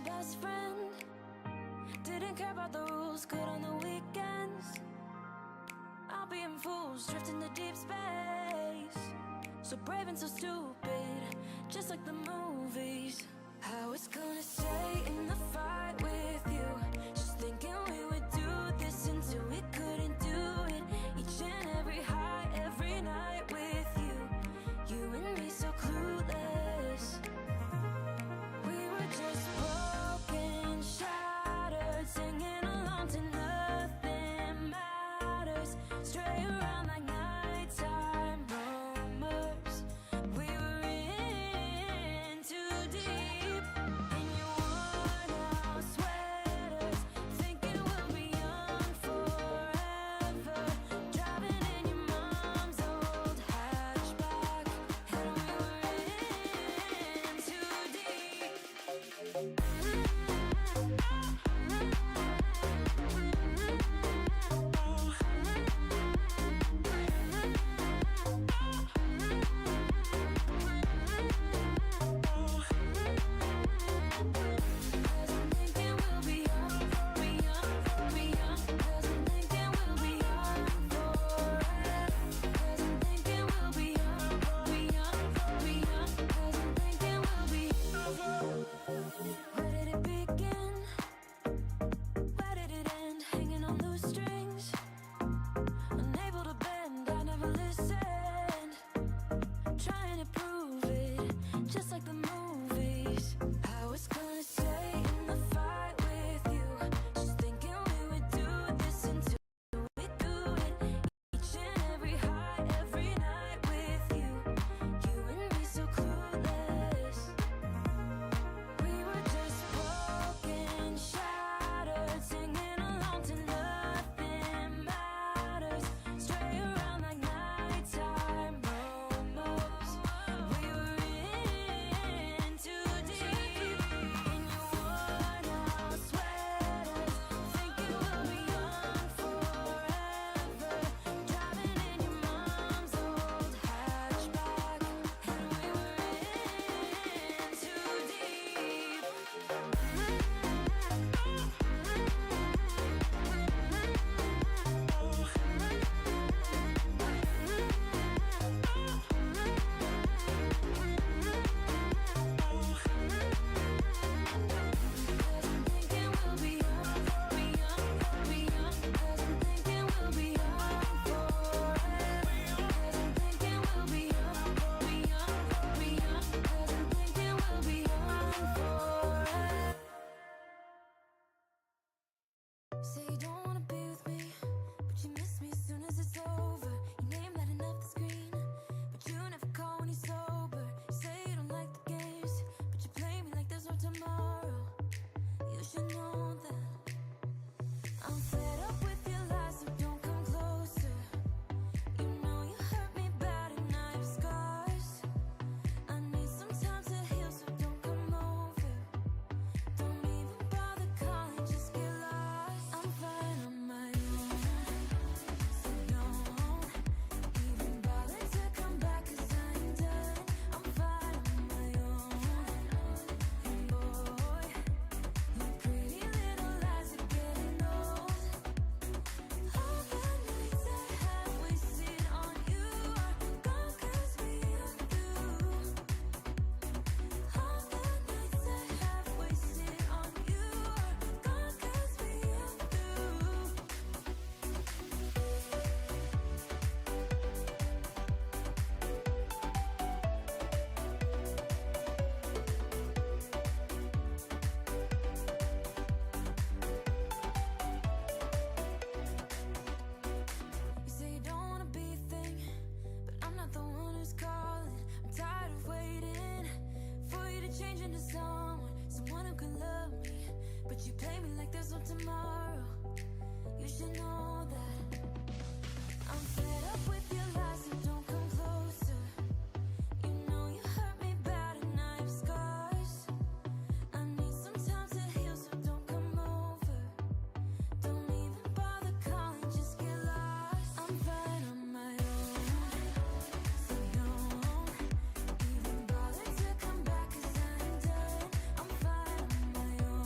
best friend. Didn't care about the rules, good on the weekends. I'll be in fools, drifting to deep space. So brave and so stupid, just like the movies. I was gonna stay in the fight with you, just thinking we would do this until we couldn't do it. Each and every high, every night with you, you and me so clueless. We were just broken, shattered, singing along to nothing matters. Stray around like nighttime rumors. We were in too deep. In your worn out sweaters, thinking we'll be young forever. Driving in your mom's old hatchback, and we were in too deep. Where did it begin? Where did it end? Hanging on loose strings, unable to bend. I never listened, trying to prove it, just like the movies. I was gonna stay in the fight with you, just thinking we would do this until we do it. Each and every high, every night with you, you and me so clueless. We were just broken, shattered, singing along to nothing matters. Stray around like nighttime rumors. We were in too deep. In your worn out sweaters, thinking we'll be young forever. Driving in your mom's old hatchback, and we were in too deep. Thinking we'll be young, be young, be young. 'Cause I'm thinking we'll be young forever. 'Cause I'm thinking we'll be young, be young, be young. 'Cause I'm thinking we'll be young forever. Say you don't wanna be with me, but you miss me as soon as it's over. Your name lighting up the screen, but you never call when you're sober. You say you don't like the games, but you play me like there's no tomorrow. You should know that I'm fed up with your lies, so don't come closer. You know you hurt me bad and I have scars. I need some time to heal, so don't come over. Don't even bother calling, just get lost. I'm fine on my own, so don't even bother to come back, 'cause I ain't done. I'm fine on my own, and boy, your pretty little lies are getting old. All the nights I have wasted on you are gone, 'cause we are through. All the nights I have wasted on you are gone, 'cause we are through. You say you don't wanna be a thing, but I'm not the one who's calling. I'm tired of waiting for you to change into someone who can love me. But you play me like there's no tomorrow. You should know that I'm fed up with your lies, so don't come closer. You know you hurt me bad and I have scars. I need some time to heal, so don't come over. Don't even bother calling, just get lost. I'm fine on my own, so don't even bother to come back, 'cause I ain't done. I'm fine on my own,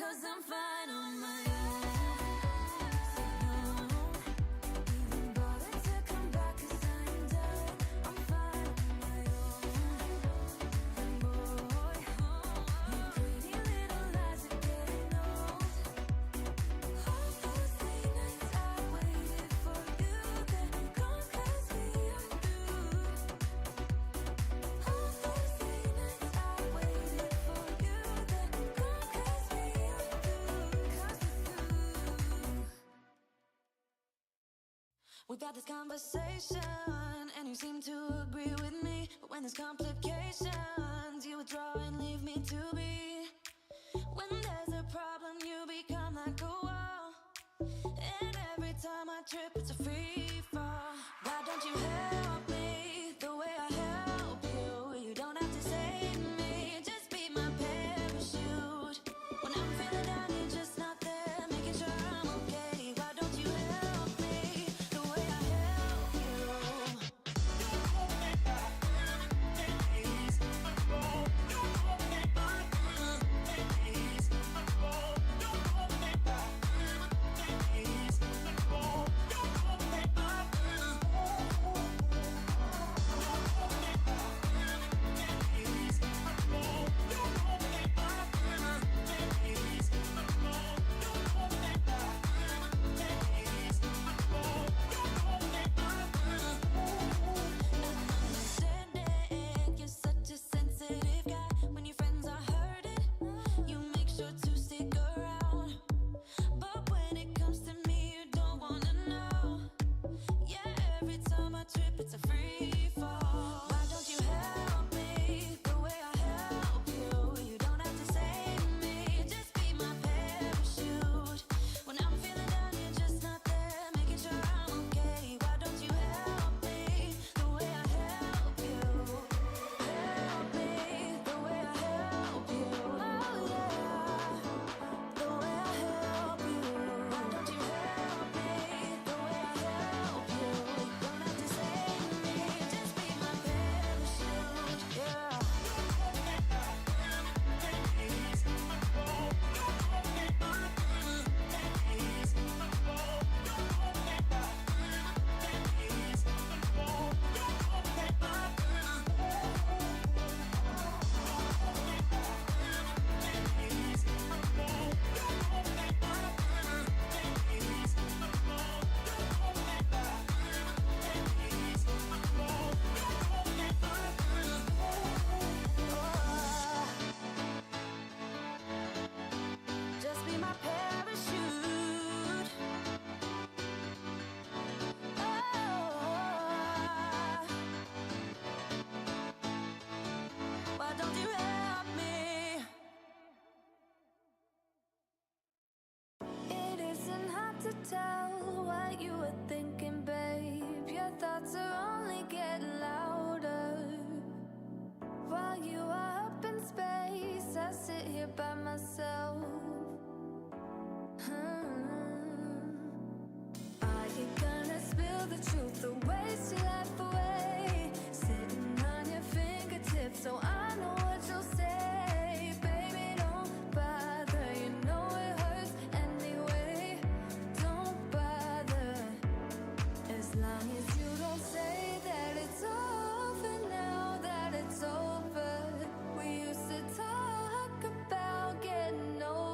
'cause I'm fine on my own. So don't even bother to come back 'cause I'm done. I'm fine on my own. And boy, your pretty little lies are getting old. All those late nights I waited for you, they're gone 'cause we are through. All those late nights I waited for you, they're gone 'cause we are through. 'Cause we're through. We've had this conversation, and you seem to agree with me. But when there's complications, you withdraw and leave me to be. When there's a problem, you become like a wall. And every time I trip, it's a free fall. Why don't you help me the way I help you? You don't have to save me, just be my parachute. When I'm feeling down, you're just not there, making sure I'm okay. Why don't you help me the way I help you? Understanding, you're such a sensitive guy. When your friends are hurting, you make sure to stick around. But when it comes to me, you don't wanna know. Yeah, every time I trip, it's a free fall. Why don't you help me the way I help you? You don't have to save me, just be my parachute. When I'm feeling down, you're just not there, making sure I'm okay. Why don't you help me the way I help you? Help me the way I help you. Oh yeah, the way I help you. Why don't you help me the way I help you? Don't have to save me, just be my parachute. Yeah. Just be my parachute. Why don't you help me? It isn't hard to tell what you were thinking, babe. Your thoughts are only getting louder. While you are up in space, I sit here by myself. Are you gonna spill the truth or waste your life away? Sitting on your fingertips, so I know what you'll say. Baby, don't bother, you know it hurts anyway. Don't bother, as long as you don't say that it's over now, that it's over. We used to talk about getting over.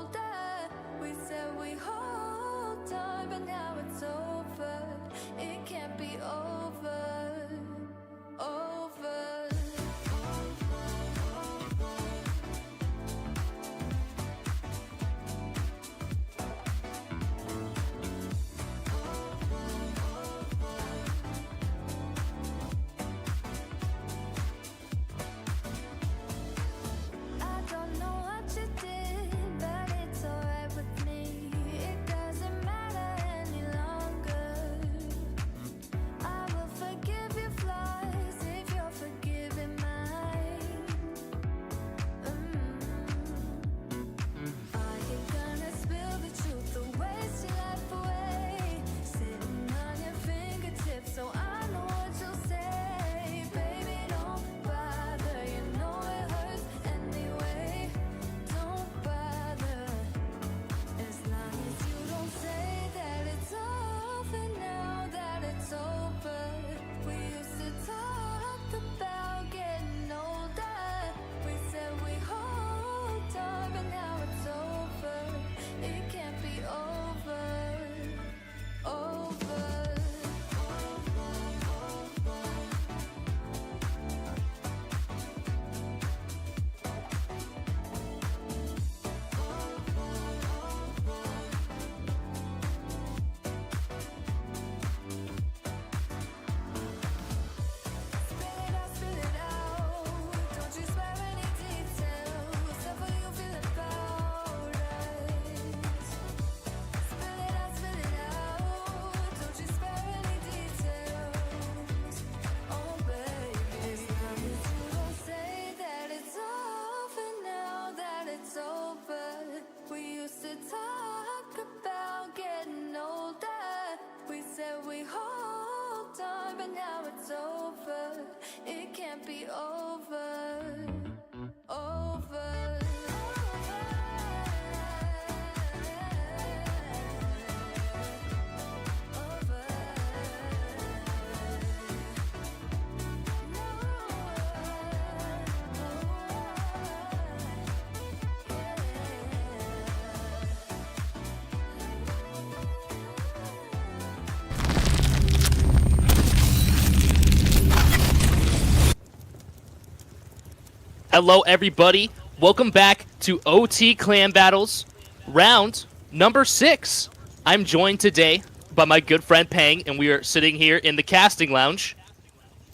Hello, everybody. Welcome back to OT Clan Battles, round number 6. I'm joined today by my good friend Pang, and we are sitting here in the casting lounge,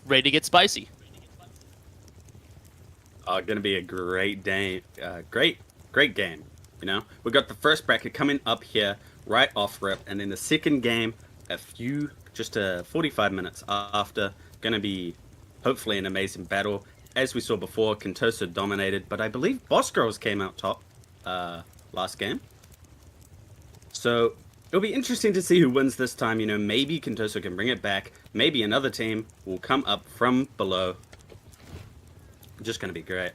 ready to get spicy. Gonna be a great day. Great game. You know, we got the first bracket coming up here right off rip, and then the second game, just 45 minutes after, gonna be hopefully an amazing battle. As we saw before, Kintosa dominated, but I believe Boss Girls came out top last game. So it'll be interesting to see who wins this time. You know, maybe Kintosa can bring it back. Maybe another team will come up from below. Just gonna be great.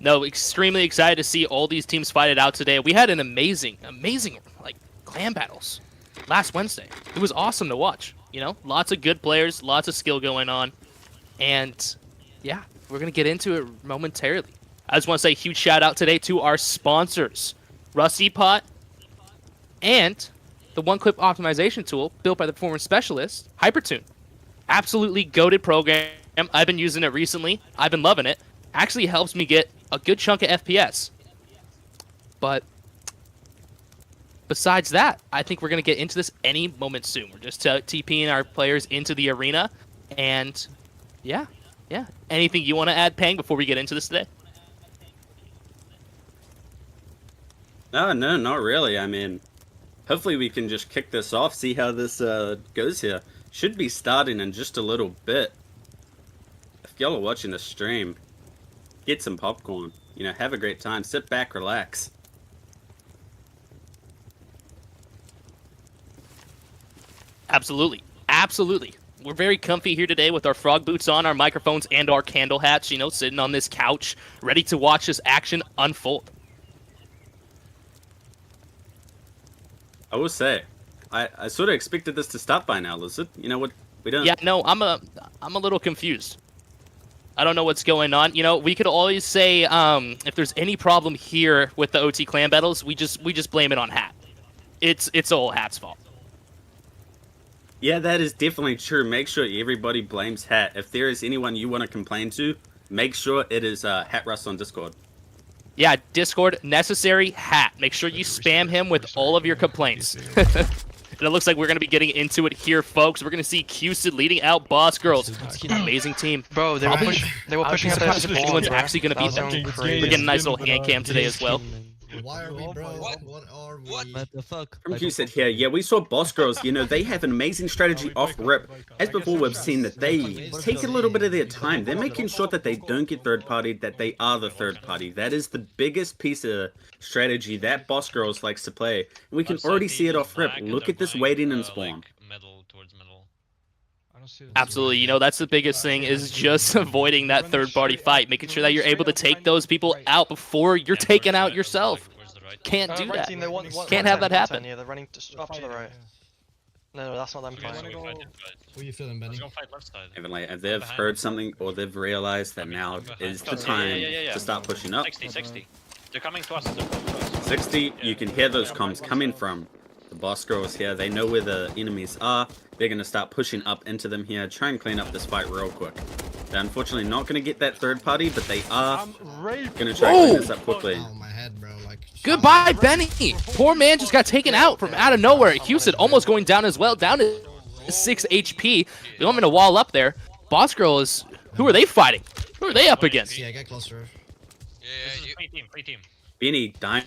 No, extremely excited to see all these teams fight it out today. We had an amazing like clan battles last Wednesday. It was awesome to watch. You know, lots of good players, lots of skill going on, and yeah, we're gonna get into it momentarily. I just want to say a huge shout out today to our sponsors, Rusty Pot, and the one-clip optimization tool built by the performance specialist, Hypertune. Absolutely goated program. I've been using it recently. I've been loving it. Actually helps me get a good chunk of FPS. But besides that, I think we're going to get into this any moment soon. We're just TPing our players into the arena. And yeah. Anything you want to add, Pang, before we get into this today? No, not really. I mean, hopefully we can just kick this off, see how this goes here. Should be starting in just a little bit. If y'all are watching the stream, get some popcorn. You know, have a great time. Sit back, relax. Absolutely. We're very comfy here today with our frog boots on, our microphones, and our candle hats, you know, sitting on this couch, ready to watch this action unfold. I will say, I sort of expected this to start by now, Lizard. You know what? We don't. Yeah, no, I'm a little confused. I don't know what's going on. You know, we could always say if there's any problem here with the OT clan battles, we just blame it on Hat. It's all Hat's fault. Yeah, that is definitely true. Make sure everybody blames Hat. If there is anyone you want to complain to, make sure it is Hat Russ on Discord. Yeah, Discord, necessary Hat. Make sure you spam him with all of your complaints. And it looks like we're going to be getting into it here, folks. We're going to see Q-Sid leading out Boss Girls. Amazing team. Bro, they were pushing out surprised if anyone's actually going to beat them. We're getting a nice little hand cam today as well. Why are we, bro? What are we? What the fuck? From Q-Sid here, yeah, we saw Boss Girls. You know, they have an amazing strategy off rip. As before, we've seen that they take a little bit of their time. They're making sure that they don't get third party, that they are the third party. That is the biggest piece of strategy that Boss Girls likes to play. And we can already see it off rip. Look at this waiting and spawn. Absolutely, you know, that's the biggest thing is just avoiding that third-party fight, making sure that you're able to take those people out before you're taken out yourself. Can't do that. Can't have that happen. Yeah, they're running up to the right. No, that's not them playing. Who are you feeling, Benny? Even like, if they've heard something or they've realized that now is the time to start pushing up. 60. They're coming to us. 60, you can hear those comms coming from the Boss Girls here. They know where the enemies are. They're going to start pushing up into them here. Try and clean up this fight real quick. They're unfortunately not going to get that third party, but they are going to try and clean this up quickly. Oh, my head, bro. Like, Goodbye, Benny! Poor man just got taken out from out of nowhere. Houston almost going down as well, down to 6 HP. They want me to wall up there. Boss Girl is... Who are they fighting? Who are they up against? Yeah, get closer. Free team. Benny dying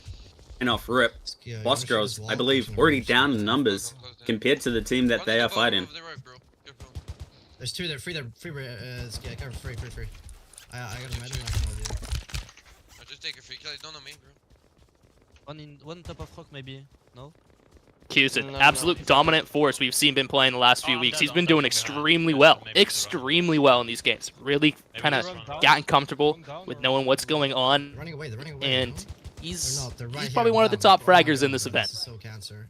off rip. Yeah, Boss you should Girls, just I wall believe, closer. already down in numbers compared to the team that they are fighting. There's two there, free there, free, yeah, cover, free. I got a med and I can hold you. I just take a free kill, don't know me, bro. One top of rock maybe. No? Houston, absolute dominant force we've seen been playing the last few weeks. He's been doing extremely well in these games. Really kind of gotten comfortable with knowing what's going on, They're running away, and bro. he's They're right probably here, one of the down. top fraggers in this This event. is so cancer.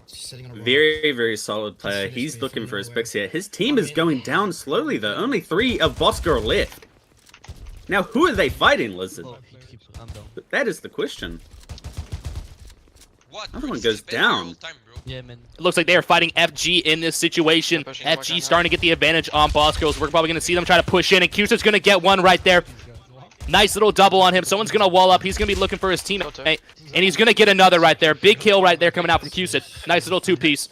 Just sitting on a rock. Very, very solid player. He's looking for his picks here. His team is going down slowly, though. Only 3 of Boss Girl left. Now, who are they fighting, Lizard? Oh, I'm down. That is the question. What? Another one It's goes been here all down. the time, bro. Yeah, man. It looks like they are fighting FG in this situation. Pushing forward FG now. starting to get the advantage on Boss Girls. We're probably going to see them try to push in, and Cusad's going to get one right there. Nice little double on him. Someone's going to wall up. He's going to be looking for his teammate, and he's going to get another right there. Big kill right there coming out from Cusad. Nice little two-piece.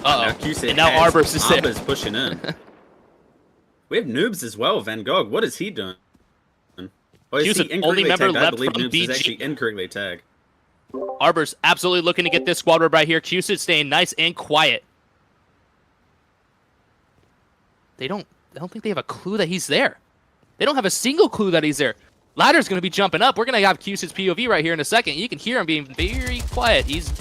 Now Uh-oh. Q-Sit And now has Arbors is there. Arbors pushing in. We have Noobs as well. Van Gogh, what is he doing? Oh, is Q-Sit, he only incorrectly member tagged? I left believe from Noobs is BG. actually incorrectly tagged. Arbors absolutely looking to get this squad rub right here. Cusad staying nice and quiet. I don't think they have a clue that he's there. They don't have a single clue that he's there. Ladder's going to be jumping up. We're going to have Cusad's POV right here in a second. You can hear him being very quiet. He's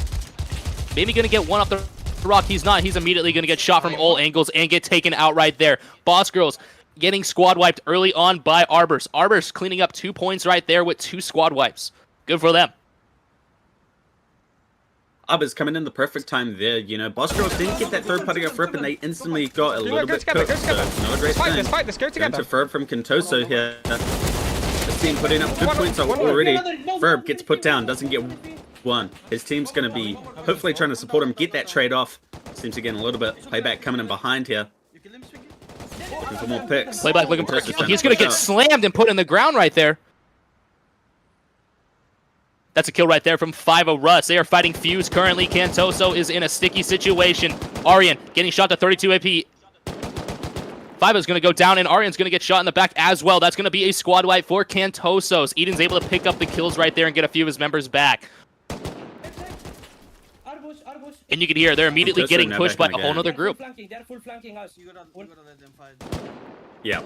maybe going to get one off the rock. He's not. He's immediately going to get shot from all angles and get taken out right there. Boss Girls getting squad wiped early on by Arbors. Arbors cleaning up 2 points right there with 2 squad wipes. Good for them. Arbors coming in the perfect time there. You know, Boss Girls didn't get that third party off rip, and they instantly got a little bit cooked. So not a great thing. Going to Ferb from Kintoso here. The team putting up good points already. Ferb gets put down, doesn't get one. His team's going to be hopefully trying to support him, get that trade off. Seems to get a little bit playback coming in behind here. Looking for more picks. Playback looking for a Kintoso's kill. He's going to push get out. slammed and put in the ground right there. That's a kill right there from 5-0 Russ. They are fighting Fuse currently. Cantoso is in a sticky situation. Aryan getting shot to 32 AP. 5-0's going to go down, and Aryan's going to get shot in the back as well. That's going to be a squad wipe for Cantosos. Eden's able to pick up the kills right there and get a few of his members back. And you can hear they're immediately Cantoso getting now pushed back by in a the whole game. other group. They're full flanking us. You gotta let them fight. Yeah,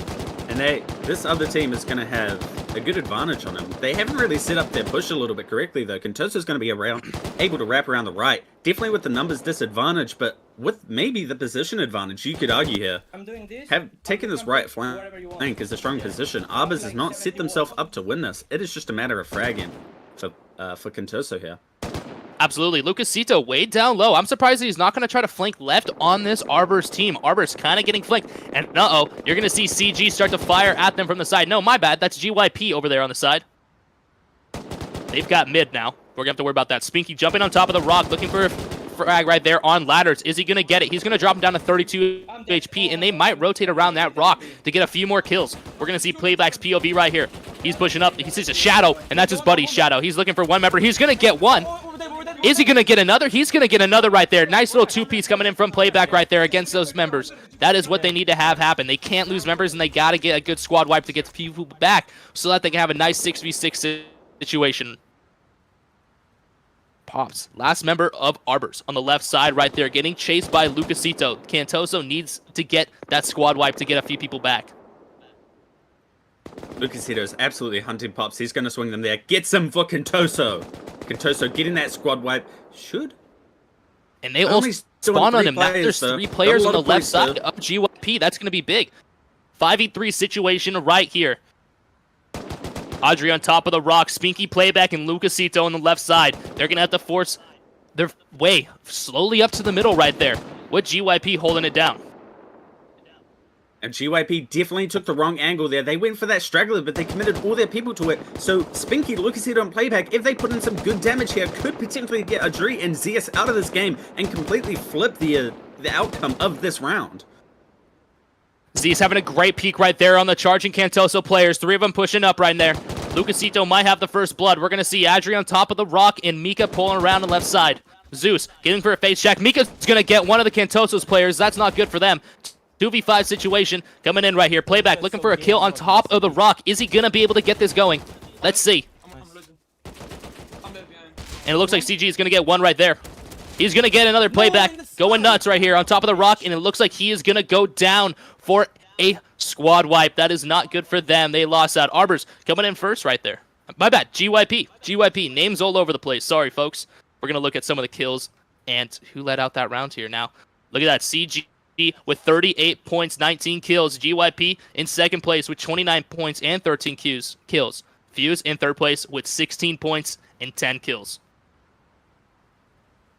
and this other team is going to have a good advantage on them. They haven't really set up their push a little bit correctly though. Kintoso's going to be able to wrap around the right, definitely with the numbers disadvantage, but with maybe the position advantage, you could argue here. I'm doing this. Have taken this right flank Whatever you want. is a strong position. Arbors has not set themselves up to win this. It is just a matter of fragging for Kintoso here. Absolutely. Lucasito way down low. I'm surprised he's not going to try to flank left on this Arbors team. Arbors kind of getting flanked. And uh-oh, you're going to see CG start to fire at them from the side. No, my bad. That's GYP over there on the side. They've got mid now. We're going to have to worry about that. Spinky jumping on top of the rock, looking for a frag right there on ladders. Is he going to get it? He's going to drop him down to 32 HP, and they might rotate around that rock to get a few more kills. We're going to see Playback's POV right here. He's pushing up. He sees a Shadow, and that's his buddy's Shadow. He's looking for one member. He's going to get one. Is he going to get another? He's going to get another right there. Nice little two-piece coming in from Playback right there against those members. That is what they need to have happen. They can't lose members, and they got to get a good squad wipe to get people back so that they can have a nice 6v6 situation. Pops, last member of Arbors on the left side right there, getting chased by Lucasito. Cantoso needs to get that squad wipe to get a few people back. Lucasito is absolutely hunting Pops. He's going to swing them there. Gets him for Kintoso. Kintoso getting that squad wipe. Should. And they Only all still spawn on three him. Now players, there's though. 3 Got a players lot on the of left points, though. side of GYP. That's going to be big. 5v3 situation right here. Audrey on top of the rock. Spinky Playback and Lucasito on the left side. They're going to have to force their way slowly up to the middle right there. With GYP holding it down. And GYP definitely took the wrong angle there. They went for that straggler, but they committed all their people to it. So Spinky, Lucasito, and Playback, if they put in some good damage here, could potentially get Adri and Zeus out of this game and completely flip the outcome of this round. Z's having a great peek right there on the charging Cantoso players. 3 of them pushing up right there. Lucasito might have the first blood. We're going to see Adri on top of the rock and Mika pulling around the left side. Zeus getting for a face check. Mika's going to get one of the Cantoso's players. That's not good for them. 2v5 situation coming in right here. Playback looking for a kill on top of the rock. Is he going to be able to get this going? Let's see. And it looks like CG is going to get one right there. He's going to get another Playback. Going nuts right here on top of the rock. And it looks like he is going to go down for a squad wipe. That is not good for them. They lost out. Arbors coming in first right there. My bad. GYP. GYP. Names all over the place. Sorry, folks. We're going to look at some of the kills and who let out that round here now. Look at that. CG with 38 points, 19 kills. GYP in second place with 29 points and 13 kills. Fuse in third place with 16 points and 10 kills.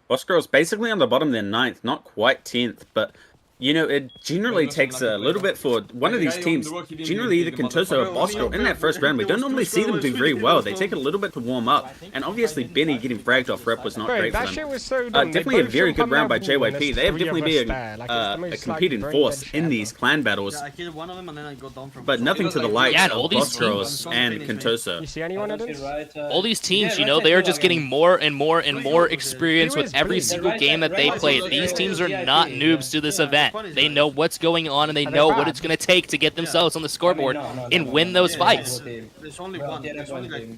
Boss Girls basically on the bottom, they're 9th, not quite 10th, but You know, it generally takes a little bit for one of these teams, generally either Contoso or Bosco, in that first round. We don't normally see them do very well. They take a little bit to warm up, and obviously Benny getting fragged off rep was not great for them. Definitely a very good round by JYP. They have definitely been a competing force in these clan battles, I killed one of them and then I got down from. but nothing to the likes Yeah, and all of these Boscos and Contoso. You see anyone at it? All these teams, you know, they are just getting more and more and more experience with every single game that they play. These teams are not noobs to this event. They know what's going on and they know what it's going to take to get themselves on the scoreboard and win those fights. There's only one. There's only like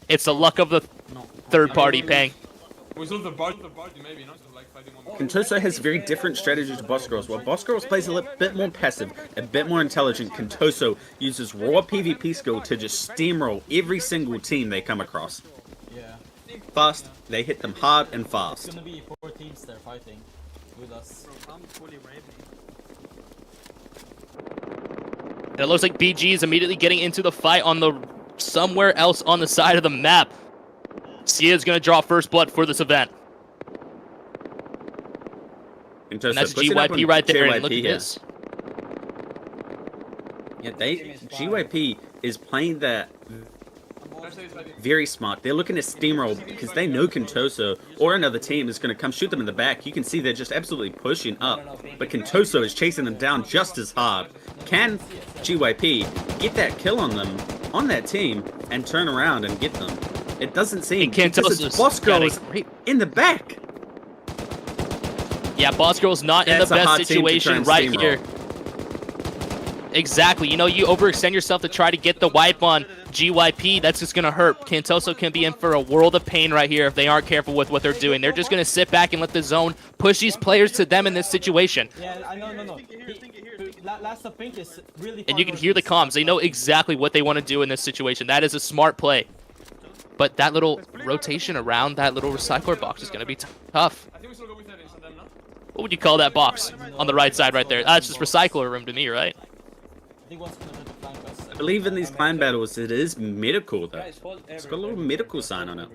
It's the luck of the third party, Pang. Contoso has very different strategies to Boss Girls. While Boss Girls plays a little bit more passive, a bit more intelligent, Contoso uses raw PvP skill to just steamroll every single team they come across. Fast, they hit them hard and fast. It's gonna be 4 teams there fighting with us. I'm fully raping. And it looks like BG is immediately getting into the fight on the somewhere else on the side of the map. Sia is going to draw first blood for this event. And that's GYP right there. And look at this. Yeah, GYP is playing that very smart. They're looking to steamroll because they know Contoso or another team is going to come shoot them in the back. You can see they're just absolutely pushing up. But Contoso is chasing them down just as hard. Can GYP get that kill on them, on that team, and turn around and get them? It doesn't seem. Because it's Boss Girls in the back. Yeah, Boss Girl's not in the best situation right here. Exactly. You know, you overextend yourself to try to get the wipe on GYP. That's just going to hurt. Contoso can be in for a world of pain right here if they aren't careful with what they're doing. They're just going to sit back and let the zone push these players to them in this situation. Yeah, I know, no. Last of Pink is really. And you can hear the comms. They know exactly what they want to do in this situation. That is a smart play. But that little rotation around that little recycler box is going to be tough. What would you call that box on the right side right there? That's just recycler room to me, right? I believe in these clan battles it is medical though. It's got a little medical sign on it.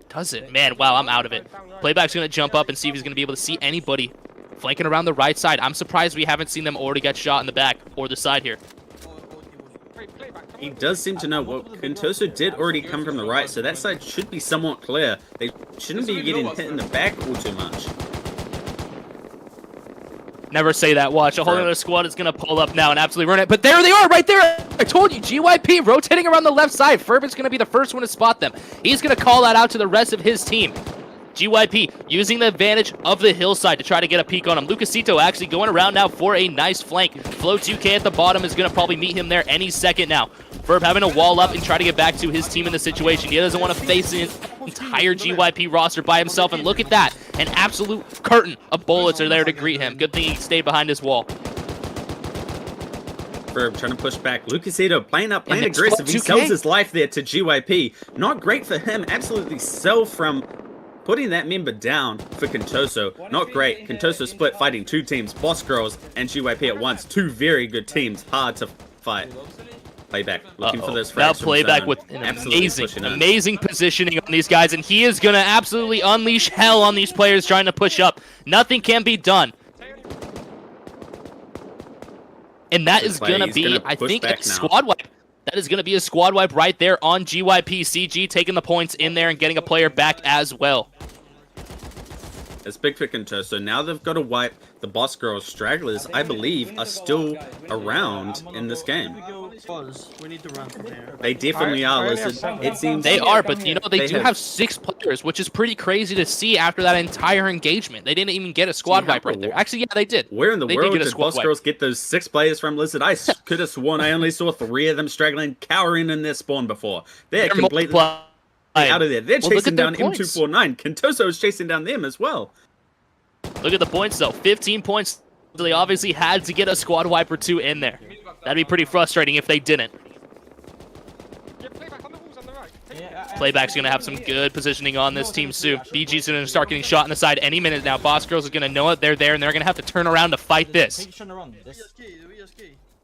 Does it? Man, wow, I'm out of it. Playback's going to jump up and see if he's going to be able to see anybody flanking around the right side. I'm surprised we haven't seen them already get shot in the back or the side here. He does seem to know what Contoso did already come from the right, so that side should be somewhat clear. They shouldn't be getting hit in the back all too much. Never say that. Watch, a whole other squad is going to pull up now and absolutely run it. But there they are, right there. I told you, GYP rotating around the left side. Fervent's going to be the first one to spot them. He's going to call that out to the rest of his team. GYP using the advantage of the hillside to try to get a peek on him. Lucasito actually going around now for a nice flank. Flow 2K at the bottom is going to probably meet him there any second now. Ferb having to wall up and try to get back to his team in the situation. He doesn't want to face the entire GYP roster by himself. And look at that. An absolute curtain of bullets are there to greet him. Good thing he stayed behind his wall. Ferb trying to push back. Lucasito playing aggressive. He sells his life there to GYP. Not great for him. Absolutely sell from putting that member down for Contoso. Not great. Contoso split fighting 2 teams. Boss Girls and GYP at once. 2 very good teams. Hard to fight. Playback looking for those frags. Now Playback with an amazing positioning on these guys, and he is going to absolutely unleash hell on these players trying to push up. Nothing can be done. And that is going to be, I think, a squad wipe. That is going to be a squad wipe right there on GYP. CG taking the points in there and getting a player back as well. It's big for Contoso. Now they've got to wipe the Boss Girls. Stragglers, I believe, are still around in this game. We need to run from here. They definitely are. Listen, it seems they are, but you know they do have 6 players, which is pretty crazy to see after that entire engagement. They didn't even get a squad wipe right there. Actually, yeah, they did. Where in the world did Boss Girls get those 6 players from, Lizard? I could have sworn I only saw 3 of them straggling, cowering in their spawn before. They're completely out of there. They're chasing down M249. Contoso is chasing down them as well. Look at the points, though. 15 points. They obviously had to get a squad wipe or 2 in there. That'd be pretty frustrating if they didn't. Playback's going to have some good positioning on this team soon. BG's going to start getting shot in the side any minute now. Boss Girls is going to know it. They're there, and they're going to have to turn around to fight this.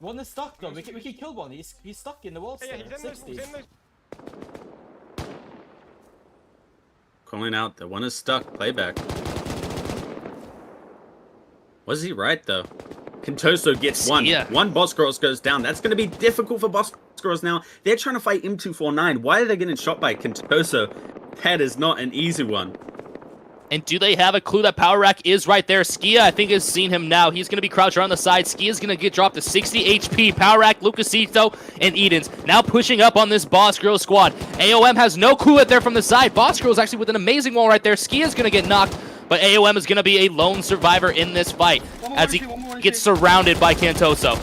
One is stuck, though. We can kill one. He's stuck in the walls. Calling out that one is stuck. Playback. Was he right, though? Kentoso gets one. Yeah. One Boss Girls goes down. That's going to be difficult for Boss Girls now. They're trying to fight M249. Why are they getting shot by Kentoso? That is not an easy one. And do they have a clue that Power Rack is right there? Skia, I think, has seen him now. He's going to be crouched around the side. Skia's going to get dropped to 60 HP. Power Rack, Lucasito, and Edens now pushing up on this Boss Girls squad. AOM has no clue that they're from the side. Boss Girls actually with an amazing wall right there. Skia's going to get knocked, but AOM is going to be a lone survivor in this fight as he gets surrounded by Kentoso.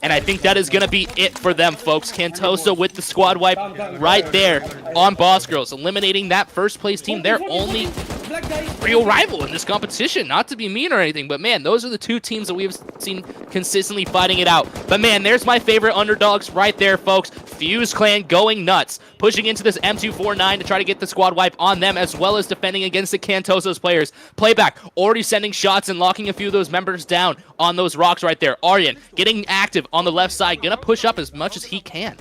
And I think that is going to be it for them, folks. Kentoso with the squad wipe right there on Boss Girls, eliminating that first place team. Their only real rival in this competition. Not to be mean or anything, but man, those are the two teams that we've seen consistently fighting it out. But man, there's my favorite underdogs right there, folks. Fuse Clan going nuts, pushing into this M249 to try to get the squad wipe on them, as well as defending against the Kentoso's players. Playback already sending shots and locking a few of those members down on those rocks right there. Aryan getting active on the left side, gonna push up as much as he can.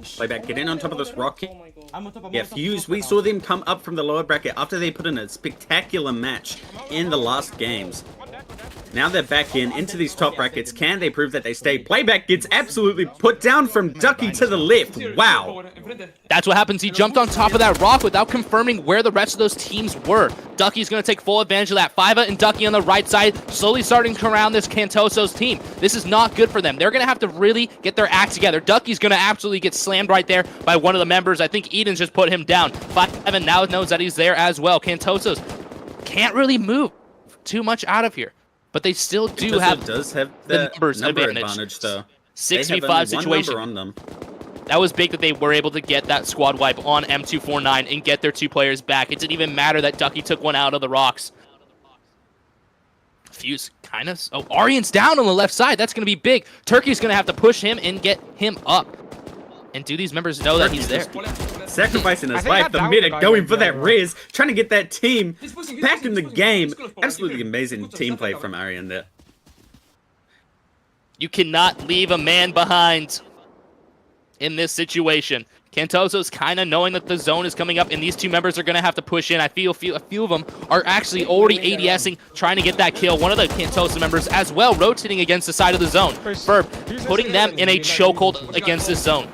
Playback, get in on top of this rock. Yeah, Fuse, we saw them come up from the lower bracket after they put in a spectacular match in the last games. Now they're back into these top brackets. Can they prove that they stay? Playback gets absolutely put down from Ducky to the left. Wow. That's what happens. He jumped on top of that rock without confirming where the rest of those teams were. Ducky's going to take full advantage of that. Fiva and Ducky on the right side, slowly starting to surround this Kentoso's team. This is not good for them. They're going to have to really get their act together. Ducky's going to absolutely get slammed right there by one of the members. I think Eden's just put him down. Fiva now knows that he's there as well. Kentoso's can't really move too much out of here, but they still do have the numbers advantage though. 6v5 situation on them. That was big that they were able to get that squad wipe on M249 and get their two players back. It didn't even matter that Ducky took one out of the rocks. Fuse kind of... Oh, Aryan's down on the left side. That's going to be big. Turkey's going to have to push him and get him up. And do these members know that he's there? Sacrificing his life, the medic going for that res, trying to get that team back in the game. Absolutely amazing team play from Aryan there. You cannot leave a man behind in this situation. Kentoso's kind of knowing that the zone is coming up and these two members are going to have to push in. I feel a few of them are actually already ADSing, trying to get that kill. One of the Kentoso members as well rotating against the side of the zone. Ferb putting them in a chokehold against this zone.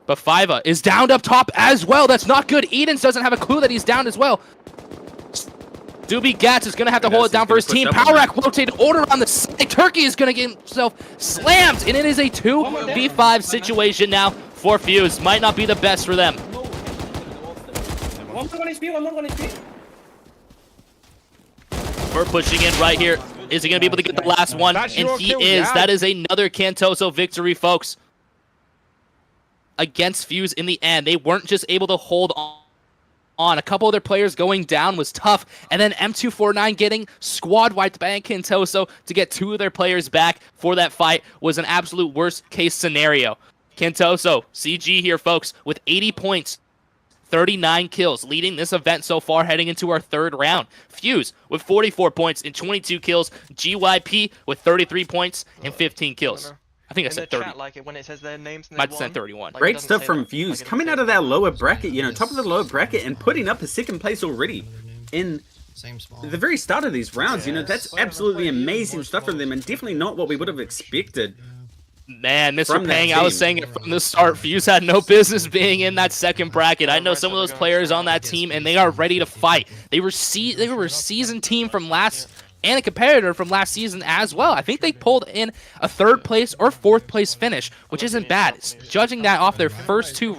But Fiva is downed up top as well. That's not good. Edens doesn't have a clue that he's down as well. Doobie Gats is going to have to hold it down for his team. Power Rack rotated order on the side. Turkey is going to get himself slammed, and it is a 2v5 situation now for Fuse. Might not be the best for them. We're pushing in right here. Is he going to be able to get the last one? And he is. That is another Kentoso victory, folks, against Fuse in the end. They weren't just able to hold on. A couple other players going down was tough, and then M249 getting squad wiped by Kentoso to get two of their players back for that fight was an absolute worst case scenario. Kentoso, CG here, folks, with 80 points, 39 kills, leading this event so far heading into our third round. Fuse with 44 points and 22 kills. GYP with 33 points and 15 kills. I think I said 30. Chat, like it when it says their names and Might have said 31. Like, Great stuff from Fuse, coming out of that lower bracket, you know, top of the lower bracket, and putting up a second place already in the very start of these rounds. You know, that's absolutely amazing stuff from them, and definitely not what we would have expected. Man, Mr. Pang, I was saying it from the start. Fuse had no business being in that second bracket. I know some of those players on that team, and they are ready to fight. They were a seasoned team from last, and a competitor from last season as well. I think they pulled in a third place or fourth place finish, which isn't bad. Judging that off their first two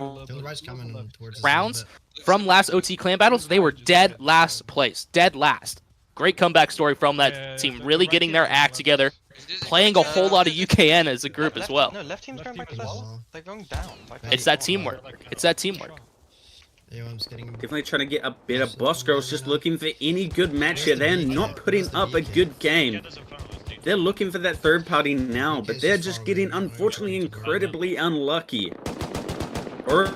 rounds from last OT clan battles, they were dead last place. Dead last. Great comeback story from that team. Really getting their act together. Playing a whole lot of UKN as a group as well. No, left team's going back to left. They're going down. It's that teamwork. It's that teamwork. Definitely trying to get a better. Boss Girls just looking for any good match here. They're not putting up a good game. They're looking for that third party now, but they're just getting, unfortunately, incredibly unlucky. Or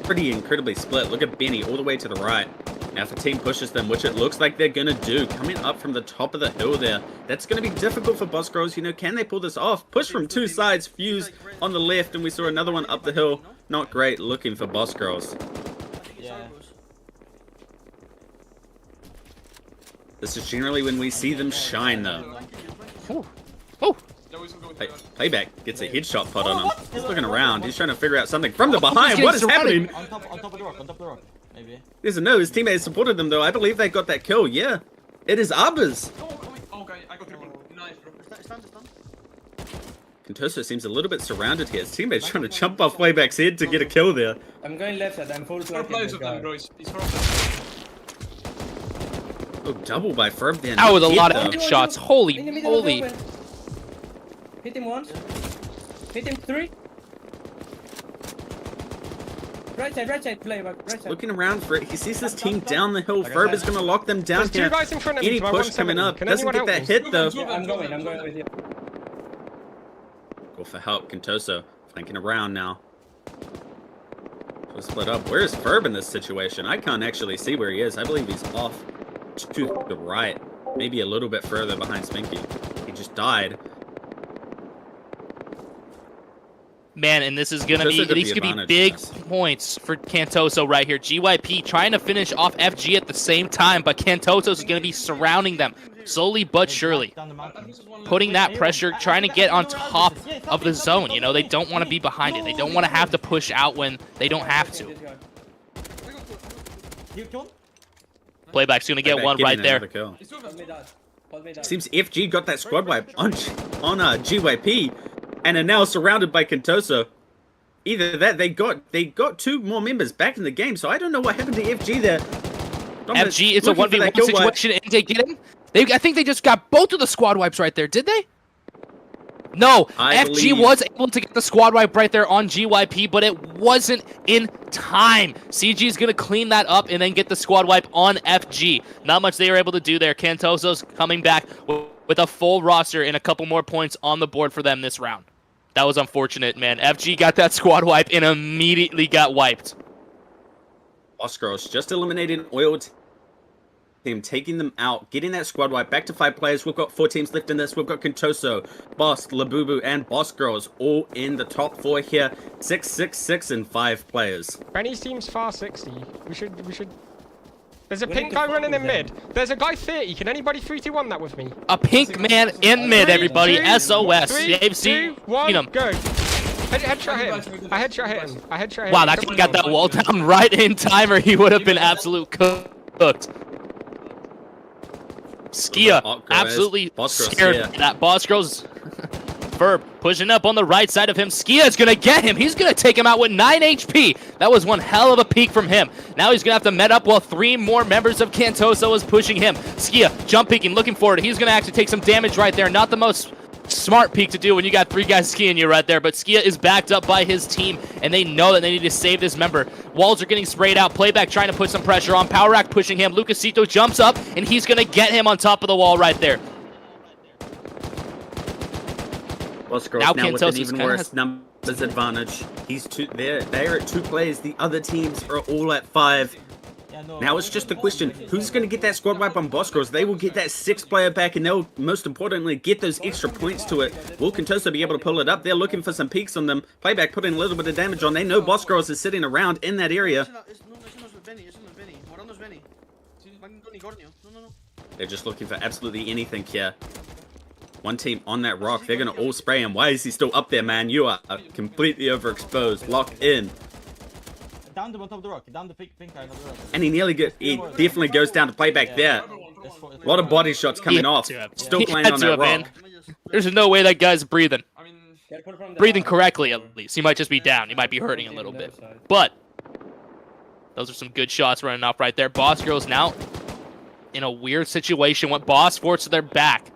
pretty incredibly split. Look at Benny all the way to the right. Now if the team pushes them, which it looks like they're going to do, coming up from the top of the hill there, that's going to be difficult for Boss Girls. You know, can they pull this off? Push from two sides, Fuse on the left, and we saw another one up the hill. Not great looking for Boss Girls. This is generally when we see them shine, though. Oh, Playback gets a headshot put on him. He's looking around. He's trying to figure out something from the behind. What is happening? On top of the rock, on top of the rock. Maybe. There's a no. His teammates supported them, though. I believe they got that kill. Yeah. It is Arbors. Okay, I got 13. Nice, bro. Stand. Contoso seems a little bit surrounded here. His teammates trying to jump off Playback's head to get a kill there. I'm going left side. I'm full Four players of them, bro. He's 4 Oh, double by Ferb there. that was a Hit, lot though. of shots. Holy moly. Hit him once. Hit him 3. Right side, play back. Right side. Looking around for it. He sees his team down the hill. Ferb is going to lock them down There's 2 here. guys in front of me. Any so I push want coming 70. up. Can Doesn't anyone get help that me? hit, though. Yeah, I'm going with you. Go for help. Contoso flanking around now. So split up. Where's Ferb in this situation? I can't actually see where he is. I believe he's off to the right. Maybe a little bit further behind Spinky. He just died. Man, and this is going to be, Contoso got these the could be advantage big in this. points for Cantoso right here. GYP trying to finish off FG at the same time, but Cantoso is going to be surrounding them slowly but surely. Down the mountain. Putting that pressure, trying to get on top of the zone. You know, they don't want to be behind it. They don't want to have to push out when they don't have to. You killed? Playback's going to get Playback one getting right there. another kill. Hold me down. Hold me down. Seems FG got that squad wipe on GYP, and are now surrounded by Contoso. Either that, they got 2 more members back in the game, so I don't know what happened to FG there. Dominus FG, it's a looking for that 1v1 kill wipe. situation, and they get him. I think they just got both of the squad wipes right there, did they? No, I FG believe- was able to get the squad wipe right there on GYP, but it wasn't in time. CG is going to clean that up and then get the squad wipe on FG. Not much they were able to do there. Cantoso's coming back with a full roster and a couple more points on the board for them this round. That was unfortunate, man. FG got that squad wipe and immediately got wiped. Boss Girls just eliminated Oil Team, taking them out, getting that squad wipe back to 5 players. We've got 4 teams left in this. We've got Contoso, Boss, Labubu, and Boss Girls all in the top 4 here. 6, 6, 6, and 5 players. Benny's team's far 60. We should. There's a We pink need to guy running in focus mid. There's a guy 30. Can anybody 3-2-1 that with me? A pink man in mid, everybody. 3, SOS. 3, They've 2, seen 1, him. go. Headshot hit him. I headshot hit him. I headshot hit him. Wow, that kid got that wall down right in time, or he would have been absolute cooked. Skia, Boss Girls, absolutely Boss Girls, scared yeah. of that. Boss Girls, Ferb pushing up on the right side of him. Skia is going to get him. He's going to take him out with 9 HP. That was one hell of a peek from him. Now he's going to have to med up while 3 more members of Cantoso is pushing him. Skia, jump peeking, looking forward. He's going to actually take some damage right there. Not the most smart peek to do when you got 3 guys skiing you right there, but Skia is backed up by his team, and they know that they need to save this member. Walls are getting sprayed out. Playback trying to put some pressure on. Power Rack pushing him. Lucasito jumps up, and he's going to get him on top of the wall right there. Boss Girls Now now with an Cantoso's even kinda worse has- numbers advantage. He's they're at 2 players. The other teams are all at 5. Yeah, no. Now it's just a question, who's going to get that squad wipe on Boss Girls? They will get that 6th player back, and they'll, most importantly, get those extra points to it. Will Contoso be able to pull it up? They're looking for some peaks on them. Playback putting a little bit of damage on. They know Boss Girls is sitting around in that area. No es Benny. Morando es Benny. Van unicornio. No. They're just looking for absolutely anything here. One team on that rock. They're going to all spray him. Why is he still up there, man? You are completely overexposed. Lock in. Down the bottom of the rock. Down the pink guy on the rock. And he definitely goes down to Playback there. A lot of body shots coming off. Still He playing had on to that have, man. rock. There's no way that guy's breathing. I mean, Breathing correctly, at least. He might just be down. He might be hurting a little bit. But those are some good shots running off right there. Boss Girls now in a weird situation. When Boss forces their back.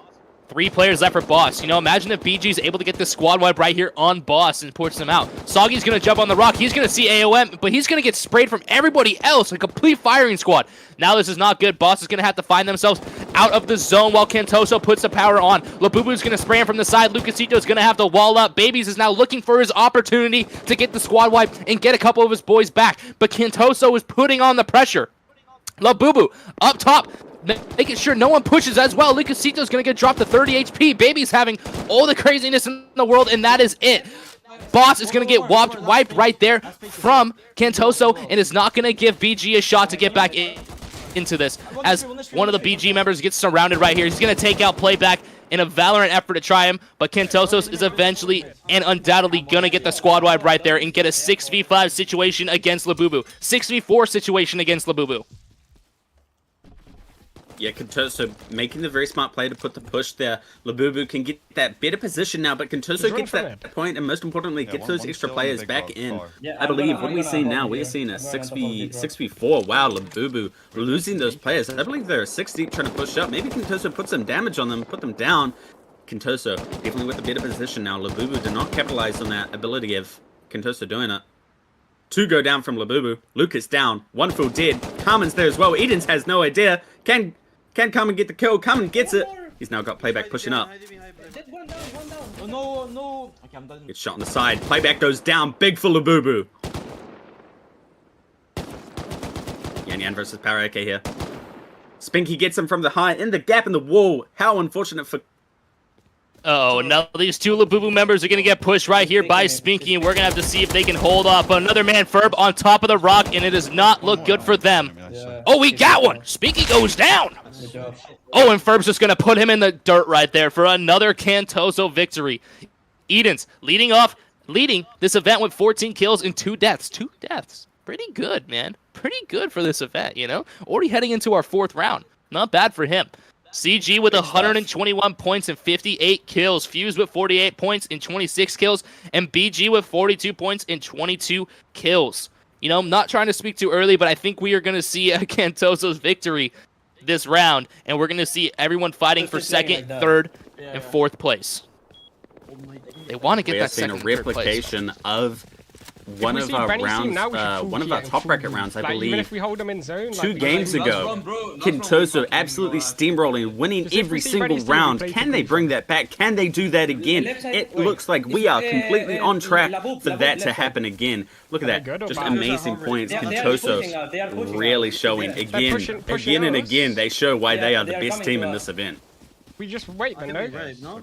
3 players left for Boss. You know, imagine if BG is able to get the squad wipe right here on Boss and push them out. Soggy's going to jump on the rock. He's going to see AOM, but he's going to get sprayed from everybody else. A complete firing squad. Now this is not good. Boss is going to have to find themselves out of the zone while Cantoso puts the power on. Labubu's going to spray him from the side. Lucasito is going to have to wall up. Babies is now looking for his opportunity to get the squad wipe and get a couple of his boys back. But Cantoso is putting on the pressure. Labubu up top, making sure no one pushes as well. Lucasito's going to get dropped to 30 HP. Baby's having all the craziness in the world, and that is it. Boss is going to get wiped right there from Cantoso, and is not going to give BG a shot to get back in into this as one of the BG members gets surrounded right here. He's going to take out Playback in a Valorant effort to try him, but Kentosos is eventually and undoubtedly going to get the squad wipe right there and get a 6v5 situation against Labubu. 6v4 situation against Labubu. Yeah, Kentoso making the very smart play to put the push there. Labubu can get that better position now, but Kentoso gets that point, and most importantly, gets those extra players back in. I believe, what are we seeing now? We're seeing a 6v4. Wow, Labubu losing those players. I believe they're 6 deep trying to push up. Maybe Kentoso put some damage on them, put them down. Kentoso definitely with a better position now. Labubu did not capitalize on that ability of Kentoso doing it. 2 go down from Labubu. Lucas down. 1 full dead. Carmen's there as well. Edens has no idea. Can Carmen get the kill? Carmen gets it. He's now got Playback pushing up. Oh, no, no. Okay, I'm done. Gets shot on the side. Playback goes down. Big for Labubu. Yan Yan versus Paraake here. Spinky gets him from the high in the gap in the wall. How unfortunate for... Oh, now these 2 Labubu members are going to get pushed right here by Spinky, and we're going to have to see if they can hold off. Another man, Ferb, on top of the rock, and it does not look good for them. Oh, we got one! Spinky goes down! Oh, and Ferb's just going to put him in the dirt right there for another Kentoso victory. Edens leading this event with 14 kills and 2 deaths. 2 deaths. Pretty good, man. Pretty good for this event, you know? Already heading into our 4th round. Not bad for him. CG with 121 points and 58 kills. Fuse with 48 points and 26 kills. And BG with 42 points and 22 kills. You know, I'm not trying to speak too early, but I think we are going to see a Kentoso's victory this round. And we're going to see everyone fighting for 2nd, 3rd, and 4th place. They want to get that second, a replication of one of our rounds, one of our top bracket rounds, I believe, if we hold them in zone, 2 games ago. Kentoso absolutely steamrolling, winning every single round. Can they bring that back? Can they do that again? It looks like we are completely on track for that to happen again. Look at that, just amazing points. Kentoso really showing again and again. They show why they are the best team in this event. We just wait, then, no?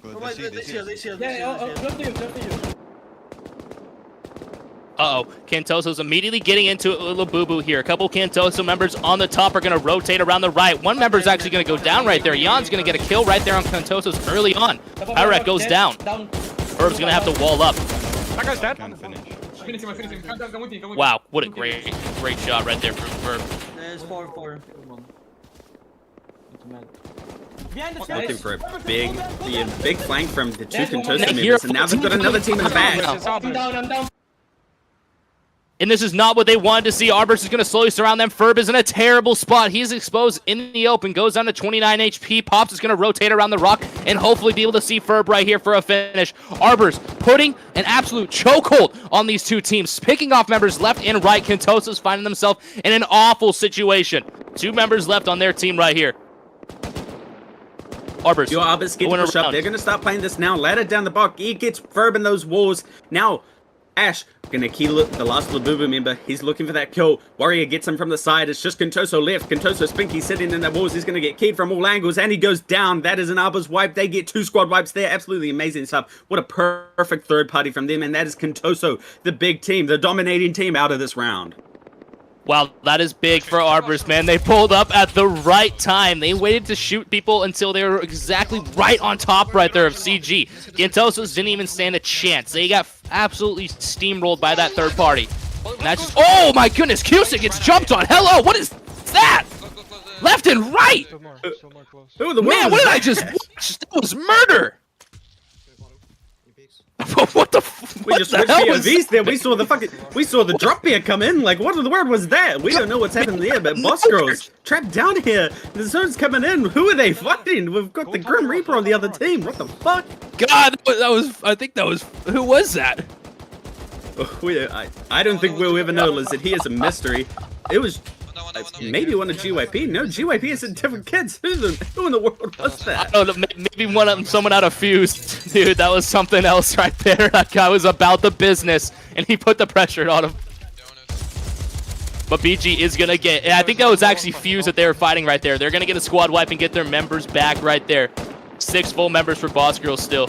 Uh-oh, Kentoso's immediately getting into Labubu here. A couple Kentoso members on the top are going to rotate around the right. One member's actually going to go down right there. Jan's going to get a kill right there on Kentoso's early on. Pyrak goes down. Herb's going to have to wall up. That guy's dead. Finish him. Wow, what a great shot right there from Herb. There's 4-4. Looking for a big flank from the 2 Kentoso members, and now they've got another team in the back. And this is not what they wanted to see. Arbors is going to slowly surround them. Ferb is in a terrible spot. He's exposed in the open. Goes down to 29 HP. Pops is going to rotate around the rock and hopefully be able to see Ferb right here for a finish. Arbors putting an absolute chokehold on these 2 teams. Picking off members left and right. Kentoso's finding themselves in an awful situation. 2 members left on their team right here. Arbors. Your Arbors get to push up. They're going to start playing this now. Ladder down the block. He gets Ferb in those walls. Now, Ash gonna kill the last Labubu member. He's looking for that kill. Warrior gets him from the side. It's just Kentoso left. Kentoso Spinky sitting in the walls. He's gonna get keyed from all angles, and he goes down. That is an Arbors wipe. They get 2 squad wipes there. Absolutely amazing stuff. What a perfect 3rd party from them, and that is Kentoso, the big team, the dominating team out of this round. Wow, that is big for Arbors, man. They pulled up at the right time. They waited to shoot people until they were exactly right on top right there of CG. Kentosos didn't even stand a chance. They got absolutely steamrolled by that 3rd party. And that's just... Oh my goodness, Cusick gets jumped on. Hello, what is that? Left and right! Who in the Man, what did I just watch? That was murder! What the We switched POVs there. We saw the drop beer come in. Like, what in the world was that? We don't know what's happening there, but Boss Girls trapped down here. The zone's coming in. Who are they fighting? We've got the Grim Reaper on the other team. What the fuck? God, I think that was, who was that? I don't think we'll ever know, Lizard. He is a mystery. It was maybe one of GYP. No, GYP is in different kids. Who in the world was that? I don't know, maybe someone out of Fuse. Dude, that was something else right there. That guy was about the business, and he put the pressure on him. But BG is going to get... I think that was actually Fuse that they were fighting right there. They're going to get a squad wipe and get their members back right there. 6 full members for Boss Girls still.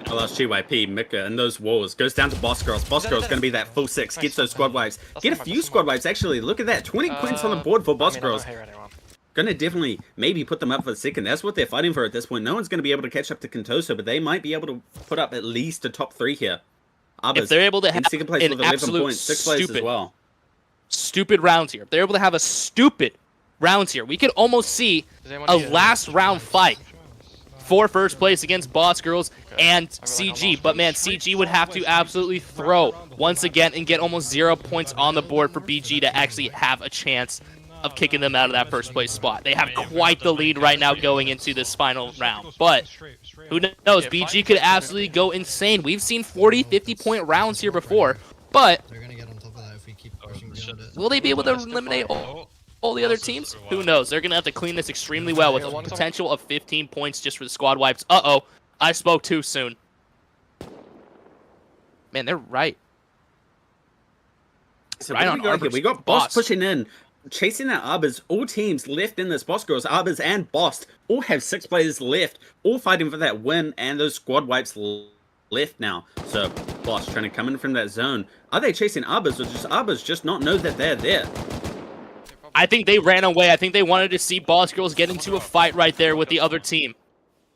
I lost GYP, Mika, and those walls. Goes down to Boss Girls. Boss Girls going to be that full 6. Gets those squad wipes. Get a few squad wipes, actually. Look at that. 20 points on the board for Boss Girls. Gonna definitely maybe put them up for the second. That's what they're fighting for at this point. No one's going to be able to catch up to Contoso, but they might be able to put up at least a top 3 here. Arbors If they're able to in have second place an with 11 absolute points. 6th place as stupid, well. stupid rounds here, if they're able to have a stupid rounds here, we could almost see a last round fight for first place against Boss Girls and CG. But man, CG would have to absolutely throw once again and get almost 0 points on the board for BG to actually have a chance of kicking them out of that first place spot. They have quite the lead right now going into this final round. But who knows? BG could absolutely go insane. We've seen 40, 50-point rounds here before. But They're gonna get on top of that if we keep pushing beyond it. will they be able to eliminate all the other teams? Who knows? They're going to have to clean this extremely well with a potential of 15 points just for the squad wipes. Uh-oh. I spoke too soon. Man, they're right. So Right what on do we got here? Arbors. We got Boss pushing in, chasing that Arbors. All teams left in this Boss Girls, Arbors and Boss, all have 6 players left, all fighting for that win and those squad wipes left now. So Boss trying to come in from that zone. Are they chasing Arbors, or just Arbors just not know that they're there? I think they ran away. I think they wanted to see Boss Girls get into a fight right there with the other team.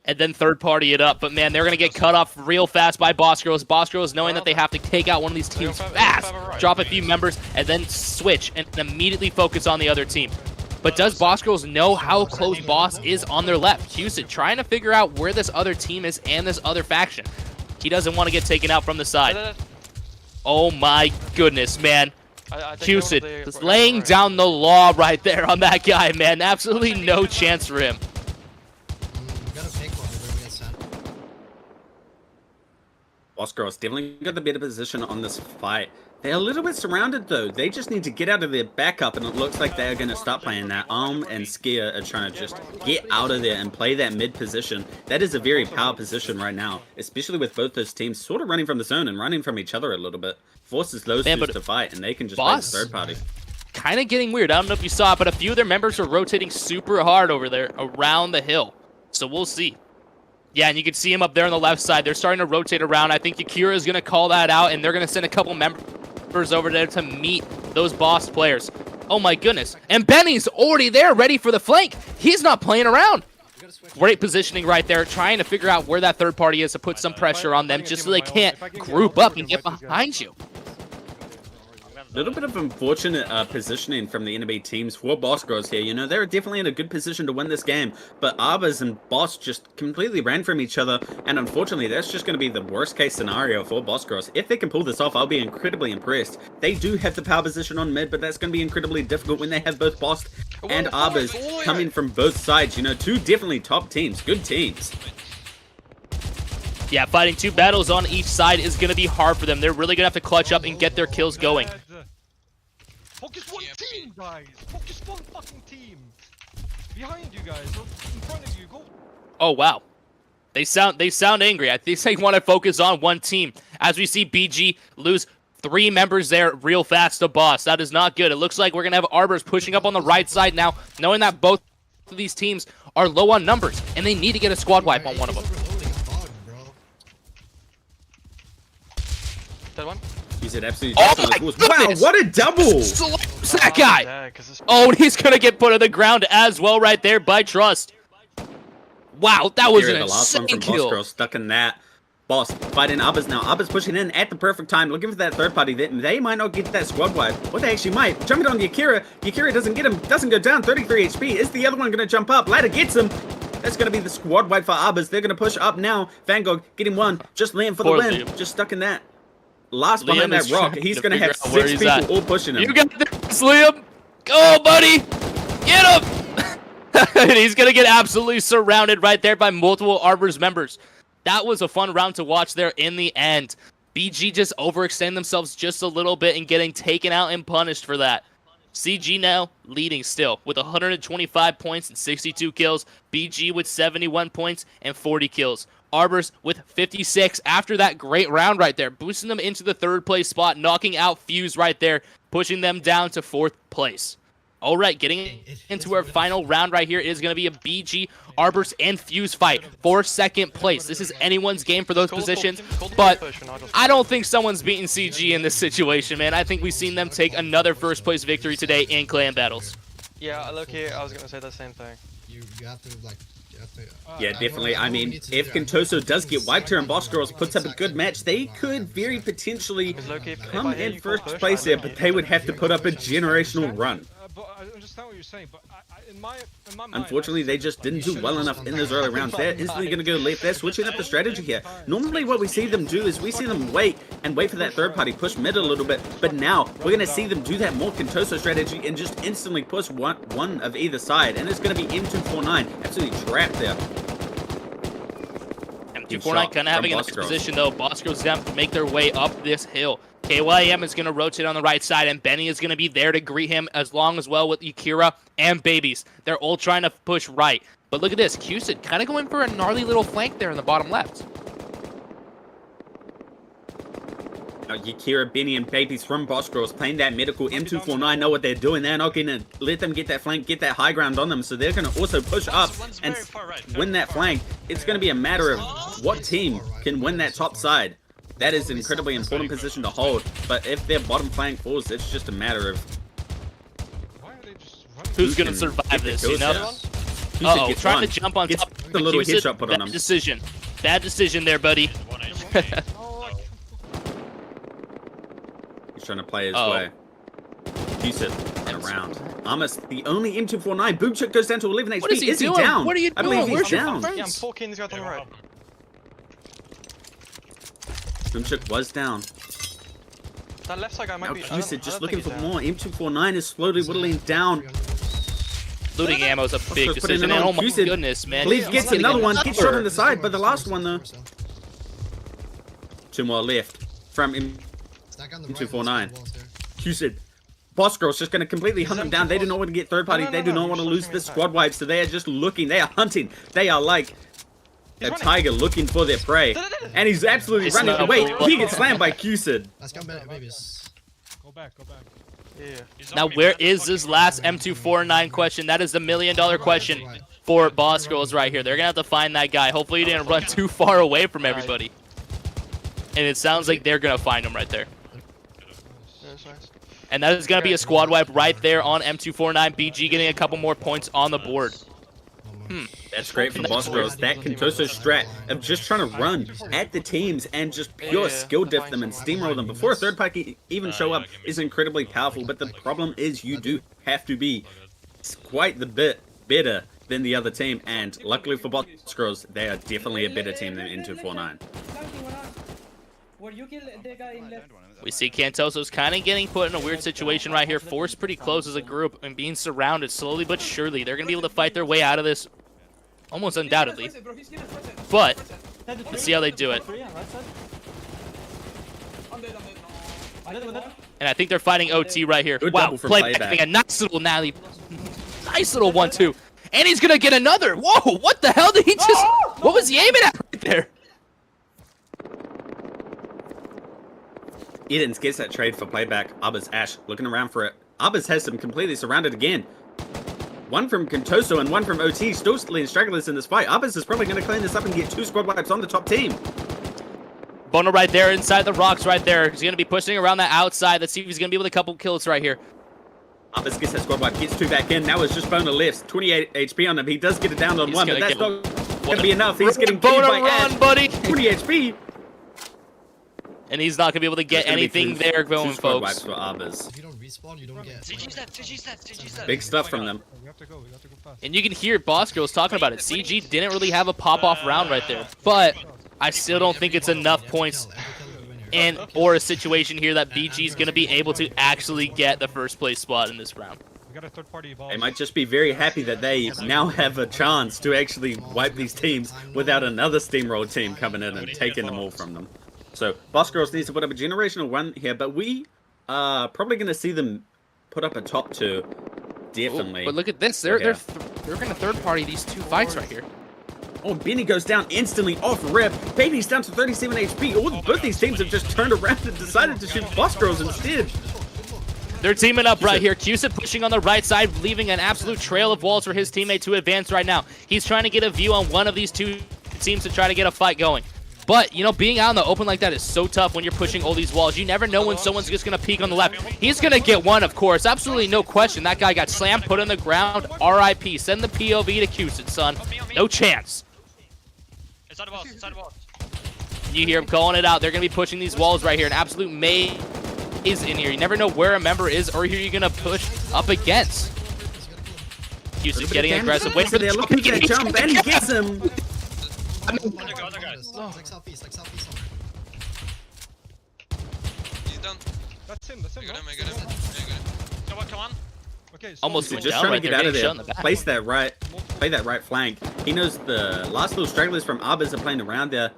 And then third party it up. But man, they're going to get cut off real fast by Boss Girls. Boss Girls knowing that they have to take out one of these teams fast. Drop a few members and then switch and immediately focus on the other team. But does Boss Girls know how close Boss is on their left? Houston trying to figure out where this other team is and this other faction. He doesn't want to get taken out from the side. Oh my goodness, man. Houston just laying down the law right there on that guy, man. Absolutely no chance for him. We gotta pick one before we get sent. Boss Girls definitely got the better position on this fight. They're a little bit surrounded though. They just need to get out of their backup, and it looks like they're going to start playing that. And Skier are trying to just get out of there and play that mid position. That is a very power position right now, especially with both those teams sort of running from the zone and running from each other a little bit. Forces those two to fight, and they can just play the Boss third party. kind of getting weird. I don't know if you saw it, but a few of their members are rotating super hard over there around the hill. So we'll see. Yeah, and you can see him up there on the left side. They're starting to rotate around. I think Yakira is going to call that out, and they're going to send a couple members over there to meet those Boss players. Oh my goodness. And Benny's already there, ready for the flank. He's not playing around. Great positioning right there, trying to figure out where that third party is to put some pressure on them just so they can't group up and get behind you. A little bit of unfortunate positioning from the enemy teams for Boss Girls here. You know, they're definitely in a good position to win this game, but Arbors and Boss just completely ran from each other, and unfortunately, that's just going to be the worst case scenario for Boss Girls. If they can pull this off, I'll be incredibly impressed. They do have the power position on mid, but that's going to be incredibly difficult when they have both Boss and Arbors coming from both sides. You know, two definitely top teams, good teams. Yeah, fighting 2 battles on each side is going to be hard for them. They're really going to have to clutch up and get their kills going. Focus one team, guys! Focus one fucking team! Behind you guys, or in front of you, go! Oh, wow. They sound angry. I think they want to focus on one team. As we see BG lose 3 members there real fast to Boss. That is not good. It looks like we're going to have Arbors pushing up on the right side now, knowing that both of these teams are low on numbers, and they need to get a squad wipe on one of them. Dead one. Use it absolutely. Oh my wow, goodness! what a double! Slaps that guy! Yeah, 'cause this- Oh, and he's going to get put on the ground as well right there by Trust. Wow, that was Here, an the last one insane from Boss kill. Girl stuck in that. Boss fighting Arbors now. Arbors pushing in at the perfect time, looking for that third party. They might not get that squad wipe. What they actually might. Jumping on the Yakira. Yakira doesn't get him. Doesn't go down. 33 HP. Is the other one going to jump up? Ladder gets him. That's going to be the squad wipe for Arbors. They're going to push up now. Vanguard getting one. Just Liam for the Poor win. Liam. Just stuck in that. Last Liam behind is that rock. trying He's to going to have figure out where 6 he's people at. all pushing him. You got this, Liam! Go, buddy! Get him! And he's going to get absolutely surrounded right there by multiple Arbors members. That was a fun round to watch there in the end. BG just overextend themselves just a little bit and getting taken out and punished for that. CG now leading still with 125 points and 62 kills. BG with 71 points and 40 kills. Arbors with 56 after that great round right there, boosting them into the 3rd place spot, knocking out Fuse right there, pushing them down to 4th place. All right, getting into our final round right here is going to be a BG, Arbors, and Fuse fight for second place. This is anyone's game for those positions, but I don't think someone's beating CG in this situation, man. I think we've seen them take another first place victory today in clan battles. Yeah, low-key, I was gonna say the same thing. You have to like. Yeah, definitely. I mean, if Contoso does get wiped here and Boss Girls puts up a good match, they could very potentially come in first place there, but they would have to put up a generational run. But I understand what you're saying, but in my mind, Unfortunately, they just didn't do well enough in those early rounds. They're instantly going to go left. They're switching up the strategy here. Normally what we see them do is we see them wait for that third party, push mid a little bit, but now we're going to see them do that more Contoso strategy and just instantly push one of either side, and it's going to be M249 absolutely trapped there. M249 kind of having a nice position though. Boss Girls going to make their way up this hill. KYM is going to rotate on the right side, and Benny is going to be there to greet him as well with Yakira and Babies. They're all trying to push right. But look at this. Cusid kind of going for a gnarly little flank there in the bottom left. Now, Yakira, Benny, and Babies from Boss Girls playing that medical M249 know what they're doing. They're not going to let them get that flank, get that high ground on them, so they're going to also push up and win that flank. It's going to be a matter of what team can win that top side. That is an incredibly important position to hold, but if their bottom flank falls, it's just a matter of who's going to survive this, you know? Uh-oh, trying to jump on top of the little headshot put on him. Bad decision. Bad decision there, buddy. He's trying to play his way. Cusid around. Amos, the only M249. Boomchuk goes down to 11 HP. What is he doing? He down? What are you doing? I believe he's Where's your down. friends? Yeah, I'm 4 kings got on the right. Boomchuk was down. That left side guy might Now be. Cusid just looking for more. M249 is slowly whittling down. Looting ammo is a big Putting decision. it on Oh my Cusid. goodness, man. Please He's gets gonna another get one. Gets shot on the side, but the last one though. 2 more left from M249. Cusid. Boss Girls just going to completely hunt them down. They do not want to get third party. They do not want to lose this squad wipe, so they are just looking. They are hunting. They are like a tiger looking for their prey. And he's absolutely running away. He gets slammed by Cusid. Let's come back, babies. Go back. Yeah. Now, where is this last M249 question? That is the $1 million question for Boss Girls right here. They're going to have to find that guy. Hopefully he didn't run too far away from everybody. And it sounds like they're going to find him right there. And that is going to be a squad wipe right there on M249. BG getting a couple more points on the board. That's great for Boss Girls. That Contoso strat of just trying to run at the teams and just pure skill diff them and steamroll them before a third party even show up is incredibly powerful. But the problem is you do have to be quite the bit better than the other team. And luckily for Boss Girls, they are definitely a better team than M249. We see Contoso's kind of getting put in a weird situation right here. Forced pretty close as a group and being surrounded slowly but surely. They're going to be able to fight their way out of this almost undoubtedly. But let's see how they do it. And I think they're fighting OT right here. Good Wow, double from playback. Playback. A nice little Nally. Nice little 1-2. And he's going to get another. Whoa, what the hell did he just... What was he aiming at right there? Edens gets that trade for playback. Abbas Ash looking around for it. Abbas has them completely surrounded again. One from Contoso and one from OT. Still in stragglers in this fight. Abbas is probably going to clean this up and get 2 squad wipes on the top team. Bono right there inside the rocks right there. He's going to be pushing around the outside. Let's see if he's going to be able to couple kills right here. Abbas gets that squad wipe, gets 2 back in. Now it's just Bono left. 28 HP on him. He does get it down on He's 1, but gonna that's get not going to be enough. He's getting killed Bono by run, Ash. buddy. 20 HP. And he's not going to be able to get anything there going, two squad wipes folks. for Abbas. If you don't respawn, you don't get. Big stuff from them. We have to go fast. And you can hear Boss Girls talking about it. CG didn't really have a pop-off round right there. But I still don't think it's enough points and or a situation here that BG is going to be able to actually get the first place spot in this round. We got a third party evolve. They might just be very happy that they now have a chance to actually wipe these teams without another steamroll team coming in and taking them all from them. So, Boss Girls needs to put up a generational run here, but we are probably going to see them put up a top 2. Definitely. Ooh, but look at this. They're going to third party these 2 fights right here. Oh, Benny goes down instantly off rip. Baby's down to 37 HP. Both these teams have just turned around and decided to shoot Boss Girls instead. They're teaming up right here. Cusit pushing on the right side, leaving an absolute trail of walls for his teammate to advance right now. He's trying to get a view on one of these two teams to try to get a fight going. But, you know, being out in the open like that is so tough when you're pushing all these walls. You never know when someone's just going to peek on the left. He's going to get one, of course. Absolutely no question. That guy got slammed, put on the ground. RIP. Send the POV to Cusit, son. No chance. Inside the walls, inside the walls. You hear him calling it out. They're going to be pushing these walls right here. An absolute maze is in here. You never know where a member is or who you're going to push up against. Cusit getting aggressive. Wait for the looking for that jump, and he gets him. Other guys. No, like southeast somewhere. He's done. That's him, that's him. I got no? him, I got him. I got him. Come on. Okay, so Almost Dude, went just down trying right to get there, out of getting there. shot in the back. Place that right. Play that right flank. He knows the last little stragglers from Arbors are playing around there.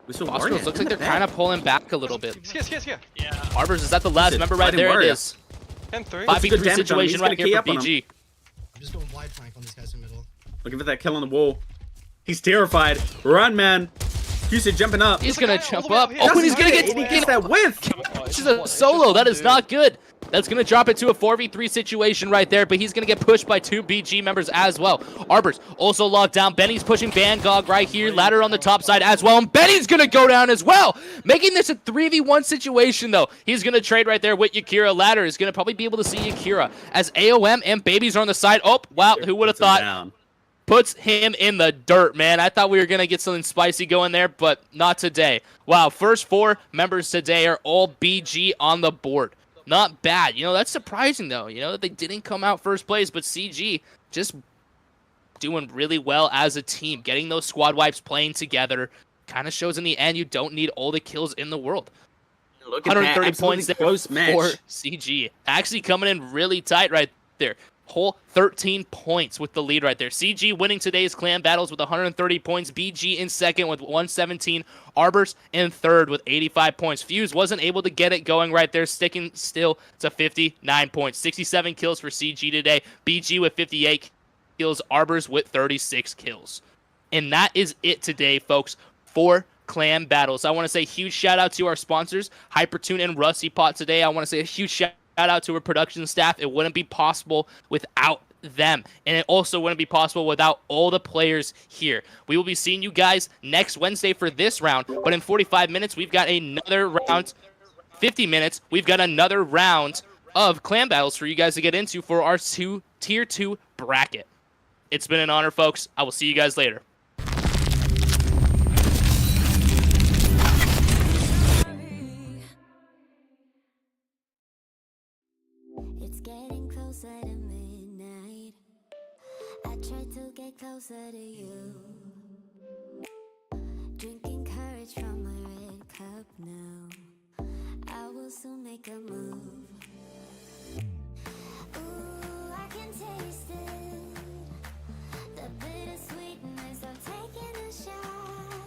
We saw Warrior. Boscos looks like they're kind of pulling back a little bit. Here. Yeah. Arbors, is that the last Listen, member right fighting there? It Warrior. is. 10-3. 5v3 good damage on him. situation He's right gonna here key for up on him. BG. I'm just going wide flank on these guys in the middle. Looking for that kill on the wall. He's terrified. Run, man. Cusit jumping up. He's There's gonna a guy all jump the way up. up here. Oh, and he's gonna And he get gets that whiff. this is a solo. That is not good. That's going to drop it to a 4v3 situation right there, but he's going to get pushed by 2 BG members as well. Arbors also locked down. Benny's pushing Van Gogh right here. Ladder on the top side as well, and Benny's going to go down as well, making this a 3v1 situation, though. He's going to trade right there with Yakira. Ladder is going to probably be able to see Yakira as AOM and Babies are on the side. Oh, wow, who would have thought? Down. Puts him in the dirt, man. I thought we were going to get something spicy going there, but not today. Wow, first 4 members today are all BG on the board. Not bad. You know, that's surprising, though. You know, that they didn't come out first place, but CG just doing really well as a team. Getting those squad wipes, playing together, kind of shows in the end you don't need all the kills in the world. Look at that. 130 Absolutely points there close match. for CG. Actually coming in really tight right there. Whole 13 points with the lead right there. CG winning today's clan battles with 130 points. BG in second with 117. Arbors in third with 85 points. Fuse wasn't able to get it going right there, sticking still to 59 points. 67 kills for CG today. BG with 58 kills. Arbors with 36 kills. And that is it today, folks, for clan battles. I want to say huge shout out to our sponsors, Hypertune and Rusty Pot today. I want to say a huge shout out to our production staff. It wouldn't be possible without them, and it also wouldn't be possible without all the players here. We will be seeing you guys next Wednesday for this round, but in 45 minutes we've got another round. 50 minutes we've got another round of clan battles for you guys to get into for our tier 2 bracket. It's been an honor, folks. I will see you guys later. It's getting closer to midnight. I try to get closer to you. Drinking courage from my red cup now. I will soon make a move. Ooh, I can taste it. The bittersweetness of taking a shot.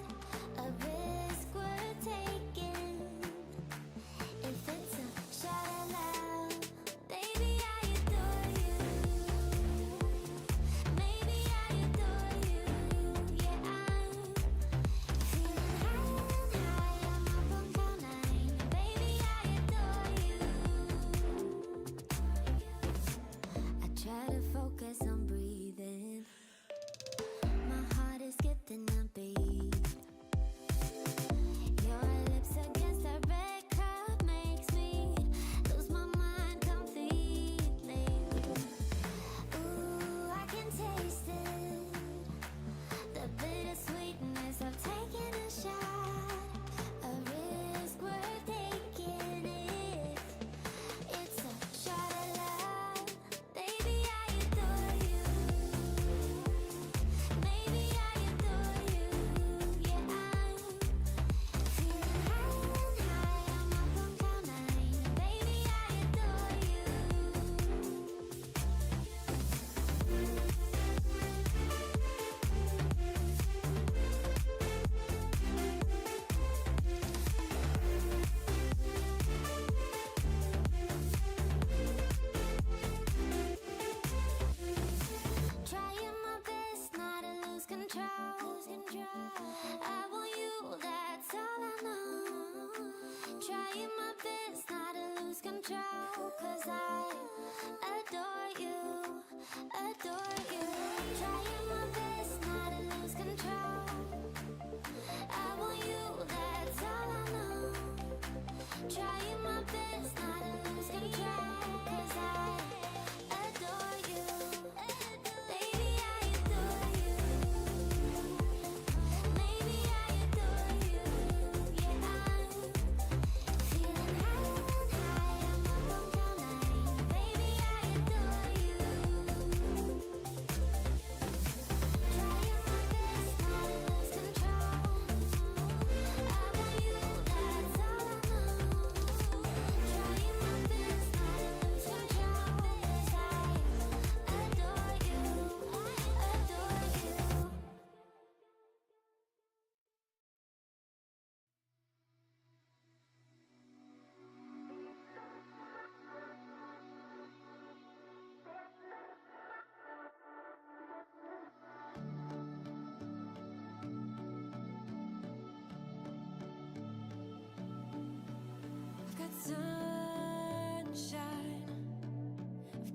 A risk worth taking. If it's a shot of love, baby, I adore you. Maybe I adore you. Yeah, I'm feeling high and high. I'm up on cloud 9.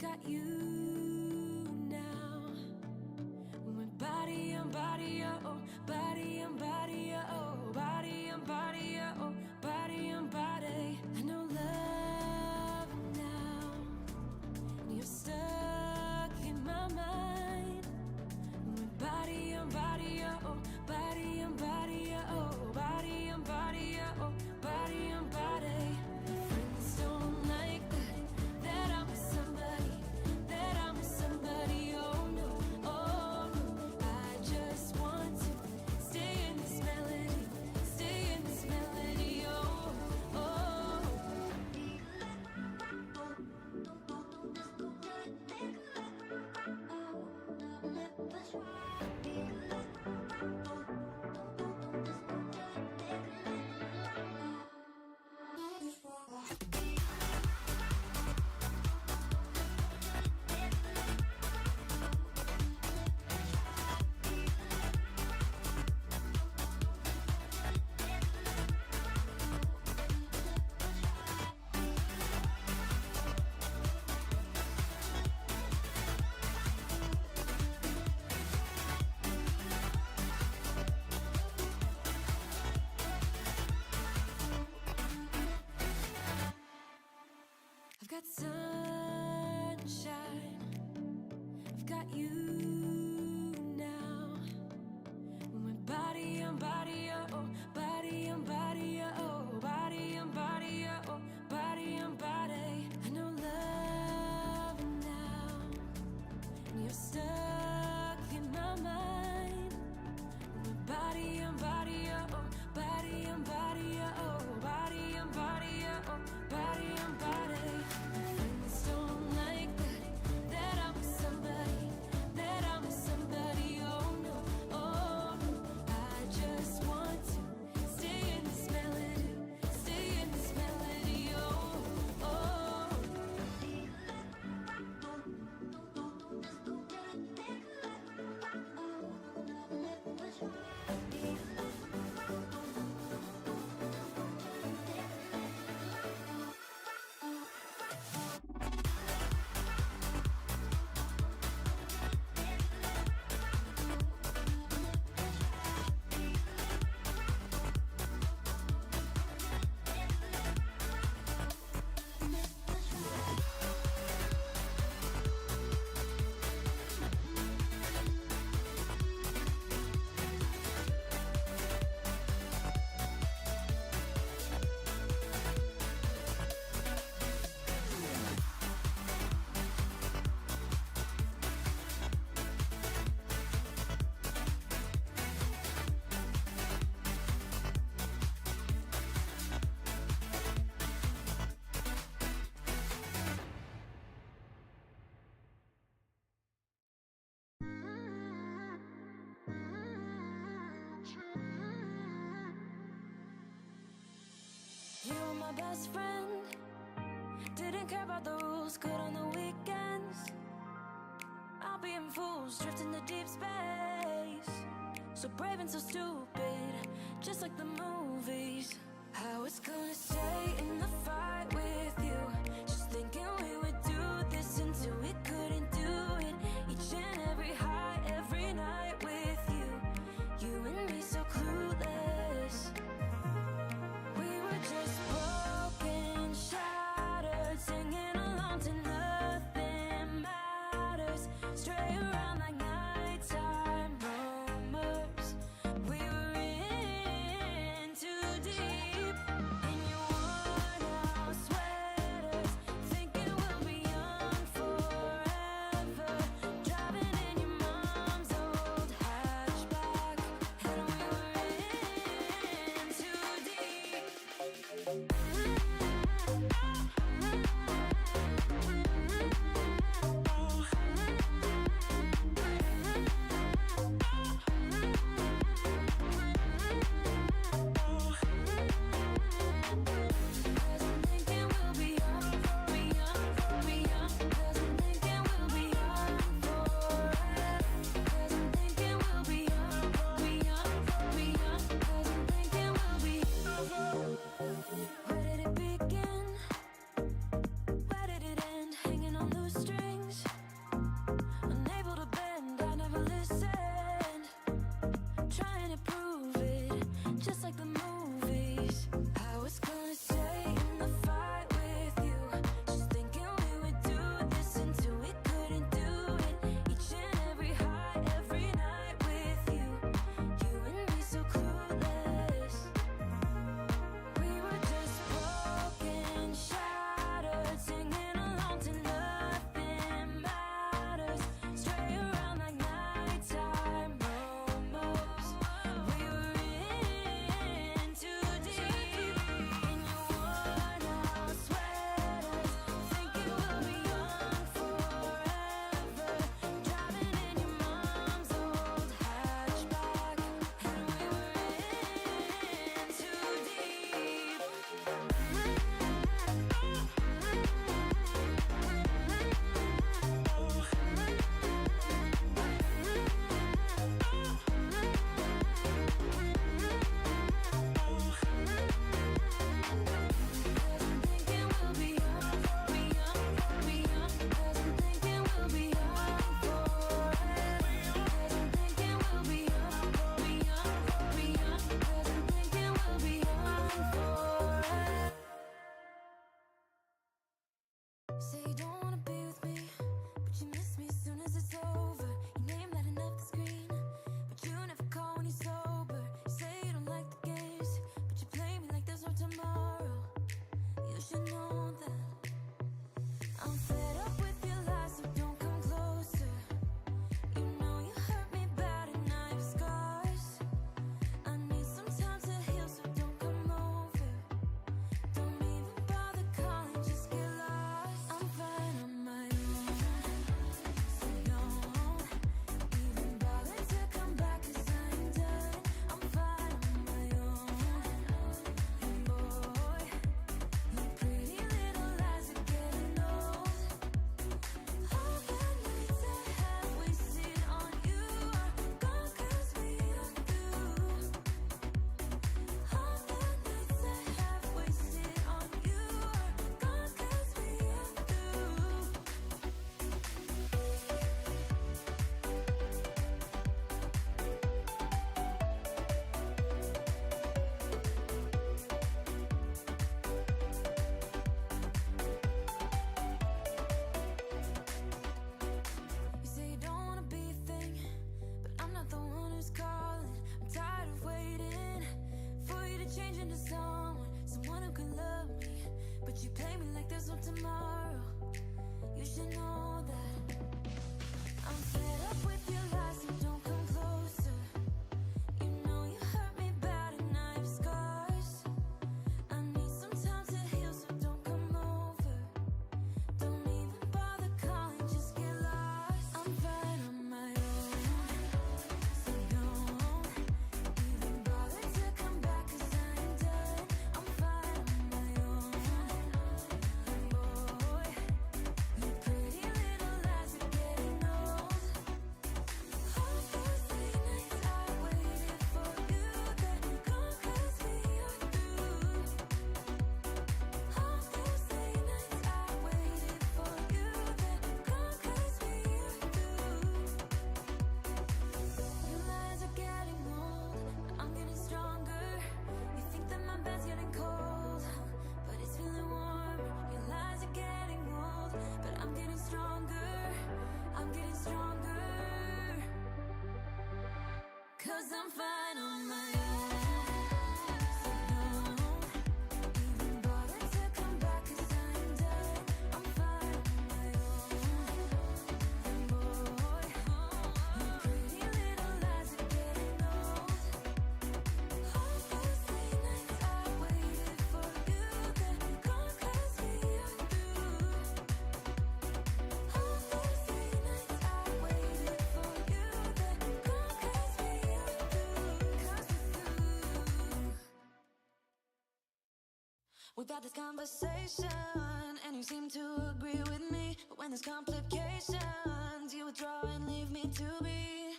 got you now. We're body on body, oh, body on body, oh, body on body, oh, body on body. I know love now. You're stuck in my mind. We're body on body, oh, body on body, oh, body on body, oh, body on body. Friends don't like that I'm with somebody, that I'm with somebody. Oh no, oh no. I just want to stay in this melody, stay in this melody. Oh, oh. I've got sunshine, I've got you now. We're body on body, oh, body on body, oh, body on body, oh, body on body. I know love now. You're stuck in my mind. We're body on body, oh, body on body, oh, body on body, oh, body on body. Friends don't like that I'm with somebody, that I'm with somebody. Oh no, oh no. I just want to stay in this melody, stay in this melody. Oh, oh. You were my best friend. Didn't care about the rules, good on the weekends. I'll be in fools, drifting to deep space. So brave and so stupid, just like the movies. I was gonna stay in the fight with you, just thinking we would do this until we couldn't do it. Each and every high, every night with you, you and me so clueless. We were just broken, shattered, singing along to nothing matters. Stray around like nighttime rumors. We were in too deep, and you 'cause I'm fine on my own. So don't even bother to come back 'cause I'm done. I'm fine on my own. And boy, your pretty little lies are getting old. All those late nights I waited for you, then gone 'cause we are through. All those late nights I waited for you, then gone 'cause we are through. 'Cause we're through. We've had this conversation, and you seem to agree with me. But when there's complications, you withdraw and leave me to be.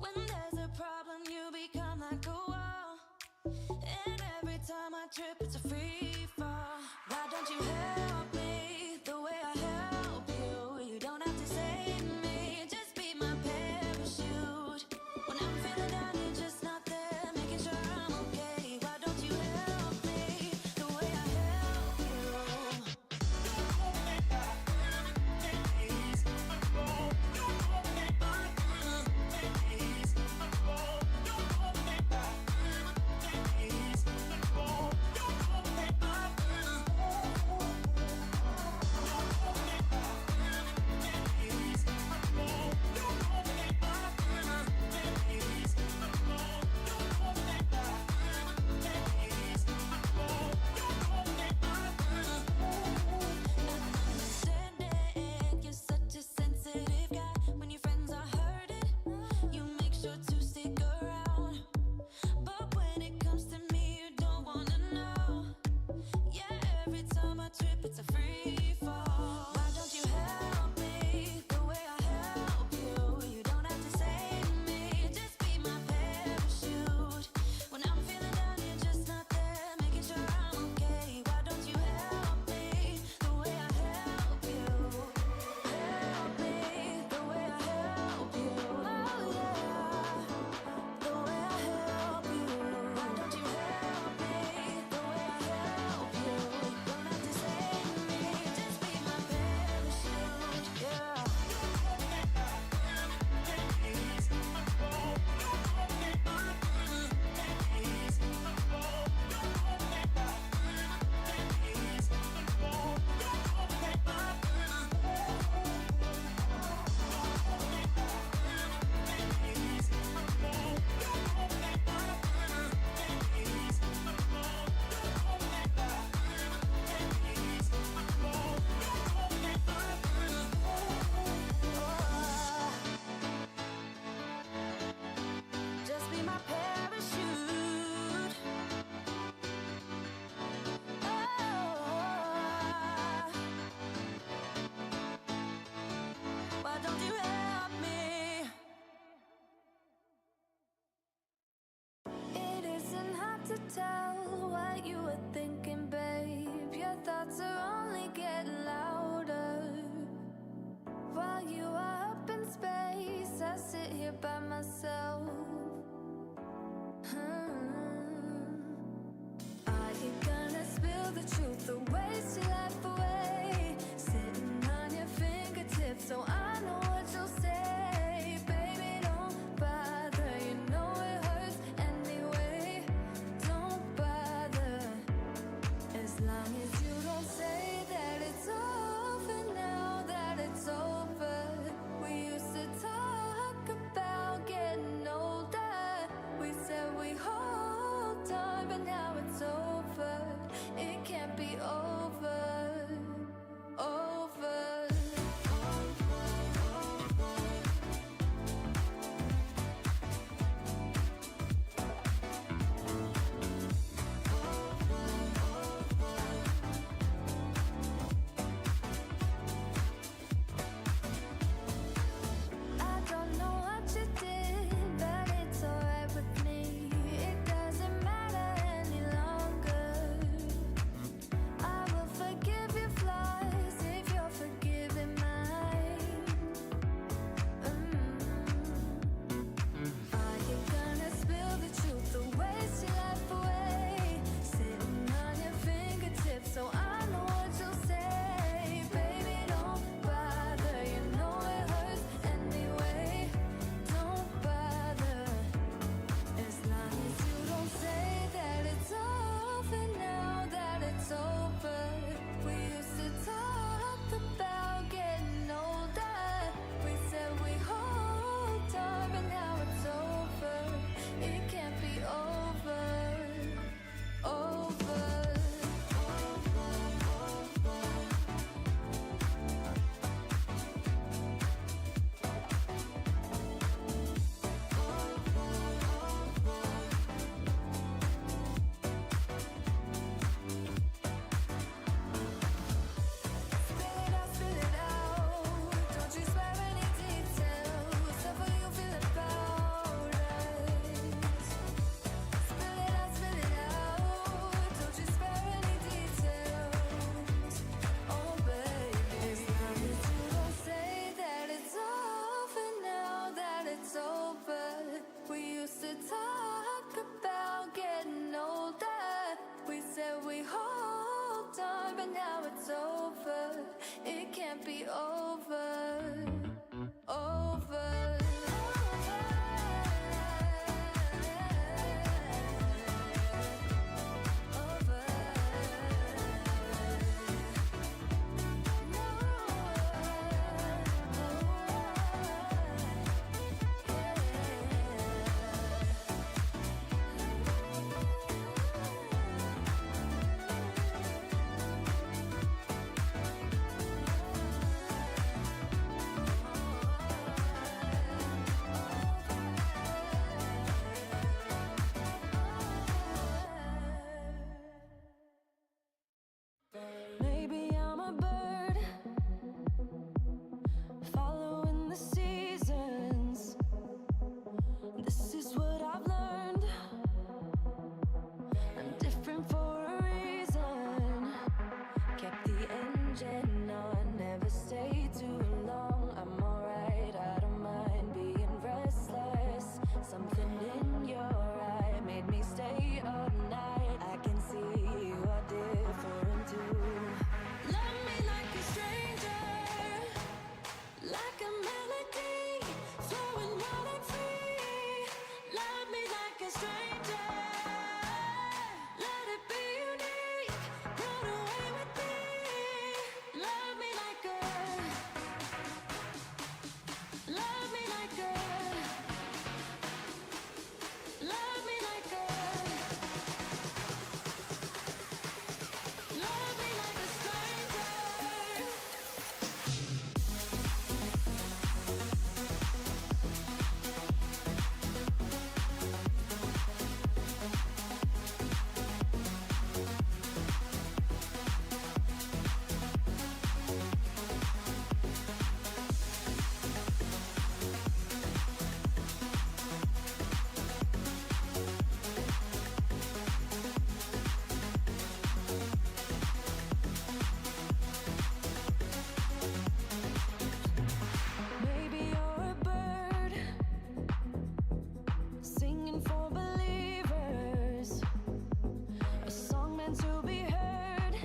When there's a problem, you become like a wall. And every time I trip, it's a free fall. Why don't you help me the way I help you? You don't have to save me, just be my parachute. When I'm feeling down, you're just not there, making sure I'm okay. Why don't you help me the way I help you? Understanding, you're such a sensitive guy. When your friends are hurting, you make sure to stick around. But when it comes to me, you don't wanna know. Yeah, every time I trip, it's a free fall. Why don't you help me the way I help you? You don't have to save me, just be my parachute. When I'm feeling down, you're just not there, making sure I'm okay. Why don't you help me the way I help you? Help me the way I help you. Oh yeah, the way I help you. Why don't you help me the way I help you? Don't have to save me, just be my parachute. Yeah. Just be my parachute. Why don't you help me? It isn't hard to tell what you were thinking, babe. Your thoughts are only getting louder. While you are up in space, I sit here by myself. Are you gonna spill the truth or waste your life away? Sitting on your fingertips, so I know what you'll say. Baby, don't bother, you know it hurts anyway. Don't bother, as long as you don't say that it's over now that it's over. We used to talk about getting can't be over, over. Maybe I'm a bird following the seasons. This is what I've learned. I'm different for a reason. Kept the engine on, never stay too long. I'm alright, I don't mind being restless. Something in your eye made me stay up night. I can see you are different too. Love me like a stranger, like a melody, flowing wild and free. Love me like a stranger, let it be unique. Run away with me. Love me like a, love me like a, love me like a, love me like a stranger. Maybe you're a bird singing for believers, a song meant to be heard,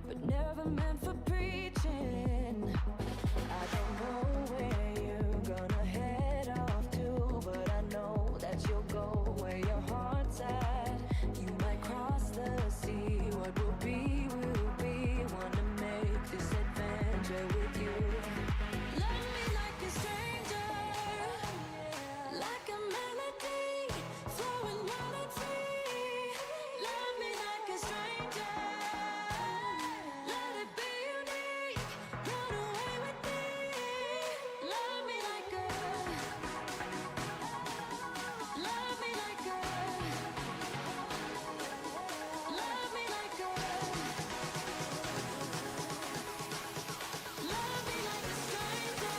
but never meant for preaching. I don't know where you're gonna head off to, but I know that you'll go where your heart's at. You might cross the sea, what will be, will be. Wanna make this adventure with you. Love me like a stranger, like a melody, flowing wild and free. Love me like a stranger, let it be unique. Run away with me. Love me like a, love me like a, love me like a, love me like a stranger.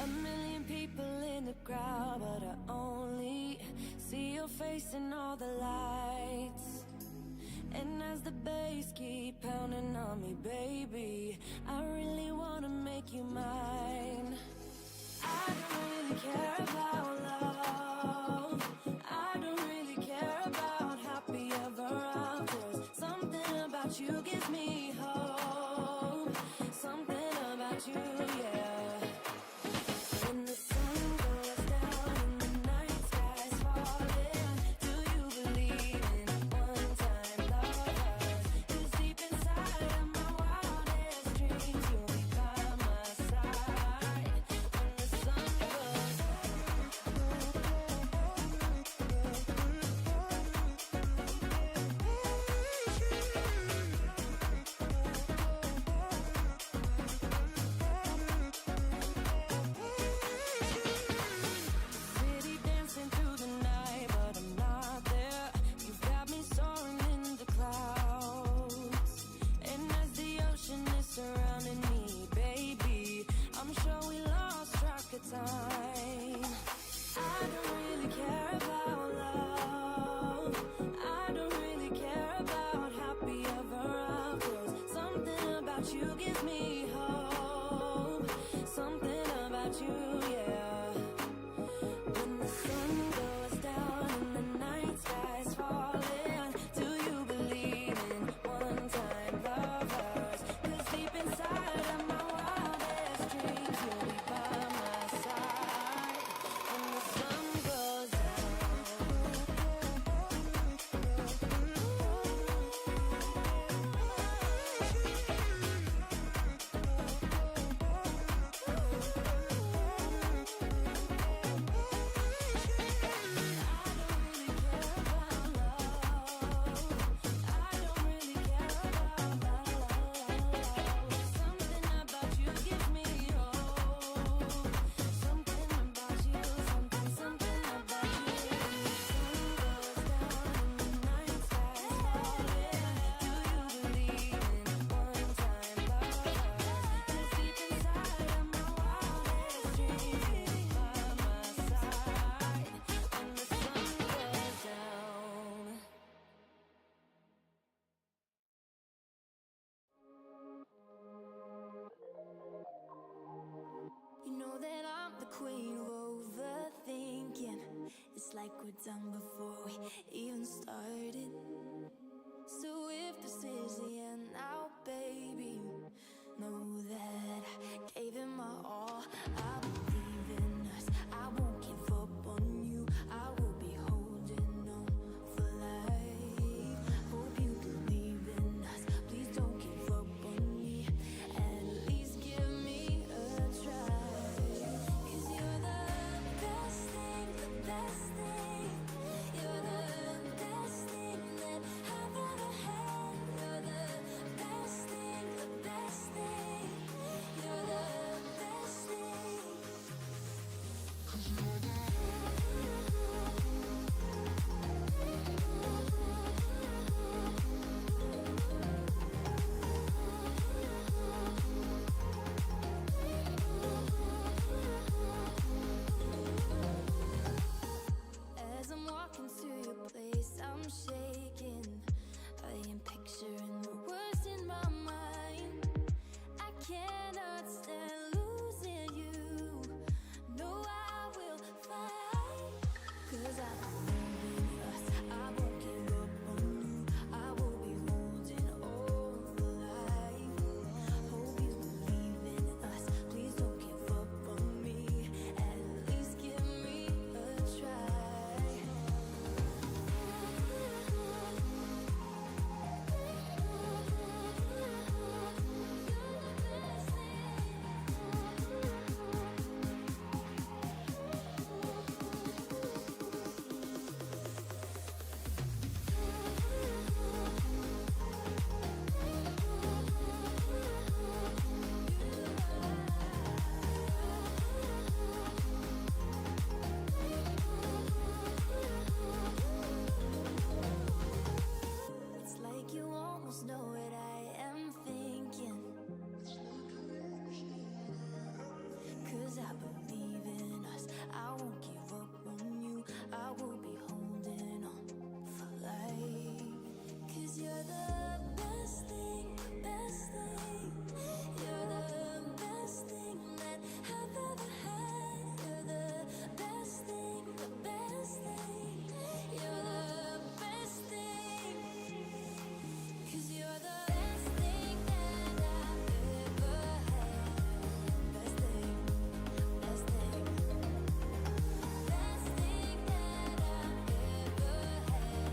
A million people in the crowd, but I only see your face in all the lights. And as the bass keep pounding on me, baby, I really wanna make you mine. I don't really care about love, I don't really care about happy ever afters. Something about you gives me hope, something about you, yeah. When the sun goes down and the night sky's falling, do you believe in one-time lovers? 'Cause deep inside of my wildest dreams, you'll be by my side. When the sun goes down. but you give me hope. Something about you, yeah. When the sun goes down and the night sky's falling, do you believe in one-time lovers? 'Cause deep inside of my wildest dreams, you'll be by my side when the sun goes that I'm the queen of overthinking. It's like we're done before we even started. So if this is the end now, baby, know that I gave it my all. I believe in us, I won't give up on you. I will be holding on for life. Hope you believe in us, please don't give up on me. At least give me a try. As I'm walking to your place, I'm shaking. I am picturing the worst in my mind. I cannot stand losing you. No, I will fight. 'Cause I believe in us, I won't give up on you. I will be holding on for life. Hope you believe in us, please don't give up on me. At least give me a try. It's like you almost know what I am thinking. 'Cause I believe in us, I won't give up on you. I will be holding on for life. 'Cause you're the best thing, best thing. You're the best thing that I've ever had. You're the best thing, the best thing. You're the best thing. 'Cause you're the best thing that I've ever had. Best thing, best thing. Best thing that I've ever had.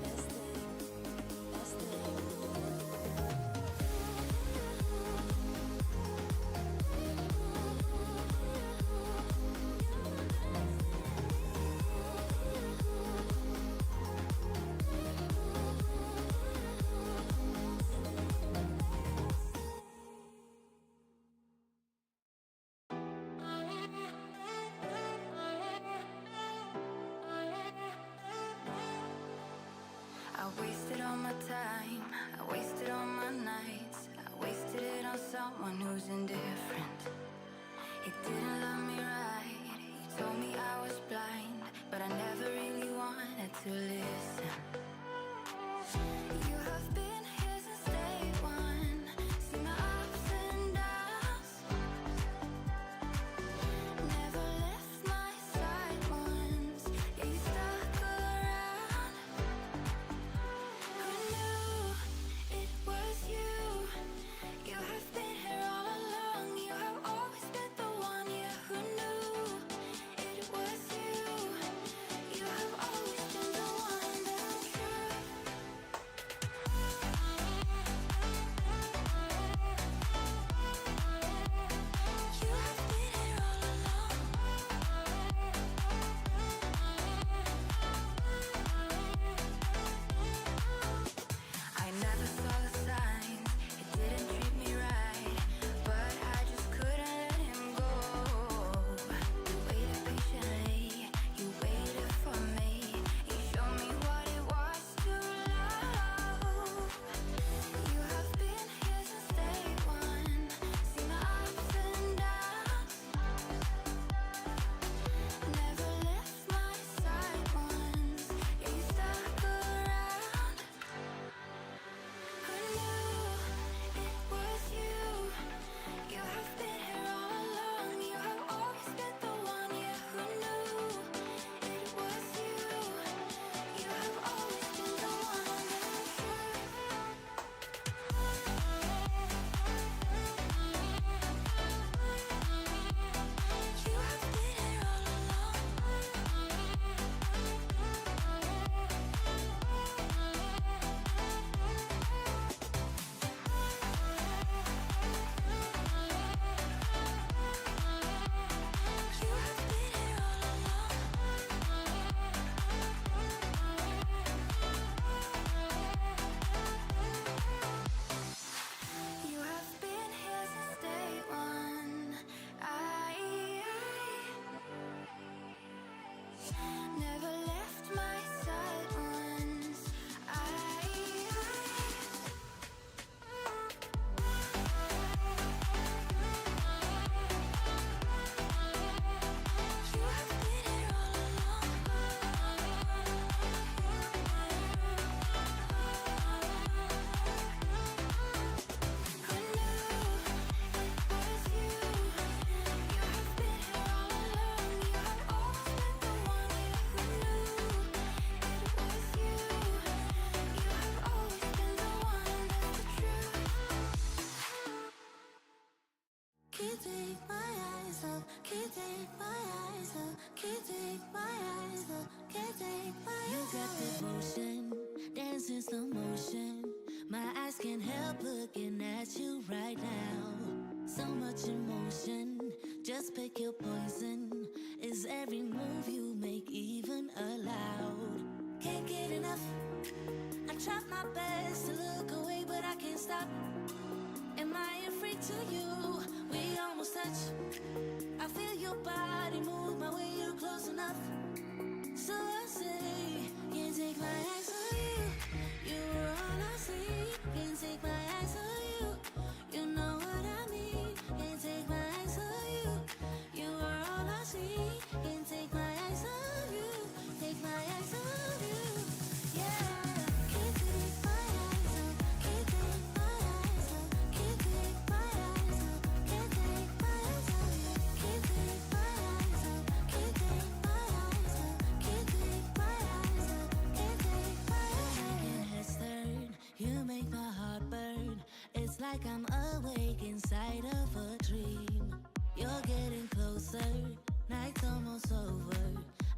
Best thing, best thing. I wasted all my time, I wasted all my nights, I wasted it on someone who's indifferent. He didn't love me right, he told me I was blind, but I never really wanted to listen. You have been here since day one, see my ocean, dance in slow motion. My eyes can't help looking at you right now. So much emotion, just pick your poison. Is every move you make even allowed? Can't get enough. I try my best to look away, but I can't stop. Am I a freak to you? We almost touch. I feel your body move my way, you're close enough. So I say, can't take my eyes on you. You were all I see. Can't take my eyes on you. You know what I mean. Can't take my eyes on you. You were all I see. Can't take my eyes on you. Take my eyes on you. Yeah. Can't take my eyes off. Can't take my eyes off. Can't take my eyes off. Can't take my eyes off you. Can't take my eyes off. Can't take my eyes off. Can't take my eyes off. Can't take my eyes off. Making heads turn. You make my heart burn. It's like I'm awake inside of a dream. You're getting closer. Night's almost over.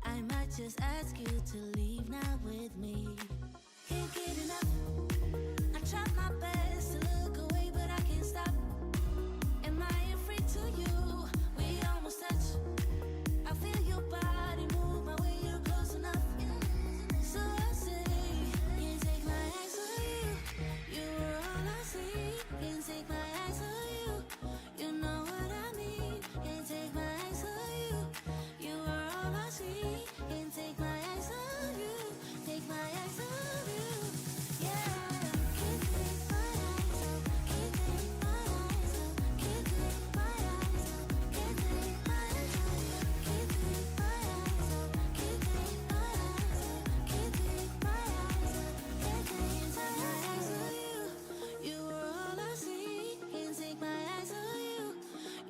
I might just ask you to leave now with me. Can't get enough. I try my best to look away, but I can't stop. Am I a freak to you? We almost touch. I feel your body move my way, you're close enough. So I say, can't take my eyes on you. You were all I see. Can't take my eyes on you. You know what I mean. Can't take my eyes on you. You were all I see. Can't take my eyes on you. Take my eyes on you. Yeah. Can't take my eyes off. Can't take my eyes off. Can't take my eyes off. Can't take my eyes off you. Can't take my eyes off. Can't take my eyes off. Can't take my eyes off. Can't take my eyes on you. You were all I see. Can't take my eyes on you.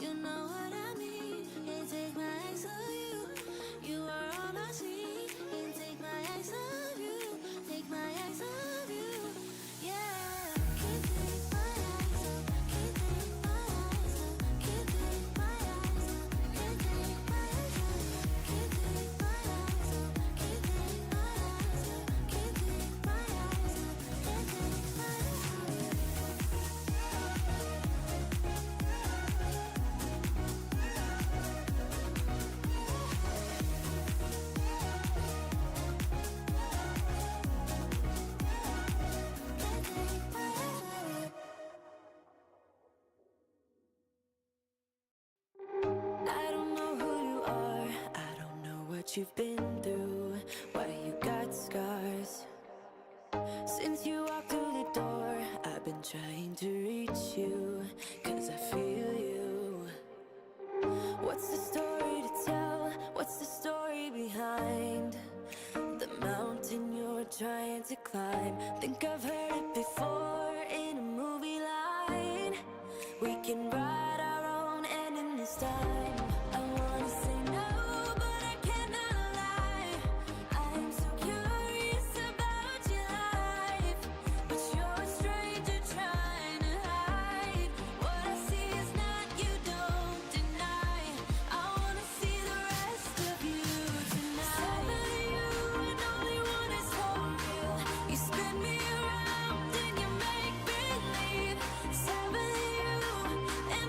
You know what I mean. Can't take my eyes on you. You are all I see. Can't take my eyes on you. Take my eyes on you. Yeah. Can't take my eyes off. Can't take my eyes off. Can't take my eyes off. Can't take my eyes on you. Can't take my eyes off. Can't take my eyes off. Can't take my eyes off. Can't take my eyes on you. I don't know who you are, I don't know what you've been through, why you got scars. Since you walked through the door, I've been trying to reach you, 'cause I feel you. What's the story to tell? What's the story behind the mountain you're trying to climb? Think I've heard it before in a movie line. We can write our own ending this time. I wanna say no, but I cannot lie. I'm so curious about your life, but you're a stranger trying to hide. What I see is not, you don't deny. I wanna see the rest of you tonight. Seven of you and only one is whole real. You spin me around and you make believe. Seven of you and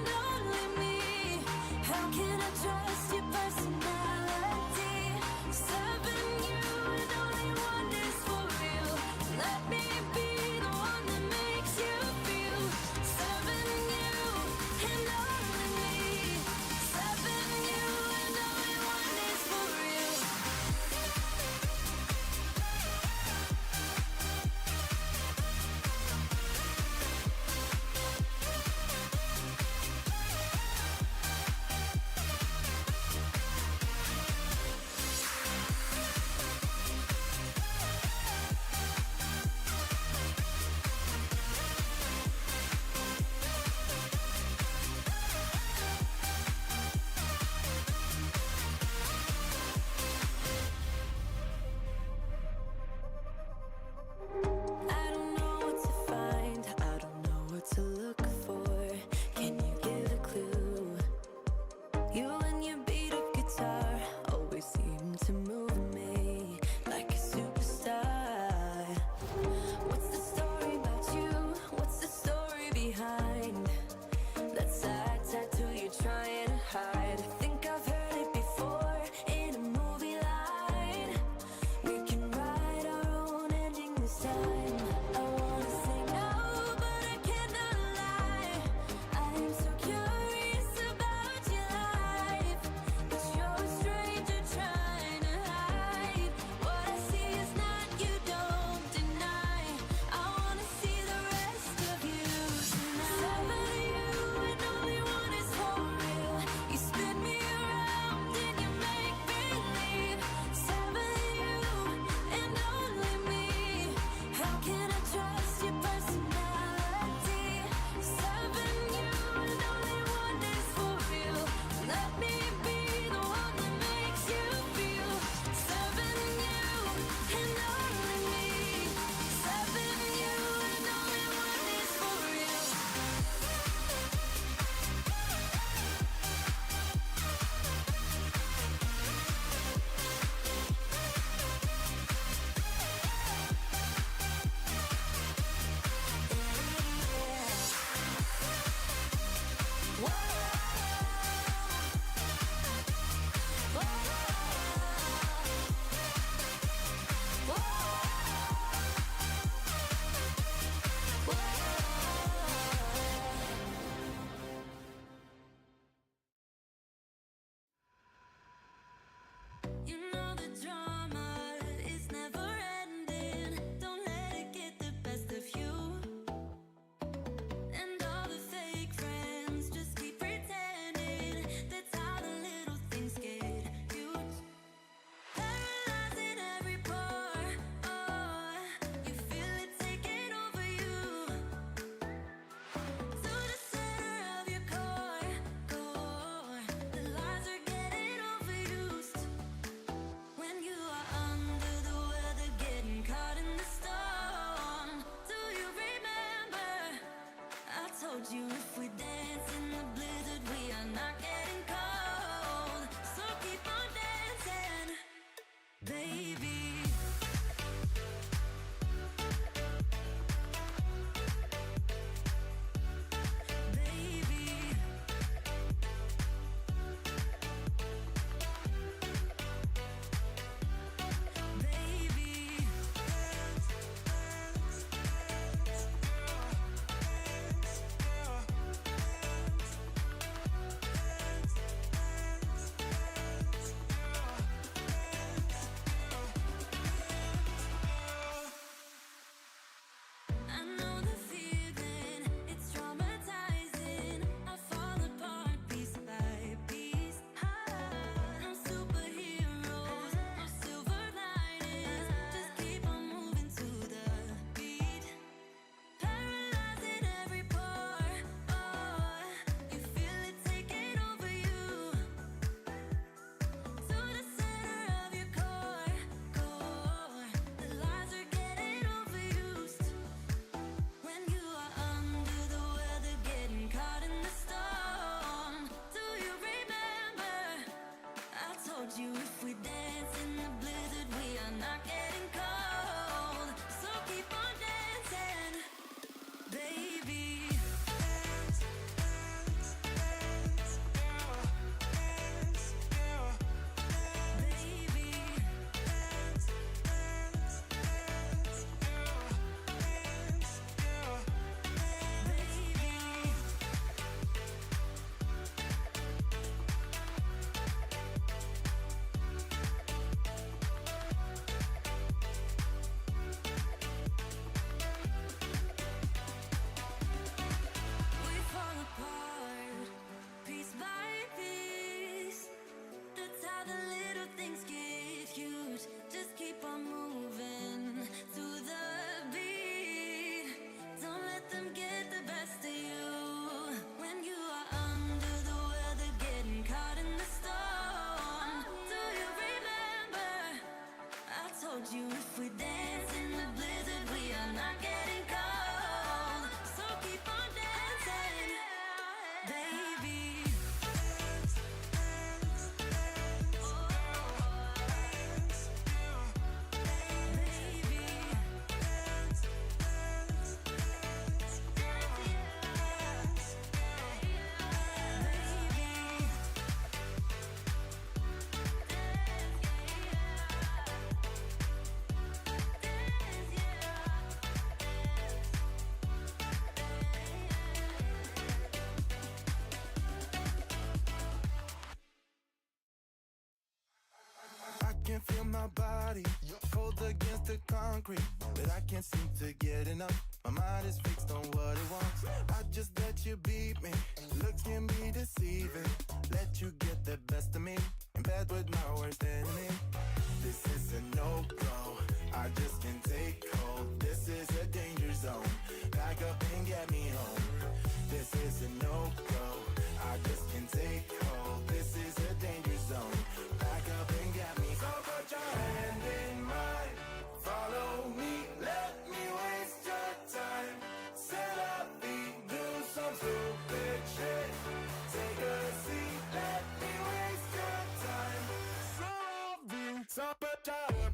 can feel my body cold against the concrete, but I can't seem to get enough. My mind is fixed on what it wants. I just let you beat me. Looks can be deceiving. Let you get the best of me. In bed with my worst enemy. This is a no-go. I just can't take hold. This is a danger zone. Back up and get me home. This is a no-go. I just can't take hold. This is a danger zone. Back up and get me. So put your hand in mine. Follow me. Let me waste your time. Set up, do some stupid shit. Take a seat. Let me waste your time. So put your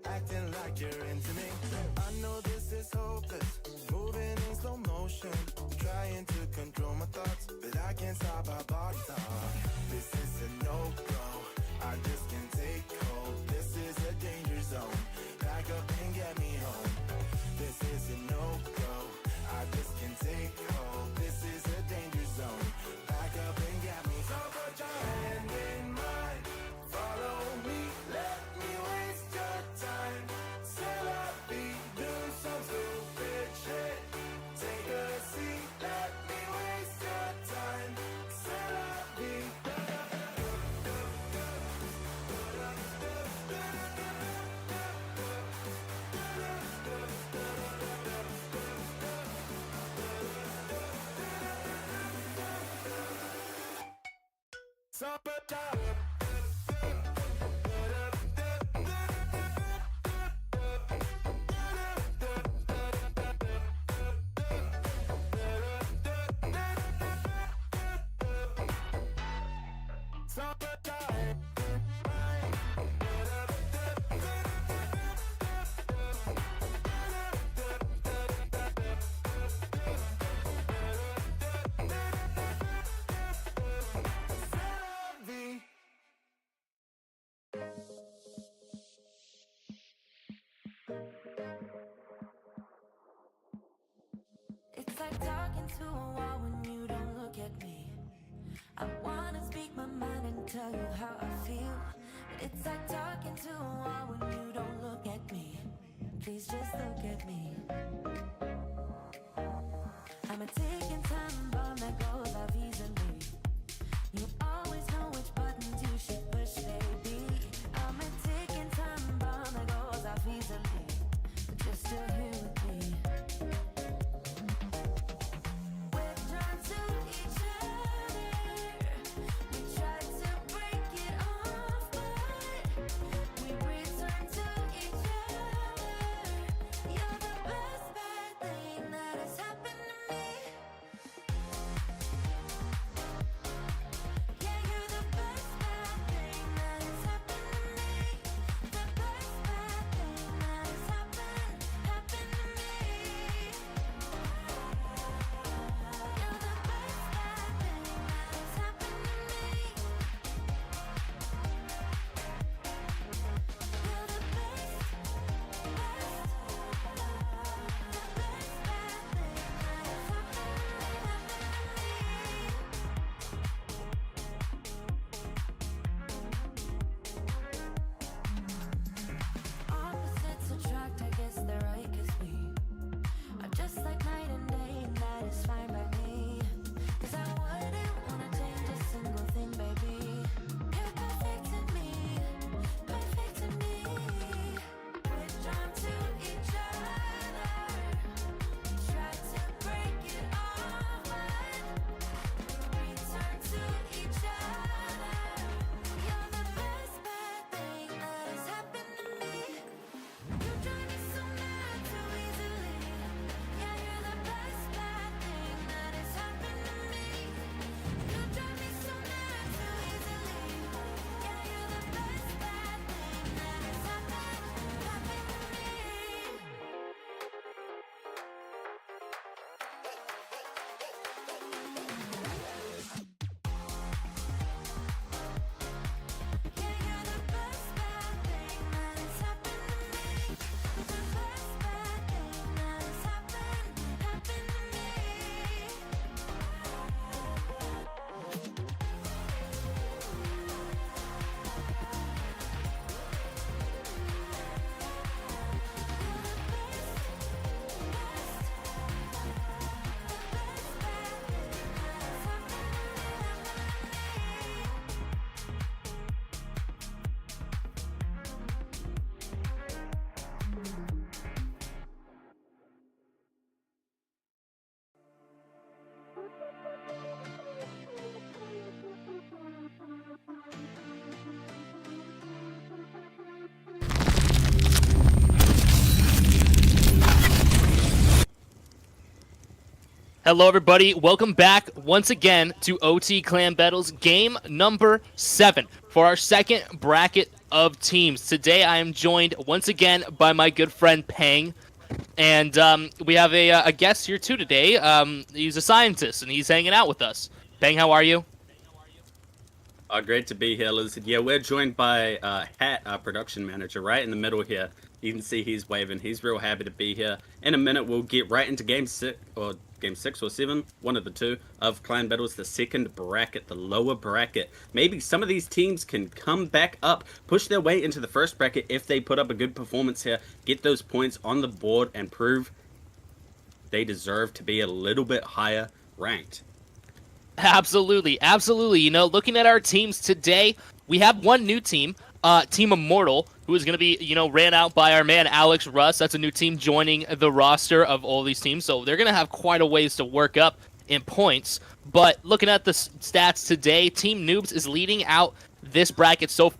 acting like you're into me. I know this is hopeless, moving in slow motion, trying to control my thoughts, but I can't stop our body talk. This is a no-go, I just can't take hold. This is a danger zone, back up and get me home. This is a no-go, I just can't take hold. This is a danger zone, back up and get me. So put your hand in mine, follow me, let me waste your time. Set up, do some stupid shit. Take a seat, let me waste your time. Set up, so put your It's like talking to a wall when you don't look at me. I wanna speak my mind and tell you how I feel, but it's like talking to a wall when you don't look at me. Please just look at me. I'm a ticking time bomb that goes off easily. You always know which buttons you should push, baby. I'm a ticking time bomb that goes off easily, but you're still here with me. Hello, everybody. Welcome back once again to OT Clan Battles game number 7 for our second bracket of teams. Today, I am joined once again by my good friend Pang, and we have a guest here too today. He's a scientist and he's hanging out with us. Pang, how are you? Great to be here, Lizard. Yeah, we're joined by Hat, our production manager, right in the middle here. You can see he's waving. He's real happy to be here. In a minute, we'll get right into game 6 or 7, one of the two, of Clan Battles, the second bracket, the lower bracket. Maybe some of these teams can come back up, push their way into the first bracket if they put up a good performance here, get those points on the board, and prove they deserve to be a little bit higher ranked. Absolutely, absolutely. You know, looking at our teams today, we have one new team, Team Immortal, who is going to be, you know, ran out by our man Alex Russ. That's a new team joining the roster of all these teams, so they're going to have quite a ways to work up in points. But looking at the stats today, Team Noobs is leading out this bracket so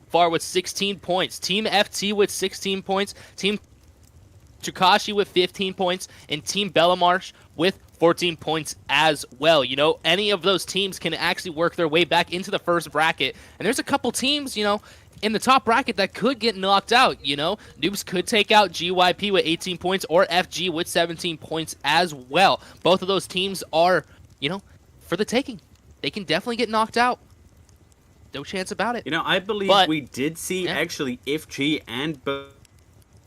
far with 16 points. Team FT with 16 points, Team Chukashi with 15 points, and Team Bellamarsh with 14 points as well. You know, any of those teams can actually work their way back into the first bracket. And there's a couple teams, you know, in the top bracket that could get knocked out. You know, Noobs could take out GYP with 18 points or FG with 17 points as well. Both of those teams are, you know, for the taking. They can definitely get knocked out. No chance about it. You know, I believe we did see actually FG and both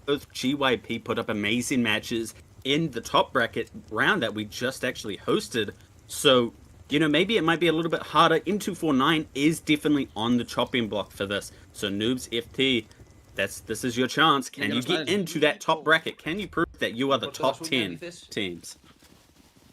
GYP put up amazing matches in the top bracket round that we just actually hosted. So, you know, maybe it might be a little bit harder. M249 is definitely on the chopping block for this. So Noobs FT, this is your chance. Can you get into that top bracket? Can you prove that you are the top 10 teams?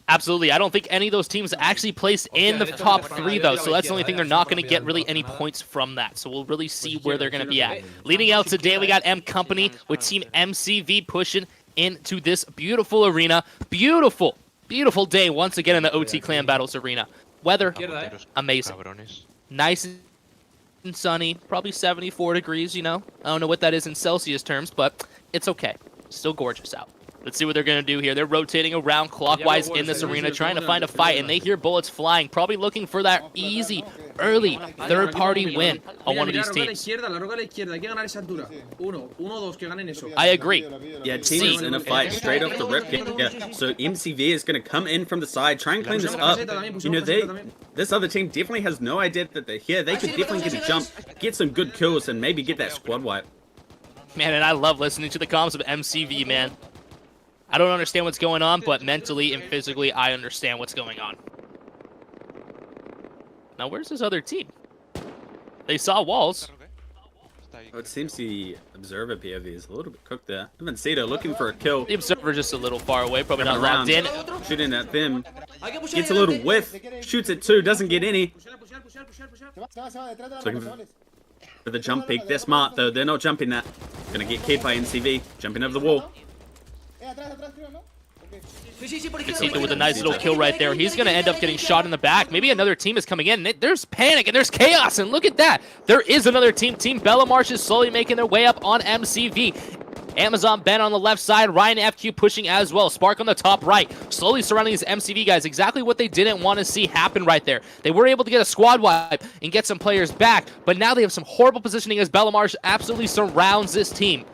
Absolutely. I don't think any of those teams actually placed in the top 3, though, so that's the only thing. They're not going to get really any points from that, so we'll really see where they're going to be at. Leading out today, we got M Company with Team MCV pushing into this beautiful arena. Beautiful, beautiful day once again in the OT Clan Battles arena. Weather, amazing. Nice and sunny, probably 74 degrees, you know. I don't know what that is in Celsius terms, but it's okay. Still gorgeous out. Let's see what they're going to do here. They're rotating around clockwise in this arena, trying to find a fight, and they hear bullets flying, probably looking for that easy, early, third-party win on one of these teams. I agree. Yeah, teams in a fight straight off the rip here. Yeah. So MCV is going to come in from the side, try and clean this up. You know, this other team definitely has no idea that they're here. They could definitely get a jump, get some good kills, and maybe get that squad wipe. Man, and I love listening to the comms of MCV, man. I don't understand what's going on, but mentally and physically, I understand what's going on. Now, where's this other team? They saw walls. Oh, it seems the Observer POV is a little bit cooked there. Invencido looking for a kill. The Observer just a little far away, probably not locked in. Shooting at them. Gets a little whiff. Shoots it too, doesn't get any. Looking for the jump peak. They're smart though, they're not jumping that. Gonna get killed by MCV. Jumping over the wall. Casito with a nice little kill right there. He's going to end up getting shot in the back. Maybe another team is coming in. There's panic and there's chaos, and look at that. There is another team. Team Bellamarsh is slowly making their way up on MCV. Amazon Ben on the left side. Ryan FQ pushing as well. Spark on the top right. Slowly surrounding these MCV guys. Exactly what they didn't want to see happen right there. They were able to get a squad wipe and get some players back, but now they have some horrible positioning as Bellamarsh absolutely surrounds this team.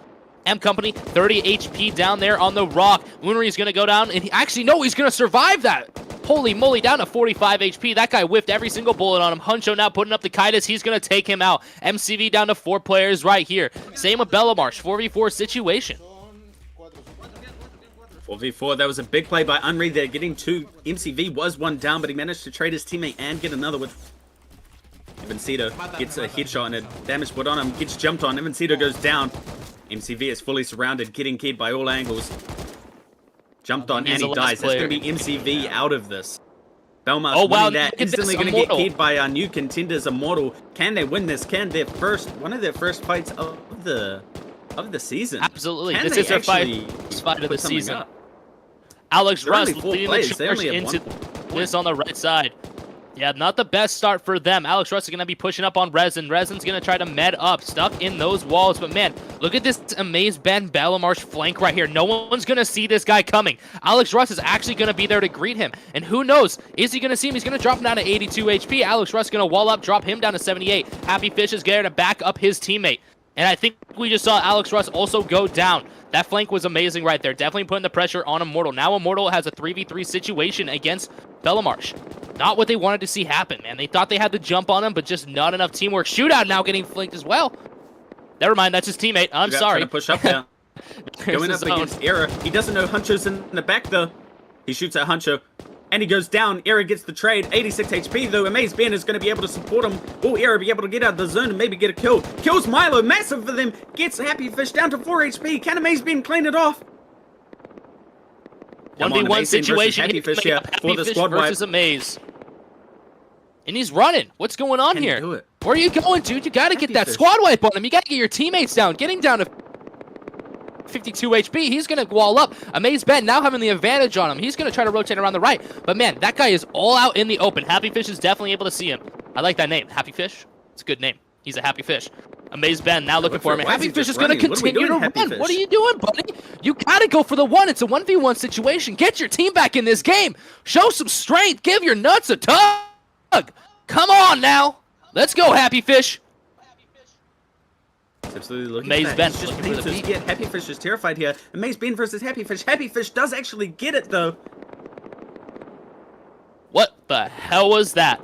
M Company, 30 HP down there on the rock. Moonry is going to go down, and he's going to survive that. Holy moly, down to 45 HP. That guy whiffed every single bullet on him. Huncho now putting up the Kaitis. He's going to take him out. MCV down to 4 players right here. Same with Bellamarsh, 4v4 situation. 4v4, that was a big play by Unread there, getting 2. MCV was 1 down, but he managed to trade his teammate and get another with Invencido. Gets a headshot and a damage put on him. Gets jumped on. Invencido goes down. MCV is fully surrounded, getting killed by all angles. Jumped on and he dies. That's going to be MCV out of this. Belmarsh winning that. Instantly going to get killed by our new contenders, Immortal. Can they win this? Can their one of their first fights of the season? Absolutely. This is their fight of the season. Alex Russ leading the charge into this on the right side. Yeah, not the best start for them. Alex Russ is going to be pushing up on Resin. Resin's going to try to med up, stuck in those walls. But man, look at this Amaze Ben Bellamarsh flank right here. No one's going to see this guy coming. Alex Russ is actually going to be there to greet him. And who knows, is he going to see him? He's going to drop him down to 82 HP. Alex Russ is going to wall up, drop him down to 78. Happy Fish is there to back up his teammate. And I think we just saw Alex Russ also go down. That flank was amazing right there. Definitely putting the pressure on Immortal. Now Immortal has a 3v3 situation against Bellamarsh. Not what they wanted to see happen, man. They thought they had the jump on him, but just not enough teamwork. Shootout now getting flanked as well. Never mind, that's his teammate. I'm sorry. Trying to push up there. Going up against Era. He doesn't know Huncho's in the back, though. He shoots at Huncho. And he goes down. Era gets the trade. 86 HP, though. Amaze Ben is going to be able to support him. Will Era be able to get out of the zone and maybe get a kill? Kills Milo. Massive for them. Gets Happy Fish down to 4 HP. Can Amaze Ben clean it off? 1v1 situation Happy Fish here for the squad wipe. versus Amaze. And he's running. What's going on here? Do it. Where are you going, dude? You got to get that Fish. squad wipe on him. You got to get your teammates down. Getting down to 52 HP. He's going to wall up. Amaze Ben now having the advantage on him. He's going to try to rotate around the right. But man, that guy is all out in the open. Happy Fish is definitely able to see him. I like that name. Happy Fish. It's a good name. He's a Happy Fish. Amaze Ben now looking for him. Happy Fish is going to continue to run. What are you doing, buddy? You got to go for the one. It's a 1v1 situation. Get your team back in this game. Show some strength. Give your nuts a tug. Come on now. Let's go, Happy Fish. Absolutely looking Amaze at that. Ben He's just looking for needs the to beat. get Happy Fish is terrified here. Amaze Ben versus Happy Fish. Happy Fish does actually get it, though. What the hell was that?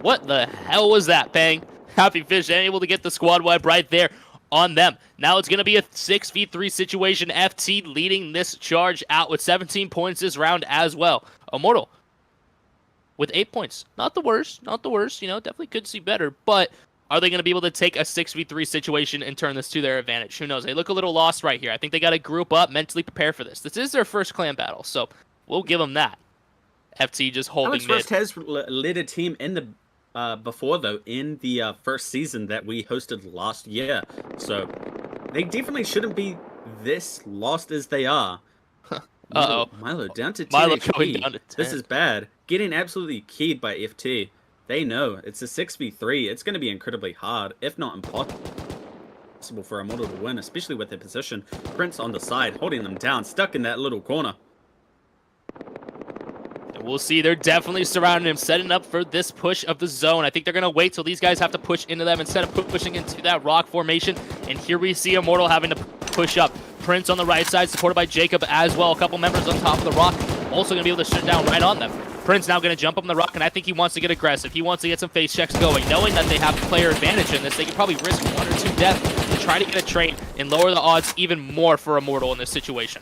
What the hell was that, Pang? Happy Fish able to get the squad wipe right there on them. Now it's going to be a 6v3 situation. FT leading this charge out with 17 points this round as well. Immortal with 8 points. Not the worst. Not the worst. You know, definitely could see better. But are they going to be able to take a 6v3 situation and turn this to their advantage? Who knows? They look a little lost right here. I think they got to group up, mentally prepare for this. This is their first clan battle, so we'll give them that. FT just holding Alex mid. Rust has led a team in the before, though, in the first season that we hosted last year. So they definitely shouldn't be this lost as they are. Uh-oh. Milo down to 10 Milo HP. going down to 10. This is bad. Getting absolutely keyed by FT. They know it's a 6v3. It's going to be incredibly hard, if not impossible for Immortal to win, especially with their position. Prince on the side, holding them down, stuck in that little corner. We'll see. They're definitely surrounding him, setting up for this push of the zone. I think they're going to wait till these guys have to push into them instead of pushing into that rock formation. And here we see Immortal having to push up. Prince on the right side, supported by Jacob as well. A couple members on top of the rock, also going to be able to shut down right on them. Prince now going to jump up on the rock, and I think he wants to get aggressive. He wants to get some face checks going. Knowing that they have player advantage in this, they could probably risk 1 or 2 deaths to try to get a trade and lower the odds even more for Immortal in this situation.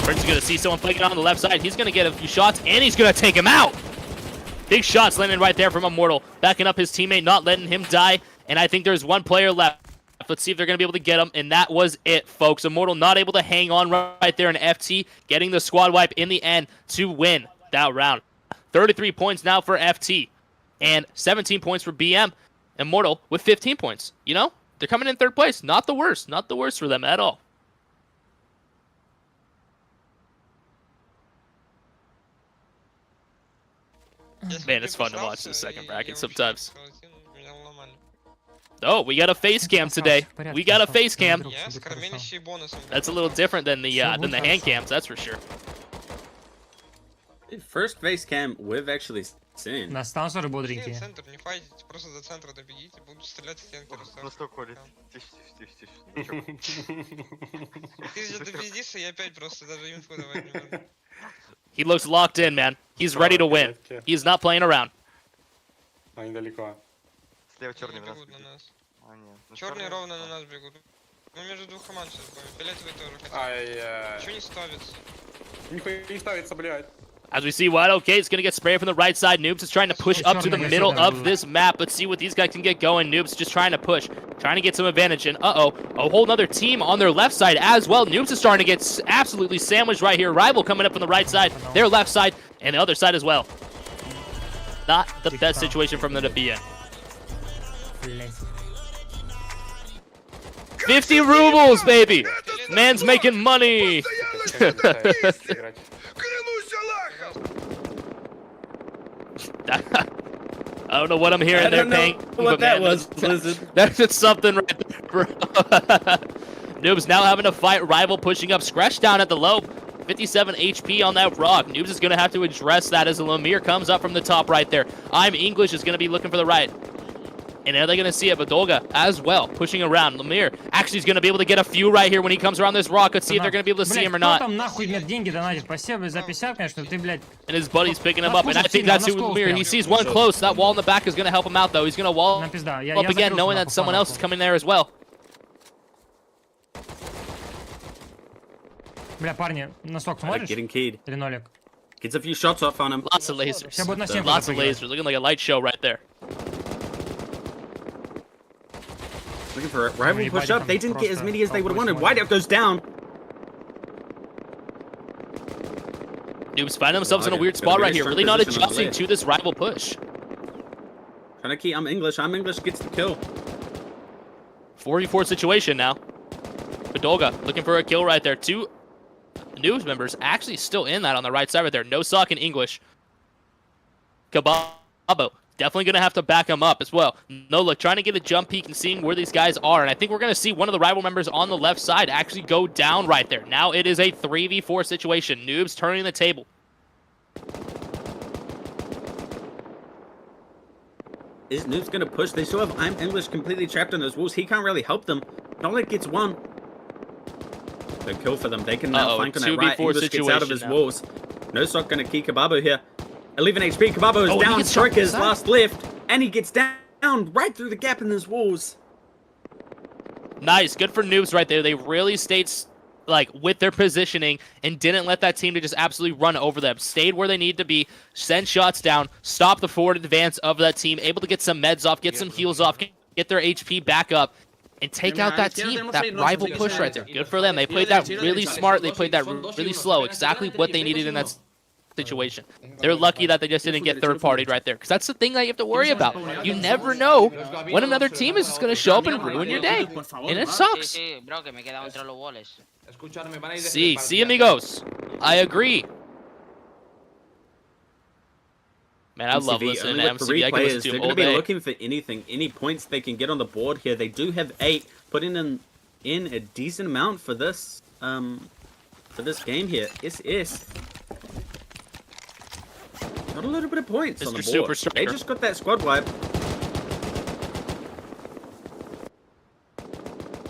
Prince is going to see someone flanking on the left side. He's going to get a few shots, and he's going to take him out. Big shots landing right there from Immortal, backing up his teammate, not letting him die. And I think there's one player left. Let's see if they're going to be able to get him. And that was it, folks. Immortal not able to hang on right there, and FT getting the squad wipe in the end to win that round. 33 points now for FT, and 17 points for BM. Immortal with 15 points. You know, they're coming in 3rd place. Not the worst. Not the worst for them at all. Man, it's fun to watch this second bracket sometimes. Oh, we got a face cam today. We got a face cam. That's a little different than the hand cams, that's for sure. First face cam we've actually seen. Центр, не файтите, просто до центра добегите, буду стрелять в стенки. Ты же добедишься, я опять просто даже инфу давать не могу. He looks locked in, man. He's ready to win. He's not playing around. Они бегут на нас. Черные ровно на нас бегут. Мы между двух команд сейчас будем. Фиолетовый тоже хотят. Чего не ставится? Нихуя не ставится, блядь. As we see, Wide OK is going to get sprayed from the right side. Noobs is trying to push up to the middle of this map. Let's see what these guys can get going. Noobs just trying to push, trying to get some advantage. And a whole nother team on their left side as well. Noobs is starting to get absolutely sandwiched right here. Rival coming up from the right side, their left side, and the other side as well. Not the best situation from them to be in. 50 rubles, baby! Man's making money! I don't know what I'm hearing there, Pink. What that was, Blizzard. That's just something right there, bro. Noobs now having to fight Rival pushing up. Scratch down at the low. 57 HP on that rock. Noobs is going to have to address that as Lemire comes up from the top right there. I'm English is going to be looking for the right. And are they going to see it? Badolga as well, pushing around. Lemire actually is going to be able to get a few right here when he comes around this rock. Let's see if they're going to be able to see him or not. And his buddy's picking him up, and I think that's who Lemire. He sees one close. That wall in the back is going to help him out, though. He's going to wall up again, knowing that someone else is coming there as well. Getting keyed. Gets a few shots off on him. Lots of lasers. Lots of lasers. Looking like a light show right there. Looking for a rival push up. They didn't get as many as they would have wanted. Whiteout goes down. Noobs find themselves in a weird spot right here. Really not adjusting to this rival push. Trying to key. I'm English. Gets the kill. 4v4 situation now. Badolga looking for a kill right there. Two Noobs members actually still in that on the right side right there. No sock in English. Kababo definitely going to have to back him up as well. No look, trying to get a jump peek and seeing where these guys are. And I think we're going to see one of the rival members on the left side actually go down right there. Now it is a 3v4 situation. Noobs turning the table. Is Noobs going to push? They still have I'm English completely trapped in those walls. He can't really help them. Knowledge gets one. The kill for them. They can now flank on that right. English gets out of his walls. No sock going to key Kababo here. 11 HP. Kababo is down. Striker's last lift. And he gets down right through the gap in his walls. Nice. Good for Noobs right there. They really stayed like with their positioning and didn't let that team to just absolutely run over them. Stayed where they need to be. Send shots down. Stop the forward advance of that team. Able to get some meds off. Get some heals off. Get their HP back up. And take out that team, that rival push right there. Good for them. They played that really smart. They played that really slow. Exactly what they needed in that situation. They're lucky that they just didn't get third-partied right there. Because that's the thing that you have to worry about. You never know when another team is just going to show up and ruin your day. And it sucks. See, amigos. I agree. Man, I love listening to MCV. I can listen to them all day. They're going to be looking for anything, any points they can get on the board here. They do have 8, putting in a decent amount for this game here. SS got a little bit of points on the board. They just got that squad wipe.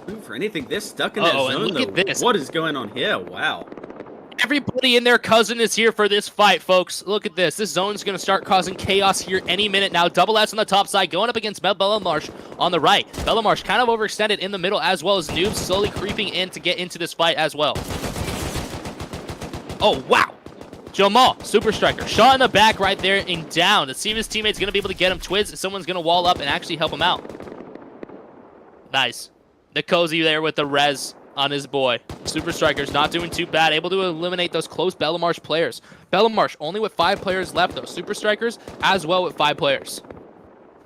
Looking for anything. They're stuck in that zone though. What is going on here? Wow. Everybody and their cousin is here for this fight, folks. Look at this. This zone's going to start causing chaos here any minute now. Double S on the top side, going up against Bellamarsh on the right. Bellamarsh kind of overextended in the middle, as well as Noobs slowly creeping in to get into this fight as well. Oh, wow. Jamal, Super Striker, shot in the back right there and down. Let's see if his teammate's going to be able to get him. Twiz, someone's going to wall up and actually help him out. Nice. The Cozy there with the res on his boy. Super Striker's not doing too bad, able to eliminate those close Bellamarsh players. Bellamarsh only with 5 players left though. Super Strikers as well with 5 players.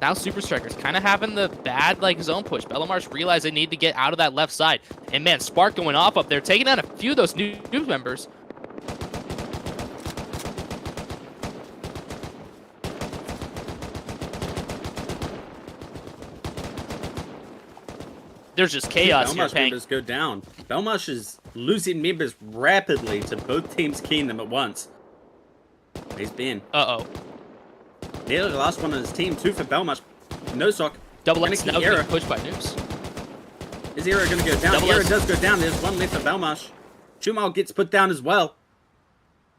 Now Super Strikers kind of having the bad zone push. Bellamarsh realized they need to get out of that left side. And man, Spark going off up there, taking out a few of those new members. There's just chaos here, Pank. Members go down. Bellamarsh is losing members rapidly to both teams keying them at once. He's been. Uh-oh. Nearly the last one on his team, 2 for Bellamarsh. No sock. Double X now getting pushed by Noobs. Is Era going to go down? Era does go down. There's 1 left for Bellamarsh. Chumal gets put down as well.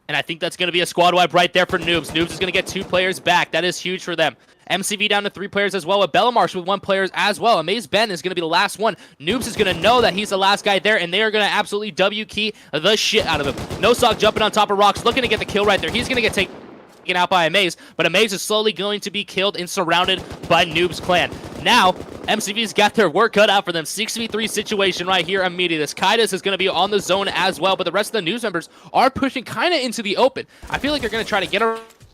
And I think that's going to be a squad wipe right there for Noobs. Noobs is going to get 2 players back. That is huge for them. MCV down to 3 players as well, with Bellamarsh with 1 player as well. Amaze Ben is going to be the last one. Noobs is going to know that he's the last guy there, and they are going to absolutely W-key the shit out of him. No sock jumping on top of rocks, looking to get the kill right there. He's going to get taken out by Amaze, but Amaze is slowly going to be killed and surrounded by Noobs clan. Now, MCV's got their work cut out for them. 6v3 situation right here immediately. This Kaidas is going to be on the zone as well, but the rest of the Noobs members are pushing kind of into the open. I feel like they're going to try to get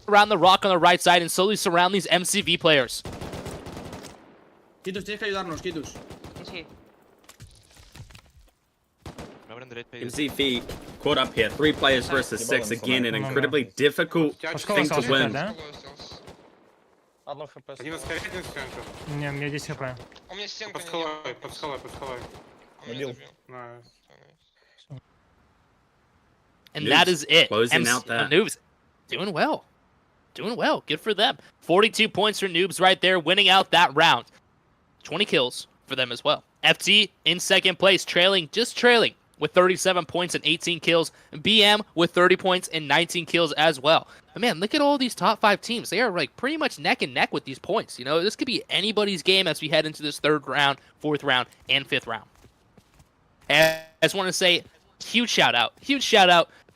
around the rock on the right side and slowly surround these MCV players. Kitus, tienes que ayudarnos, Kitus. MCV caught up here. 3 players versus 6. Again, an incredibly difficult thing to win. Одно хп. Не, у меня 10 хп. У меня стенка не Под скалой. Убил. And Noobs that is it. closing out that. Noobs doing well. Doing well. Good for them. 42 points for Noobs right there, winning out that round. 20 kills for them as well. FT in second place, trailing with 37 points and 18 kills. BM with 30 points and 19 kills as well. But man, look at all these top 5 teams. They are like pretty much neck and neck with these points. You know, this could be anybody's game as we head into this 3rd round, 4th round, and 5th round. And I just want to say huge shout out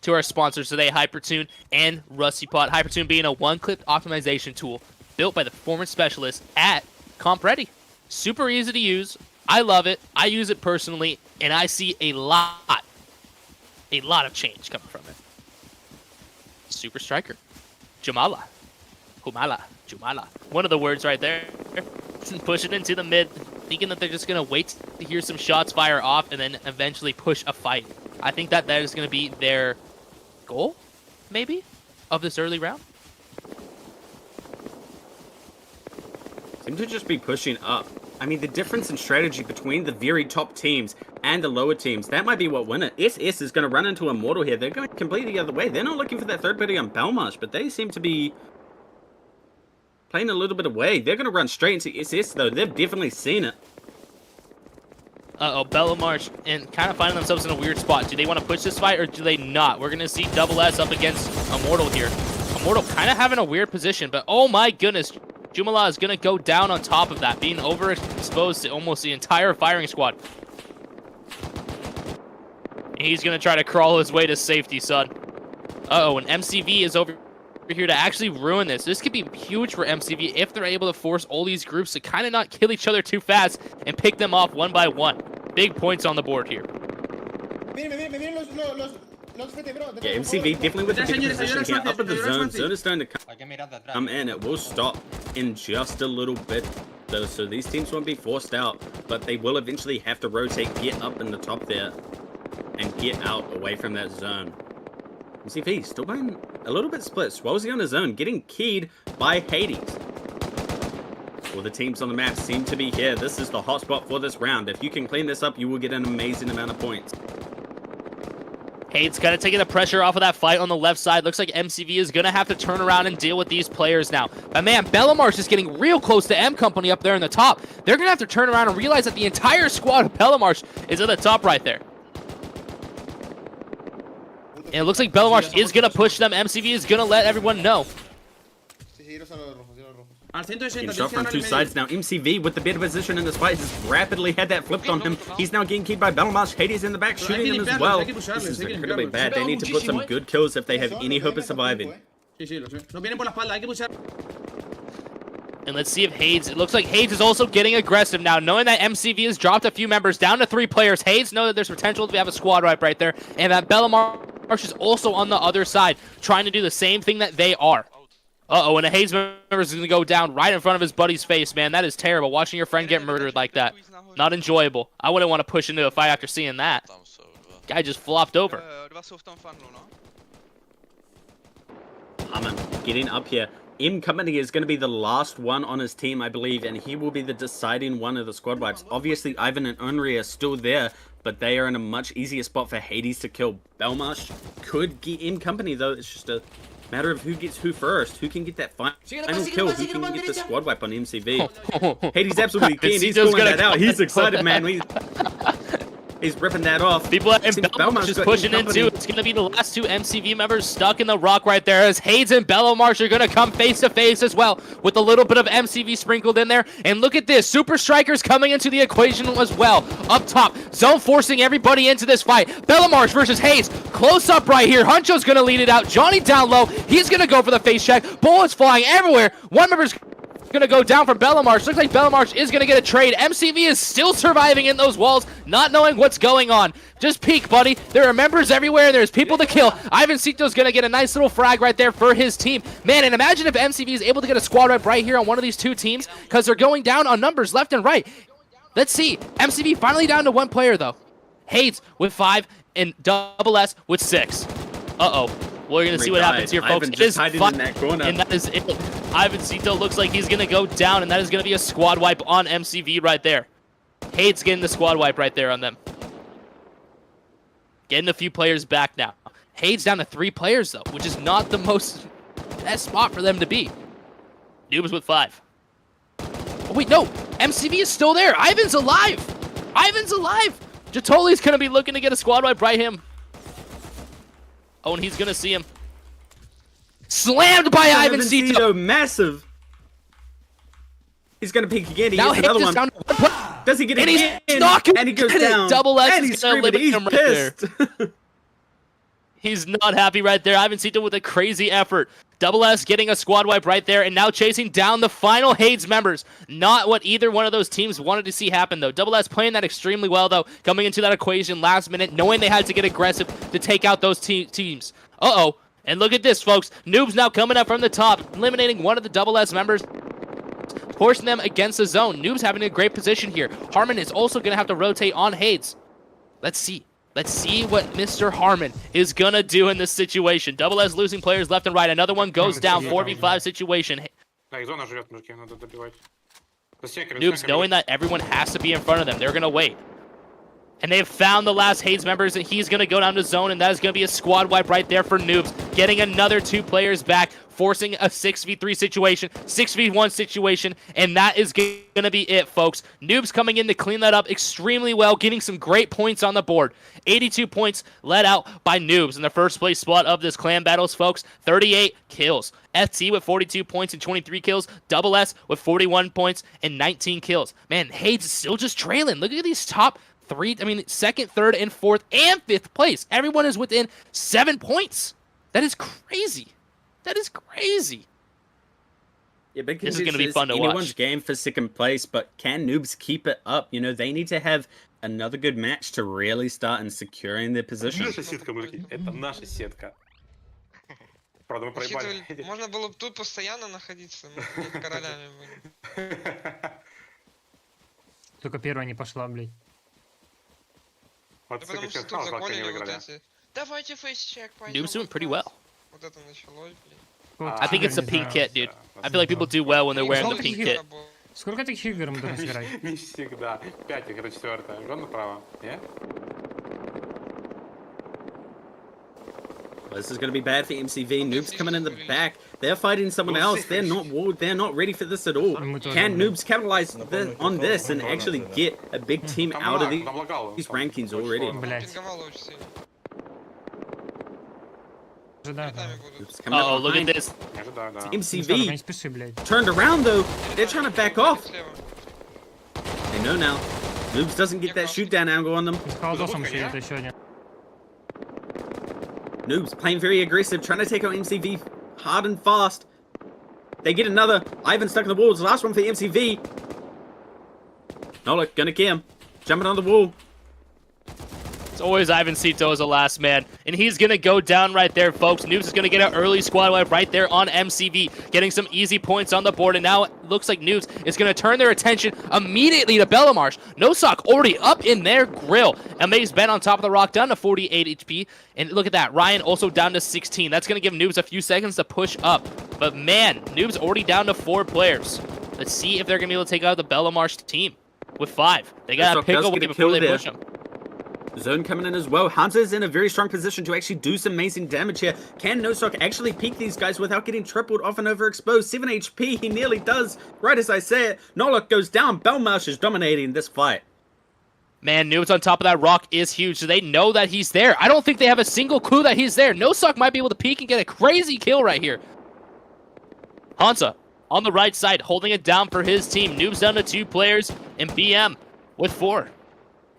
to our sponsors today, Hypertune and RustyPod. Hypertune being a one-click optimization tool built by the performance specialists at CompReady. Super easy to use. I love it. I use it personally, and I see a lot of change coming from it. Super Striker. Jumala. One of the words right there. Push it into the mid, thinking that they're just going to wait to hear some shots fire off and then eventually push a fight. I think that is going to be their goal, maybe, of this early round. Seem to just be pushing up. I mean, the difference in strategy between the very top teams and the lower teams, that might be what win it. SS is going to run into Immortal here. They're going completely the other way. They're not looking for that third party on Belmarsh, but they seem to be playing a little bit away. They're going to run straight into SS, though. They've definitely seen it. Uh-oh, Belmarsh and kind of finding themselves in a weird spot. Do they want to push this fight or do they not? We're going to see Double S up against Immortal here. Immortal kind of having a weird position, but oh my goodness. Jumala is going to go down on top of that, being overexposed to almost the entire firing squad. He's going to try to crawl his way to safety, son. Uh-oh, and MCV is over here to actually ruin this. This could be huge for MCV if they're able to force all these groups to kind of not kill each other too fast and pick them off one by one. Big points on the board here. Yeah, MCV definitely with the bigger position here. Up at the zone. Zone is starting to come in. It will stop in just a little bit, though, so these teams won't be forced out, but they will eventually have to rotate, get up in the top there, and get out away from that zone. MCV still going a little bit split. Swolzy on his own, getting keyed by Hades. All the teams on the map seem to be here. This is the hot spot for this round. If you can clean this up, you will get an amazing amount of points. Hades kind of taking the pressure off of that fight on the left side. Looks like MCV is going to have to turn around and deal with these players now. But man, Belmarsh is getting real close to M Company up there in the top. They're going to have to turn around and realize that the entire squad of Belmarsh is at the top right there. And it looks like Belmarsh is going to push them. MCV is going to let everyone know. Getting shot from 2 sides now. MCV with the better position in this fight has rapidly had that flipped on him. He's now getting keyed by Belmarsh. Hades in the back shooting him as well. This is incredibly bad. They need to put some good kills if they have any hope of surviving. And let's see if Hades, it looks like Hades is also getting aggressive now, knowing that MCV has dropped a few members down to 3 players. Hades know that there's potential to have a squad right there, and that Belmarsh is also on the other side, trying to do the same thing that they are. Uh-oh, and a Hades member is going to go down right in front of his buddy's face, man. That is terrible, watching your friend get murdered like that. Not enjoyable. I wouldn't want to push into a fight after seeing that. Guy just flopped over. Amen. Getting up here. M Company is going to be the last one on his team, I believe, and he will be the deciding one of the squad wipes. Obviously, Ivan and Unri are still there, but they are in a much easier spot for Hades to kill. Belmarsh could get M Company, though. It's just a matter of who gets who first, who can get that final kill, who can get the squad wipe on MCV. Hades absolutely can. He's pulling that out. He's excited, man. He's ripping that off. People and Belmarsh just pushing into. It's going to be the last 2 MCV members stuck in the rock right there as Hades and Belmarsh are going to come face to face as well with a little bit of MCV sprinkled in there. And look at this. Super Strikers coming into the equation as well. Up top. Zone forcing everybody into this fight. Belmarsh versus Hades. Close up right here. Huncho's going to lead it out. Johnny down low. He's going to go for the face check. Bullets flying everywhere. One member's going to go down from Belmarsh. Looks like Belmarsh is going to get a trade. MCV is still surviving in those walls, not knowing what's going on. Just peek, buddy. There are members everywhere. There's people to kill. Ivan Sito's going to get a nice little frag right there for his team. Man, and imagine if MCV is able to get a squad rep right here on one of these 2 teams, because they're going down on numbers left and right. Let's see. MCV finally down to 1 player, though. Hades with 5, and Double S with 6. Uh-oh. We're going to see what happens here, folks. Ivan It just is hiding 5, in that corner. and that is it. Ivancito looks like he's going to go down, and that is going to be a squad wipe on MCV right there. Hate's getting the squad wipe right there on them. Getting a few players back now. Hate's down to 3 players, though, which is not the best spot for them to be. Noobs with 5. Oh, wait, no. MCV is still there. Ivan's alive. Ivan's alive. Jatoli's going to be looking to get a squad wipe right him. Oh, and he's going to see him. Slammed by Ivancito. Massive. He's going to peek again. He Now gets another one. Down to 1 point. Does he get it And he's again? knocking And he goes it. down. Double S and is he's gonna screaming. eliminate He's him right pissed. He's not happy right there. Ivancito with a crazy effort. Double S getting a squad wipe right there and now chasing down the final Hades members. Not what either one of those teams wanted to see happen, though. Double S playing that extremely well, though, coming into that equation last minute, knowing they had to get aggressive to take out those teams. Uh-oh. And look at this, folks. Noobs now coming up from the top, eliminating one of the Double S members, forcing them against the zone. Noobs having a great position here. Harmon is also going to have to rotate on Hades. Let's see. Let's see what Mr. Harmon is going to do in this situation. Double S losing players left and right. Another one goes down. 4v5 situation. Noobs knowing that everyone has to be in front of them. They're going to wait. And they've found the last Hades members, and he's going to go down to zone, and that is going to be a squad wipe right there for Noobs. Getting another 2 players back, forcing a 6v3 situation, 6v1 situation, and that is going to be it, folks. Noobs coming in to clean that up extremely well, getting some great points on the board. 82 points led out by Noobs in the first place spot of this clan battles, folks. 38 kills. FT with 42 points and 23 kills. Double S with 41 points and 19 kills. Man, Hades is still just trailing. Look at these top 3, second, third, and 4th, and 5th place. Everyone is within 7 points. That is crazy. That is crazy. Yeah, big This is going to be fun to anyone's watch. game for second place, but can Noobs keep it up? You know, they need to have another good match to really start and securing their position. Это наша сетка. Правда, мы проебали. Можно было бы тут постоянно находиться, мы бы королями были. Только первая не пошла, блядь. Да потому что тут заколили вот эти. Давайте фейс-чек, пойдем. Noobs doing pretty well. Вот это началось, блин. I think it's the pink kit, dude. I feel like people do well when they're wearing the pink kit. Сколько таких игр мы должны сыграть? Не всегда. 5, это 4. Гон направо. Yeah? Well, this is going to be bad for MCV. Noobs coming in the back. They're fighting someone else. They're not ready for this at all. Can Noobs capitalize on this and actually get a big team out of these rankings already? Блядь. Пинговало очень сильно. Ожидаю. Noobs coming Uh-oh, up look at behind. this. Ожидаю, да. Не MCV спеши, блядь. turned around though. They're trying to back off. Слева. They know now. Noobs doesn't get that shoot down angle on them. С холодосом еще это еще один. Noobs playing very aggressive, trying to take out MCV hard and fast. They get another. Ivan stuck in the walls. Last one for MCV. Nolik gonna kill him. Jumping on the wall. It's always Ivancito as the last man, and he's going to go down right there, folks. Noobs is going to get an early squad wipe right there on MCV, getting some easy points on the board, and now it looks like Noobs is going to turn their attention immediately to Bellamarsh. Nosoc already up in their grill. Amaze Ben on top of the rock, down to 48 HP, and look at that. Ryan also down to 16. That's going to give Noobs a few seconds to push up, but man, Noobs already down to 4 players. Let's see if they're going to be able to take out the Bellamarsh team with 5. They got to Nosoc pick does away get a before kill they there. push them. Zone coming in as well. Hunter's in a very strong position to actually do some amazing damage here. Can Nosoc actually peek these guys without getting tripled off and overexposed? 7 HP, he nearly does. Right as I say it, Nolik goes down. Belmarsh is dominating this fight. Man, Noobs on top of that rock is huge, so they know that he's there. I don't think they have a single clue that he's there. Nosoc might be able to peek and get a crazy kill right here. Hansa on the right side, holding it down for his team. Noobs down to 2 players, and BM with 4.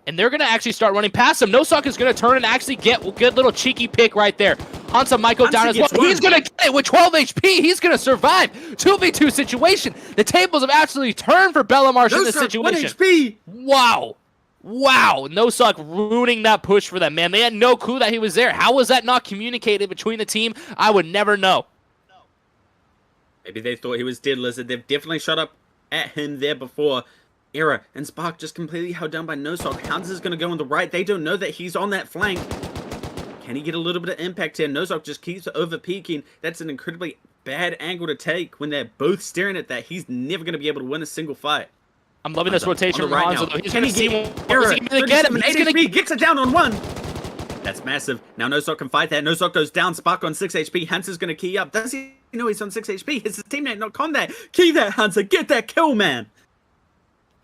And they're going to actually start running past him. Nosoc is going to turn and actually get a good little cheeky pick right there. Hansa might go down as well. He's going to get it with 12 HP. He's going to survive. 2v2 situation. The tables have absolutely turned for Bellamarsh in this situation. 1 HP. Wow. Wow. Nosoc ruining that push for them, man. They had no clue that he was there. How was that not communicated between the team? I would never know. Maybe they thought he was dead, Lizard. They've definitely shot up at him there before. Era and Spark just completely held down by Nosoc. Hans is going to go on the right. They don't know that he's on that flank. Can he get a little bit of impact here? Nozok just keeps over peeking. That's an incredibly bad angle to take when they're both staring at that. He's never going to be able to win a single fight. I'm loving this rotation from right Hanzo, now. though. He's Can going to he see get what error? he's going to get him. 37 He's going HP, to gets it down on one. That's massive. Now Nozok can fight that. Nozok goes down. Spark on 6 HP. Hansa's going to key up. Does he know he's on 6 HP? Is his teammate not con that? Key that, Hansa. Get that kill, man.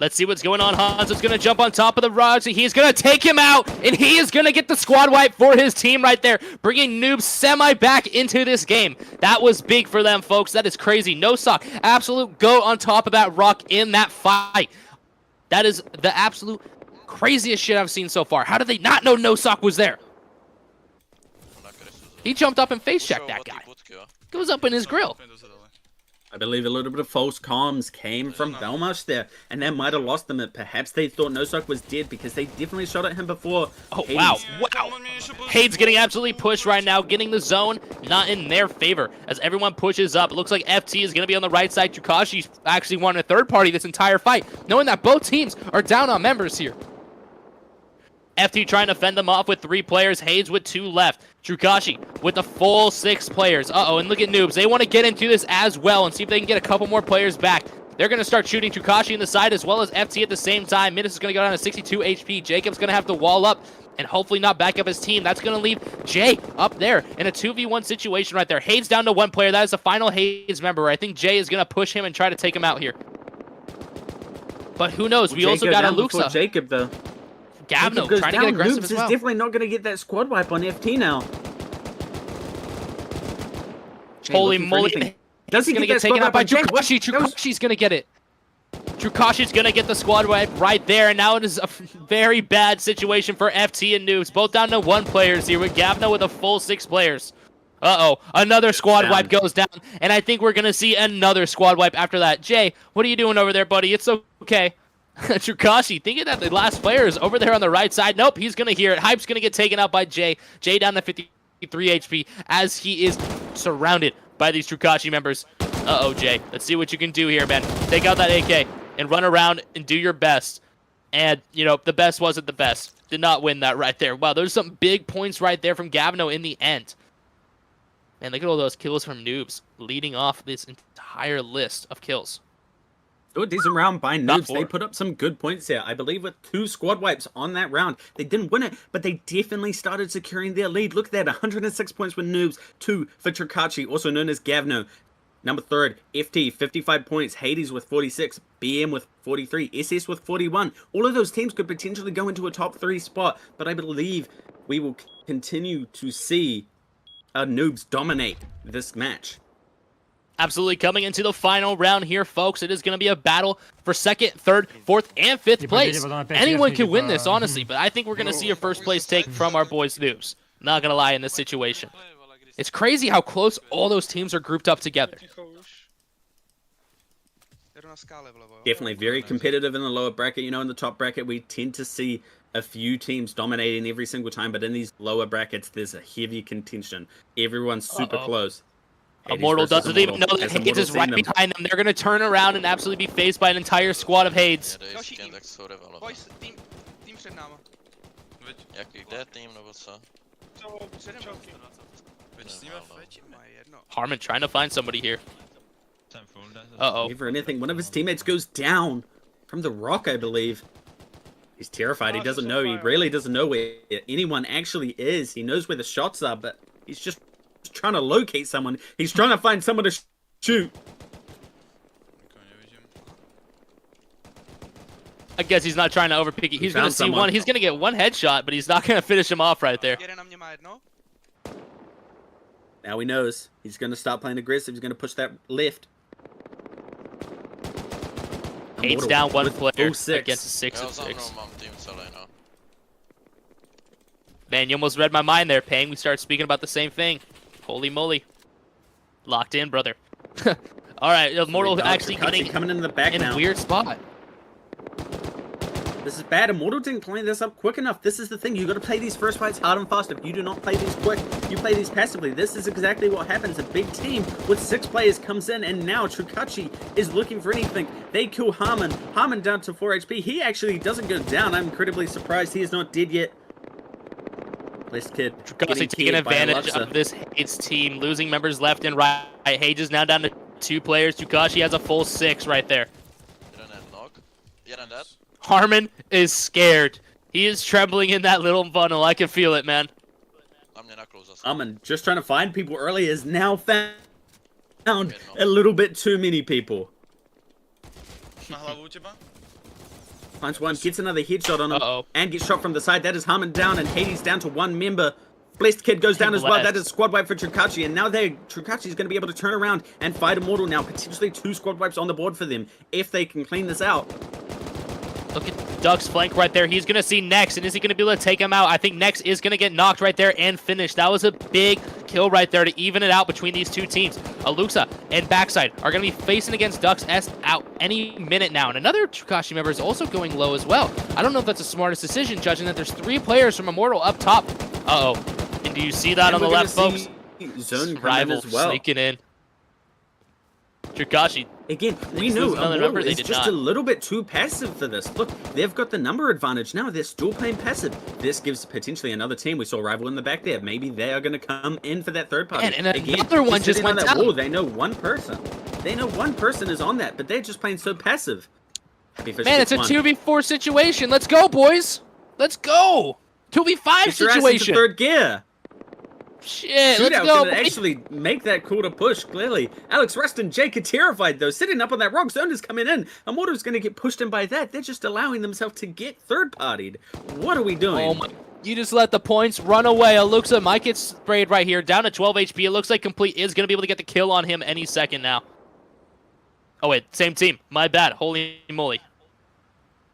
Let's see what's going on. Hanzo's going to jump on top of the Raj. He's going to take him out, and he is going to get the squad wipe for his team right there, bringing Noob semi back into this game. That was big for them, folks. That is crazy. Nosok, absolute GOAT on top of that rock in that fight. That is the absolute craziest shit I've seen so far. How did they not know Nosok was there? He jumped up and face-checked that guy. Goes up in his grill. I believe a little bit of false comms came from Belmarsh there, and that might have lost them. Perhaps they thought Nosok was dead because they definitely shot at him before. Oh, wow. Wow. Hades getting absolutely pushed right now, getting the zone not in their favor as everyone pushes up. It looks like FT is going to be on the right side. Chukashi's actually won a third party this entire fight, knowing that both teams are down on members here. FT trying to fend them off with 3 players. Hades with 2 left. Chukashi with the full 6 players. Uh-oh, and look at Noobs. They want to get into this as well and see if they can get a couple more players back. They're going to start shooting Chukashi in the side as well as FT at the same time. Midas is going to go down to 62 HP. Jacob's going to have to wall up and hopefully not back up his team. That's going to leave Jay up there in a 2v1 situation right there. Hades down to 1 player. That is the final Hades member. I think Jay is going to push him and try to take him out here. But who knows? We also got a Luxa. Jacob, though. Gavno trying to get aggressive as well. Is definitely not going to get that squad wipe on FT now. Holy moly. Does he going to get taken out by Chukashi. Chukashi's going to get it. Chukashi's going to get the squad wipe right there. And now it is a very bad situation for FT and Noobs. Both down to 1 players here with Gavno with a full 6 players. Uh-oh. Another squad wipe goes down. And I think we're going to see another squad wipe after that. Jay, what are you doing over there, buddy? It's okay. Chukashi thinking that the last player is over there on the right side. Nope, he's going to hear it. Hype's going to get taken out by Jay. Jay down to 53 HP as he is surrounded by these Chukashi members. Uh-oh, Jay. Let's see what you can do here, man. Take out that AK and run around and do your best. And, you know, the best wasn't the best. Did not win that right there. Wow, there's some big points right there from Gavno in the end. Man, look at all those kills from Noobs leading off this entire list of kills. Oh, decent round by Noobs. They put up some good points here. I believe with 2 squad wipes on that round. They didn't win it, but they definitely started securing their lead. Look at that, 106 points with Noobs, 2 for Chukashi, also known as Gavno. Number 3rd, FT, 55 points. Hades with 46. BM with 43. SS with 41. All of those teams could potentially go into a top 3 spot, but I believe we will continue to see Noobs dominate this match. Absolutely coming into the final round here, folks. It is going to be a battle for 2nd, 3rd, 4th, and 5th place. Anyone can win this, honestly, but I think we're going to see a first place take from our boys Noobs. Not going to lie in this situation. It's crazy how close all those teams are grouped up together. Definitely very competitive in the lower bracket. You know, in the top bracket, we tend to see a few teams dominating every single time, but in these lower brackets, there's a heavy contention. Everyone's super close. Immortal doesn't even know that Hades is right behind them. They're going to turn around and absolutely be faced by an entire squad of Hades. Harmon trying to find somebody here. Uh-oh. For anything, one of his teammates goes down from the rock, I believe. He's terrified. He doesn't know. He really doesn't know where anyone actually is. He knows where the shots are, but he's just trying to locate someone. He's trying to find someone to shoot. I guess he's not trying to overpick it. He's going to see one. He's going to get 1 headshot, but he's not going to finish him off right there. Now he knows. He's going to start playing aggressive. He's going to push that left. Hades down 1 player against a 6 of 6. Man, you almost read my mind there, Pang. We started speaking about the same thing. Holy moly. Locked in, brother. All right, Immortal actually getting coming in the back in now. A weird spot. This is bad. Immortal didn't clean this up quick enough. This is the thing. You got to play these first fights hard and fast. If you do not play these quick, you play these passively. This is exactly what happens. A big team with 6 players comes in, and now Chukachi is looking for anything. They kill Harmon. Harmon down to 4 HP. He actually doesn't go down. I'm incredibly surprised he is not dead yet. Blessed Kid Trukasi getting taking killed by advantage Alexa. of this Hades team, losing members left and right. Hage is now down to 2 players. Tukashi has a full 6 right there. Harmon is scared. He is trembling in that little funnel. I can feel it, man. Armin, just trying to find people early, is now found a little bit too many people. Finds one, gets another headshot on him, and gets shot from the side. That is Harmon down, and Hades down to 1 member. Blessed Kid goes down as well. That is squad wipe for Trukachi, and now Trukachi is going to be able to turn around and fight Immortal now. Potentially 2 squad wipes on the board for them if they can clean this out. Look at Duck's flank right there. He's going to see Nex, and is he going to be able to take him out? I think Nex is going to get knocked right there and finished. That was a big kill right there to even it out between these 2 teams. Aluxa and Backside are going to be facing against Duck's S out any minute now. And another Trukashi member is also going low as well. I don't know if that's the smartest decision, judging that there's 3 players from Immortal up top. Uh-oh. And do you see that on the left, folks? Zone Rival as well. sneaking in. Trukashi. Again, we know Immortal is just a little bit too passive for this. Look, they've got the number advantage now. They're still playing passive. This gives potentially another team. We saw Rival in the back there. Maybe they are going to come in for that third party. And another one just went down. Wall, they know one person. They know one person is on that, but they're just playing so passive. Man, it's a 2v4 situation. Let's go, boys. Let's go. 2v5 situation. Third gear. Shit, let's go. Gonna actually make that call to push, clearly. Alex Rust and Jake are terrified, though. Sitting up on that rock, Zone is coming in. Immortal's going to get pushed in by that. They're just allowing themselves to get third-partied. What are we doing? Oh my. You just let the points run away. Aluxa might get sprayed right here. Down to 12 HP. It looks like Complete is going to be able to get the kill on him any second now. Oh, wait. Same team. My bad. Holy moly.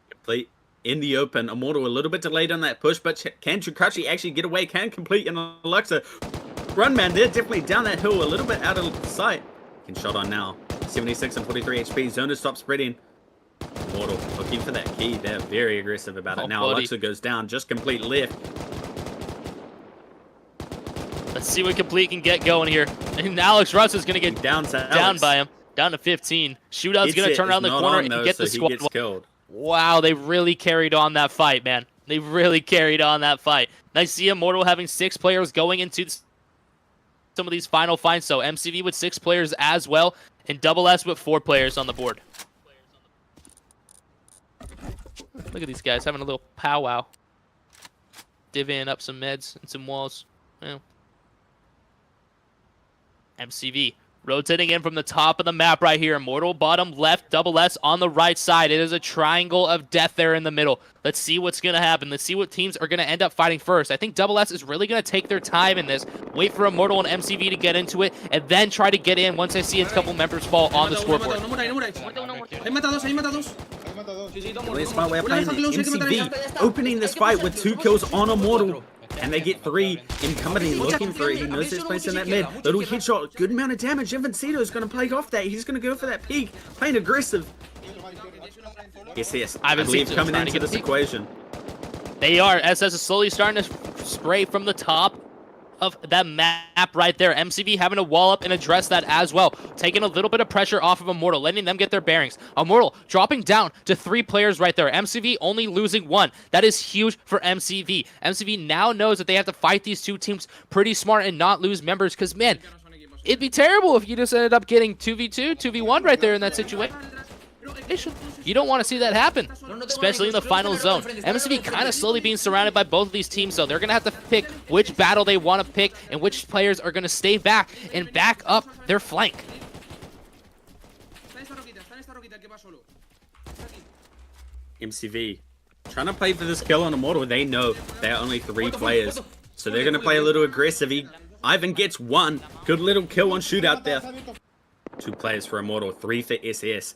Complete in the open. Immortal a little bit delayed on that push, but can Trukachi actually get away? Can Complete and Alexa run, man? They're definitely down that hill a little bit out of sight. Can shot on now. 76 and 43 HP. Zone to stop spreading. Immortal looking for that key. They're very aggressive about it. Now Alexa goes down. Just Complete left. Let's see what Complete can get going here. And Alex Russ is going to get down by him. Down to 15. Shootout's going to turn around the corner and get the squad. Killed. Wow, they really carried on that fight, man. They really carried on that fight. And I see Immortal having 6 players going into some of these final fights. So MCV with 6 players as well, and Double S with 4 players on the board. Look at these guys having a little powwow. Divvying up some meds and some walls. Yeah. MCV rotating in from the top of the map right here. Immortal bottom left, Double S on the right side. It is a triangle of death there in the middle. Let's see what's going to happen. Let's see what teams are going to end up fighting first. I think Double S is really going to take their time in this. Wait for Immortal and MCV to get into it, and then try to get in once I see a couple members fall on the scoreboard. Smart way of playing it. MCV opening this fight with 2 kills on Immortal. And they get 3 in company, looking for it. He knows his place in that mid. Little headshot, good amount of damage. Invincido is going to play off that. He's going to go for that peak, playing aggressive. Yes. I believe coming into this equation. They are. SS is slowly starting to spray from the top of that map right there. MCV having to wall up and address that as well. Taking a little bit of pressure off of Immortal, letting them get their bearings. Immortal dropping down to 3 players right there. MCV only losing 1. That is huge for MCV. MCV now knows that they have to fight these 2 teams pretty smart and not lose members, because, man, it'd be terrible if you just ended up getting 2v2, 2v1 right there in that situation. You don't want to see that happen, especially in the final zone. MCV kind of slowly being surrounded by both of these teams, so they're going to have to pick which battle they want to pick and which players are going to stay back and back up their flank. MCV trying to play for this kill on Immortal. They know there are only 3 players, so they're going to play a little aggressive. Ivan gets 1 good little kill on Shootout there. 2 players for Immortal, 3 for SS.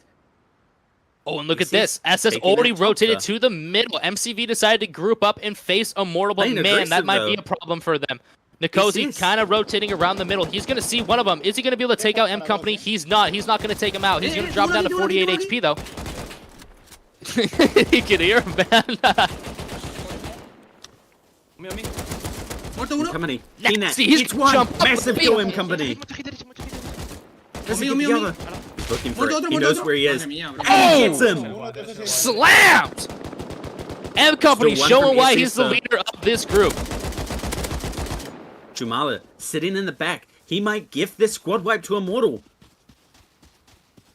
Oh, and look at this. SS already rotated to the middle. MCV decided to group up and face Immortal, but man, that might be a problem for them. Nikosi kind of rotating around the middle. He's going to see one of them. Is he going to be able to take out M Company? He's not. He's not going to take him out. He's going to drop down to 48 HP, though. You can hear him, man. Company. He's 1. Massive kill M Company. Looking for it. He knows where he is. And he gets him. Slammed! M Company showing why he's the leader of this group. Jumala sitting in the back. He might gift this squad wipe to Immortal.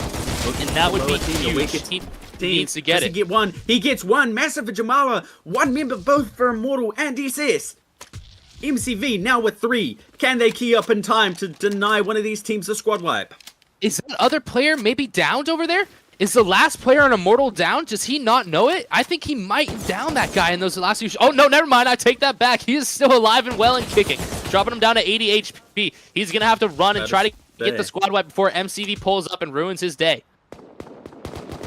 And that would be huge. The team needs to get Does it. he get one? He gets one. Massive for Jumala. One member both for Immortal and SS. MCV now with 3. Can they key up in time to deny one of these teams a squad wipe? Is that other player maybe downed over there? Is the last player on Immortal down? Does he not know it? I think he might down that guy in those last few... Oh, no, never mind. I take that back. He is still alive and well and kicking. Dropping him down to 80 HP. He's going to have to run and try to get the squad wipe before MCV pulls up and ruins his day.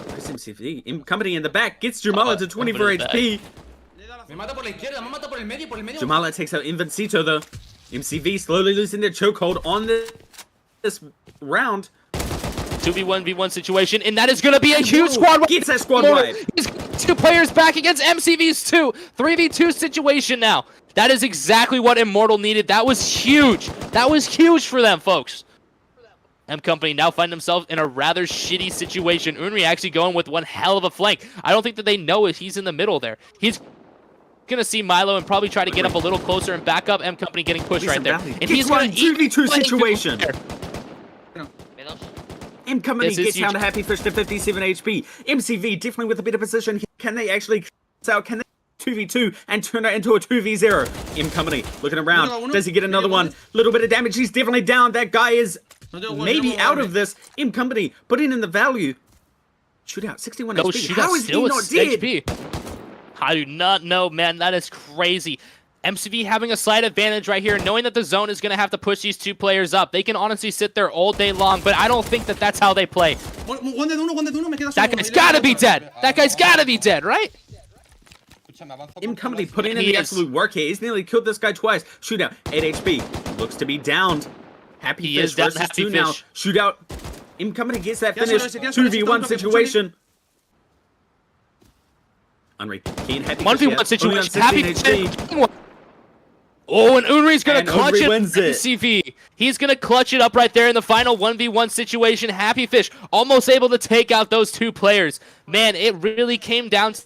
Where's MCV? Company in the back gets Jumala to 24 HP. Jumala takes out Invincito though. MCV slowly losing their chokehold on this round. 2v1v1 situation, and that is going to be a huge squad wipe. Gets that squad wipe. He's got 2 players back against MCV's 2. 3v2 situation now. That is exactly what Immortal needed. That was huge. That was huge for them, folks. M Company now find themselves in a rather shitty situation. Unri actually going with one hell of a flank. I don't think that they know if he's in the middle there. He's going to see Milo and probably try to get up a little closer and back up. M Company getting pushed right there. And he's going to 2v2 situation. There. M Company This is gets down huge. to Happy Fish to 57 HP. MCV definitely with a better position. Can they actually out? Can they 2v2 and turn it into a 2v0? M Company looking around. Does he get another one? Little bit of damage. He's definitely down. That guy is maybe out of this. M Company putting in the value. Shootout 61 No, HP. Shootout How is he still not is dead? HP. I do not know, man. That is crazy. MCV having a slight advantage right here, knowing that the zone is going to have to push these 2 players up. They can honestly sit there all day long, but I don't think that that's how they play. That guy's got to be dead. That guy's got to be dead, right? M Company putting in He the is. absolute work here. He's nearly killed this guy twice. Shootout 8 HP. Looks to be downed. Happy He Fish is down versus Happy 2 now. Fish. Shootout. M Company gets that Yes, finish. yes, yes, 2v1 yes, situation. Unri, keen Happy 1v1 Fish here. Only on situation. Happy 16 HP. Oh, and Unri's going And to clutch Unri it. wins it. MCV. He's going to clutch it up right there in the final 1v1 situation. Happy Fish almost able to take out those 2 players. Man, it really came down to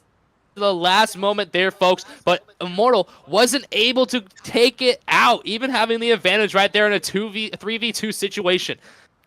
the last moment there, folks, but Immortal wasn't able to take it out, even having the advantage right there in a 3v2 situation.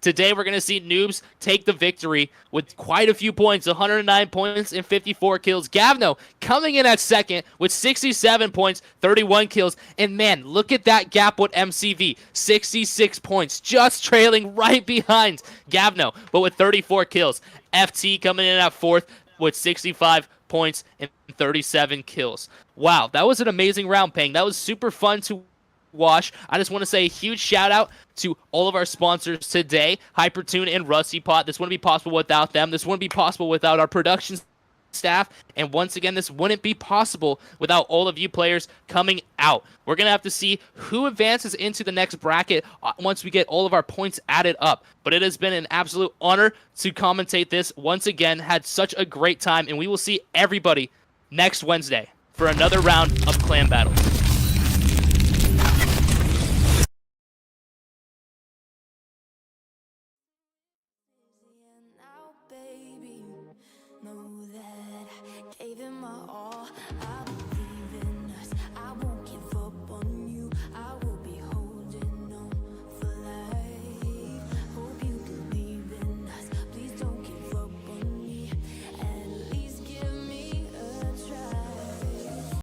Today, we're going to see Noobs take the victory with quite a few points, 109 points and 54 kills. Gavno coming in at second with 67 points, 31 kills. And man, look at that gap with MCV, 66 points, just trailing right behind Gavno, but with 34 kills. FT coming in at fourth with 65 points and 37 kills. Wow, that was an amazing round, Peng. That was super fun to watch. I just want to say a huge shout out to all of our sponsors today, Hypertune and Rusty Pot. This wouldn't be possible without them. This wouldn't be possible without our production staff. And once again, this wouldn't be possible without all of you players coming out. We're going to have to see who advances into the next bracket once we get all of our points added up. But it has been an absolute honor to commentate this. Once again, had such a great time, and we will see everybody next Wednesday for another round of Clan Battles.